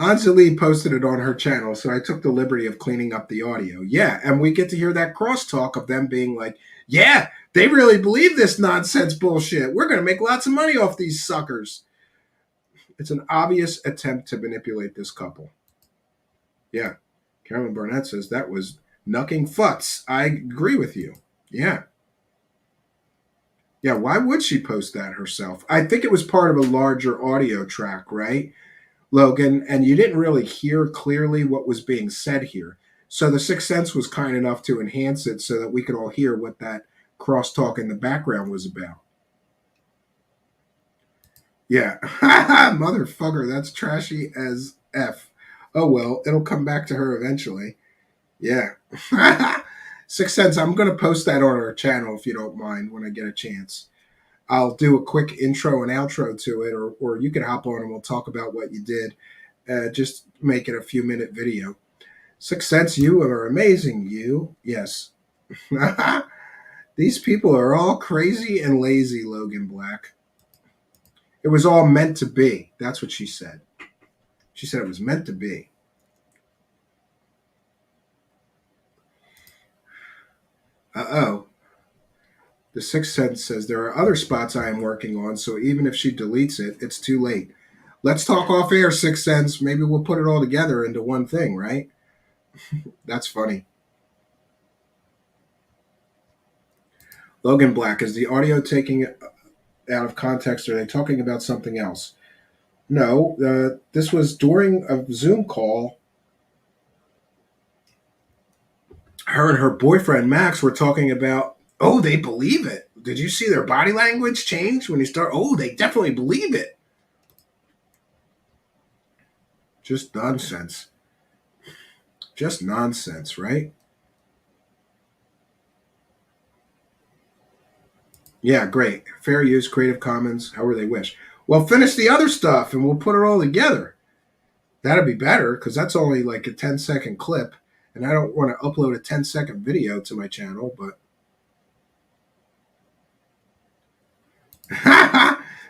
Anjali posted it on her channel, so I took the liberty of cleaning up the audio. Yeah, and we get to hear that crosstalk of them being like, yeah, they really believe this nonsense bullshit. We're going to make lots of money off these suckers. It's an obvious attempt to manipulate this couple. Yeah, Carolyn Barnett says that was knucking futz. I agree with you. Yeah. Yeah, why would she post that herself? I think it was part of a larger audio track, right, Logan? And you didn't really hear clearly what was being said here. So the Sixth Sense was kind enough to enhance it so that we could all hear what that crosstalk in the background was about. Yeah. Motherfucker, that's trashy as F. Oh, well, it'll come back to her eventually. Yeah. Sixth Sense, I'm going to post that on our channel if you don't mind when I get a chance. I'll do a quick intro and outro to it, or you can hop on and we'll talk about what you did. Just make it a few-minute video. Sixth Sense, you are amazing, you. Yes. These people are all crazy and lazy, Logan Black. It was all meant to be. That's what she said. She said it was meant to be. Uh-oh. The Sixth Sense says there are other spots I am working on, so even if she deletes it, it's too late. Let's talk off air, Sixth Sense. Maybe we'll put it all together into one thing, right? That's funny. Logan Black, is the audio taking it out of context? Or are they talking about something else? No, this was during a Zoom call. Her and her boyfriend, Max, were talking about, oh, they believe it. Did you see their body language change when you start? Oh, they definitely believe it. Just nonsense. Just nonsense, right? Yeah, great. Fair use, Creative Commons, however they wish. Well, finish the other stuff and we'll put it all together. That'd be better because that's only like a 10-second clip. And I don't want to upload a 10-second video to my channel, but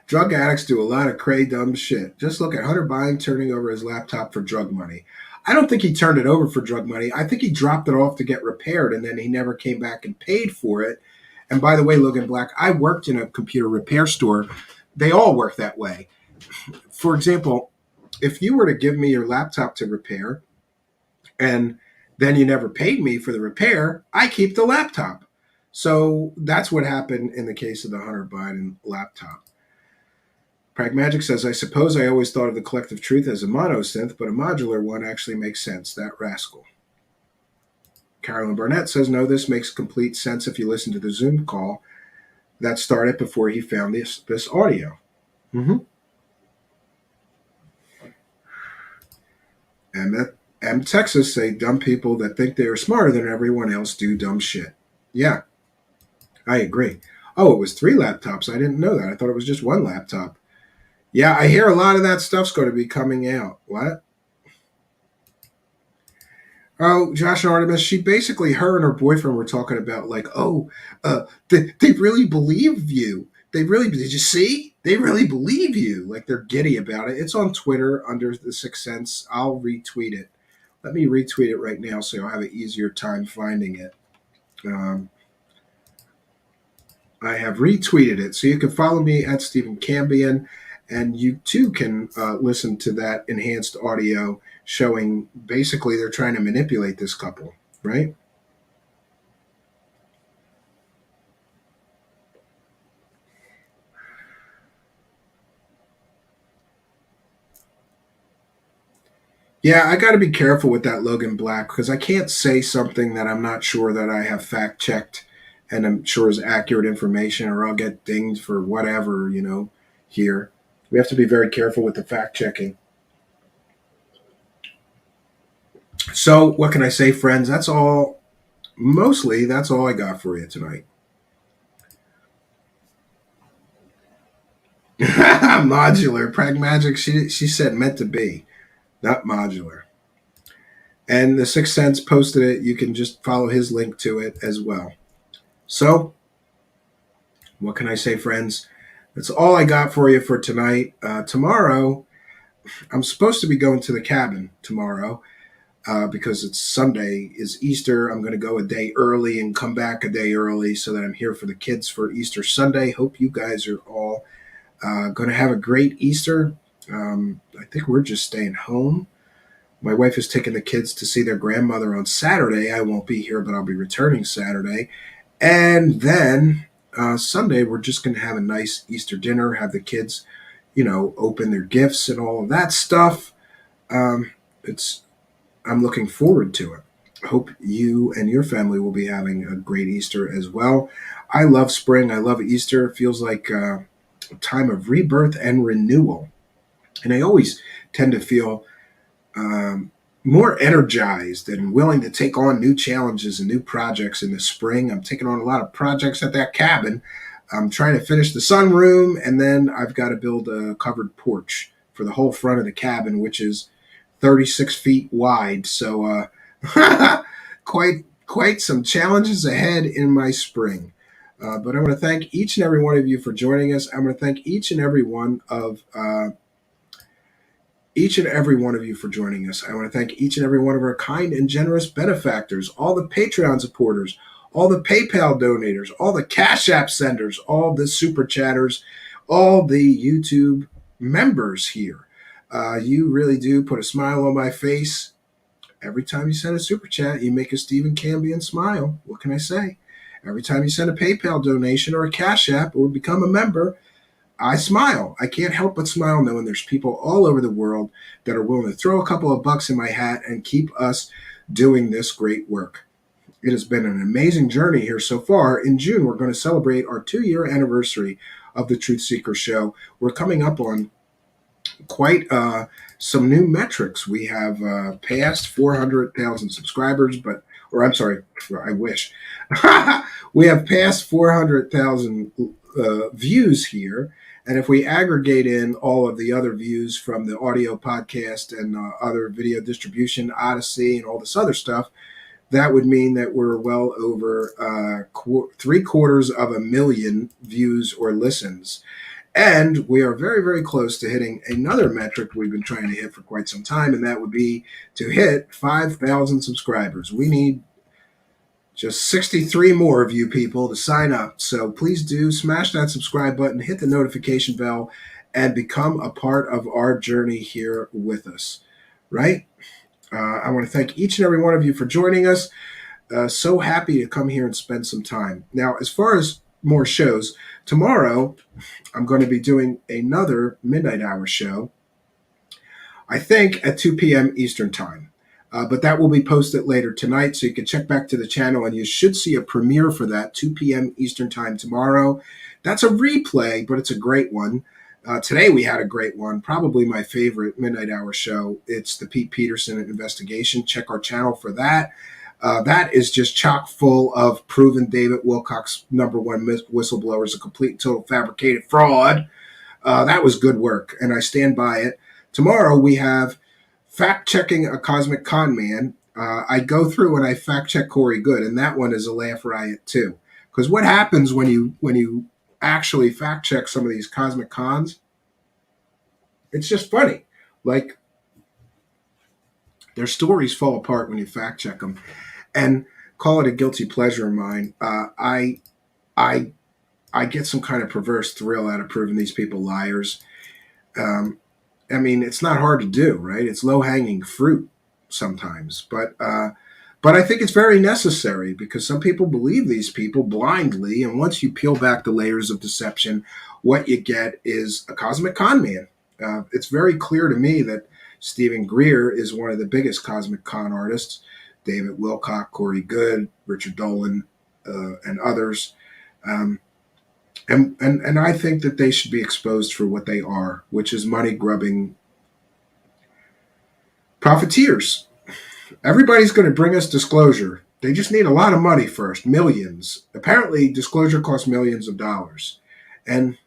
drug addicts do a lot of cray dumb shit. Just look at Hunter Biden turning over his laptop for drug money. I don't think he turned it over for drug money. I think he dropped it off to get repaired, and then he never came back and paid for it. And by the way, Logan Black, I worked in a computer repair store. They all work that way. For example, if you were to give me your laptop to repair, and then you never paid me for the repair, I keep the laptop. So that's what happened in the case of the Hunter Biden laptop. Pragmagic says, I suppose I always thought of the collective truth as a monosynth, but a modular one actually makes sense. That rascal. Carolyn Barnett says, no, this makes complete sense if you listen to the Zoom call that started before he found this audio. And Texas say dumb people that think they are smarter than everyone else do dumb shit. Yeah. I agree. Oh, it was 3 laptops. I didn't know that. I thought it was just 1 laptop. Yeah, I hear a lot of that stuff's going to be coming out. What? Oh, Josh and Artemis, her and her boyfriend were talking about, like, oh, they really believe you. Did you see? They really believe you. Like, they're giddy about it. It's on Twitter under The Sixth Sense. I'll retweet it. Let me retweet it right now so you'll have an easier time finding it. I have retweeted it. So you can follow me at Stephen Cambion, and you too can listen to that enhanced audio showing basically they're trying to manipulate this couple, right? Yeah, I got to be careful with that Logan Black because I can't say something that I'm not sure that I have fact checked and I'm sure is accurate information, or I'll get dinged for whatever, here. We have to be very careful with the fact checking. So, what can I say, friends? That's all. Mostly, that's all I got for you tonight. Modular, pragmatic. She said meant to be, not modular. And the Sixth Sense posted it. You can just follow his link to it as well. So, what can I say, friends? That's all I got for you for tonight. Tomorrow, I'm supposed to be going to the cabin tomorrow because it's Sunday, is Easter. I'm going to go a day early and come back a day early so that I'm here for the kids for Easter Sunday. Hope you guys are all going to have a great Easter. I think we're just staying home. My wife is taking the kids to see their grandmother on Saturday. I won't be here, but I'll be returning Saturday. And then Sunday, we're just going to have a nice Easter dinner, have the kids, open their gifts and all of that stuff. I'm looking forward to it. I hope you and your family will be having a great Easter as well. I love spring. I love Easter. It feels like a time of rebirth and renewal. And I always tend to feel more energized and willing to take on new challenges and new projects in the spring. I'm taking on a lot of projects at that cabin. I'm trying to finish the sunroom, and then I've got to build a covered porch for the whole front of the cabin, which is 36 feet wide. So quite some challenges ahead in my spring. But I want to thank each and every one of you for joining us. I want to thank each and every one of you for joining us. I want to thank each and every one of our kind and generous benefactors, all the Patreon supporters, all the PayPal donators, all the Cash App senders, all the Super Chatters, all the YouTube members here. You really do put a smile on my face. Every time you send a Super Chat, you make a Stephen Cambion smile. What can I say? Every time you send a PayPal donation or a Cash App or become a member, I smile. I can't help but smile knowing there's people all over the world that are willing to throw a couple of bucks in my hat and keep us doing this great work. It has been an amazing journey here so far. In June, we're going to celebrate our 2-year anniversary of the Truth Seekers Show. We're coming up on quite some new metrics. We have passed 400,000 subscribers, I wish. We have passed 400,000 views here. And if we aggregate in all of the other views from the audio podcast and other video distribution, Odyssey, and all this other stuff, that would mean that we're well over 750,000 views or listens. And we are very, very close to hitting another metric we've been trying to hit for quite some time, and that would be to hit 5,000 subscribers. We need just 63 more of you people to sign up. So please do smash that subscribe button, hit the notification bell, and become a part of our journey here with us, right? I want to thank each and every one of you for joining us. So happy to come here and spend some time. Now, as far as more shows, tomorrow I'm going to be doing another Midnight Hour show, I think at 2 p.m. Eastern Time. But that will be posted later tonight, so you can check back to the channel, and you should see a premiere for that, 2 p.m. Eastern Time tomorrow. That's a replay, but it's a great one. Today we had a great one, probably my favorite Midnight Hour show. It's the Pete Peterson investigation. Check our channel for that. That is just chock full of proven David Wilcock's #1 whistleblower is a complete and total fabricated fraud. That was good work, and I stand by it. Tomorrow we have fact-checking a cosmic con man. I go through and I fact-check Corey Good, and that one is a laugh riot too. Because what happens when you actually fact-check some of these cosmic cons? It's just funny. Like, their stories fall apart when you fact-check them. And call it a guilty pleasure of mine. I get some kind of perverse thrill out of proving these people liars. I mean, it's not hard to do, right? It's low-hanging fruit sometimes, but I think it's very necessary because some people believe these people blindly, and once you peel back the layers of deception, what you get is a cosmic con man. It's very clear to me that Stephen Greer is one of the biggest cosmic con artists. David Wilcock, Corey Good, Richard Dolan, and others. And I think that they should be exposed for what they are, which is money-grubbing profiteers. Everybody's going to bring us disclosure. They just need a lot of money first, millions. Apparently, disclosure costs millions of dollars. And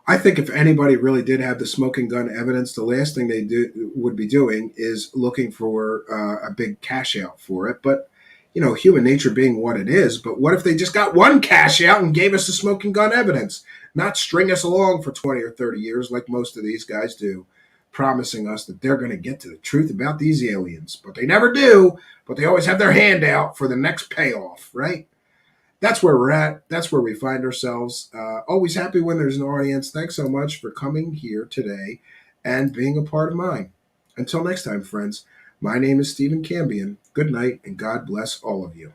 I think if anybody really did have the smoking gun evidence, the last thing they would be doing is looking for a big cash out for it. But, you know, human nature being what it is. But what if they just got one cash out and gave us the smoking gun evidence, not string us along for 20 or 30 years like most of these guys do, promising us that they're going to get to the truth about these aliens. But they never do, but they always have their hand out for the next payoff, right? That's where we're at. That's where we find ourselves. Always happy when there's an audience. Thanks so much for coming here today and being a part of mine. Until next time, friends, my name is Stephen Cambion. Good night, and God bless all of you.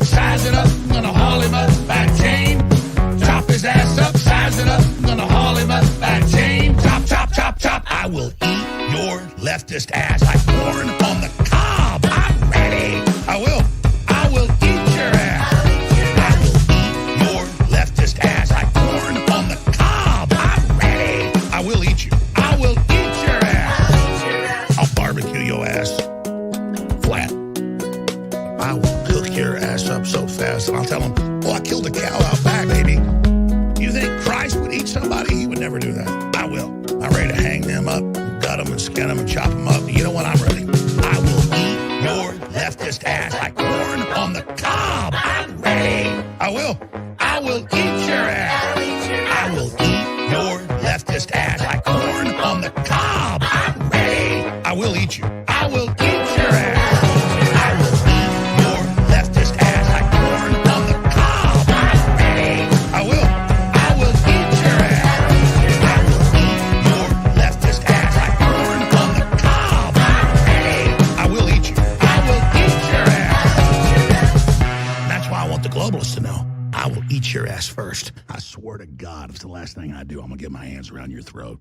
Sizing up, gonna haul him up by chain, chop his ass upside leftist ass like corn on the cob. I'm ready. I will eat your ass. I will eat your leftist ass like corn on the cob. I'm ready. I will eat you. I will eat your ass. I'll barbecue your ass flat. I will cook your ass up so fast, and I'll tell them, "Oh, I killed a cow out back, baby." You think Christ would eat somebody? He would never do that. I will. I'm ready to hang them up, gut them and skin them and chop them up. You know what? I'm ready. I will eat your leftist ass like corn on the cob. I'm ready. I will eat your ass. I will eat your leftist ass like corn on the cob. I'm ready. I will eat you. I will eat your ass. I will eat your leftist ass like corn on the cob. I'm ready. I will eat your ass. I will eat your leftist ass like corn on the cob. I'm ready. I will eat you. I will eat your ass. That's why I want the globalists to know. I will eat your ass first. I swear to God, if it's the last thing I do, I'm going to get my hands around your throat.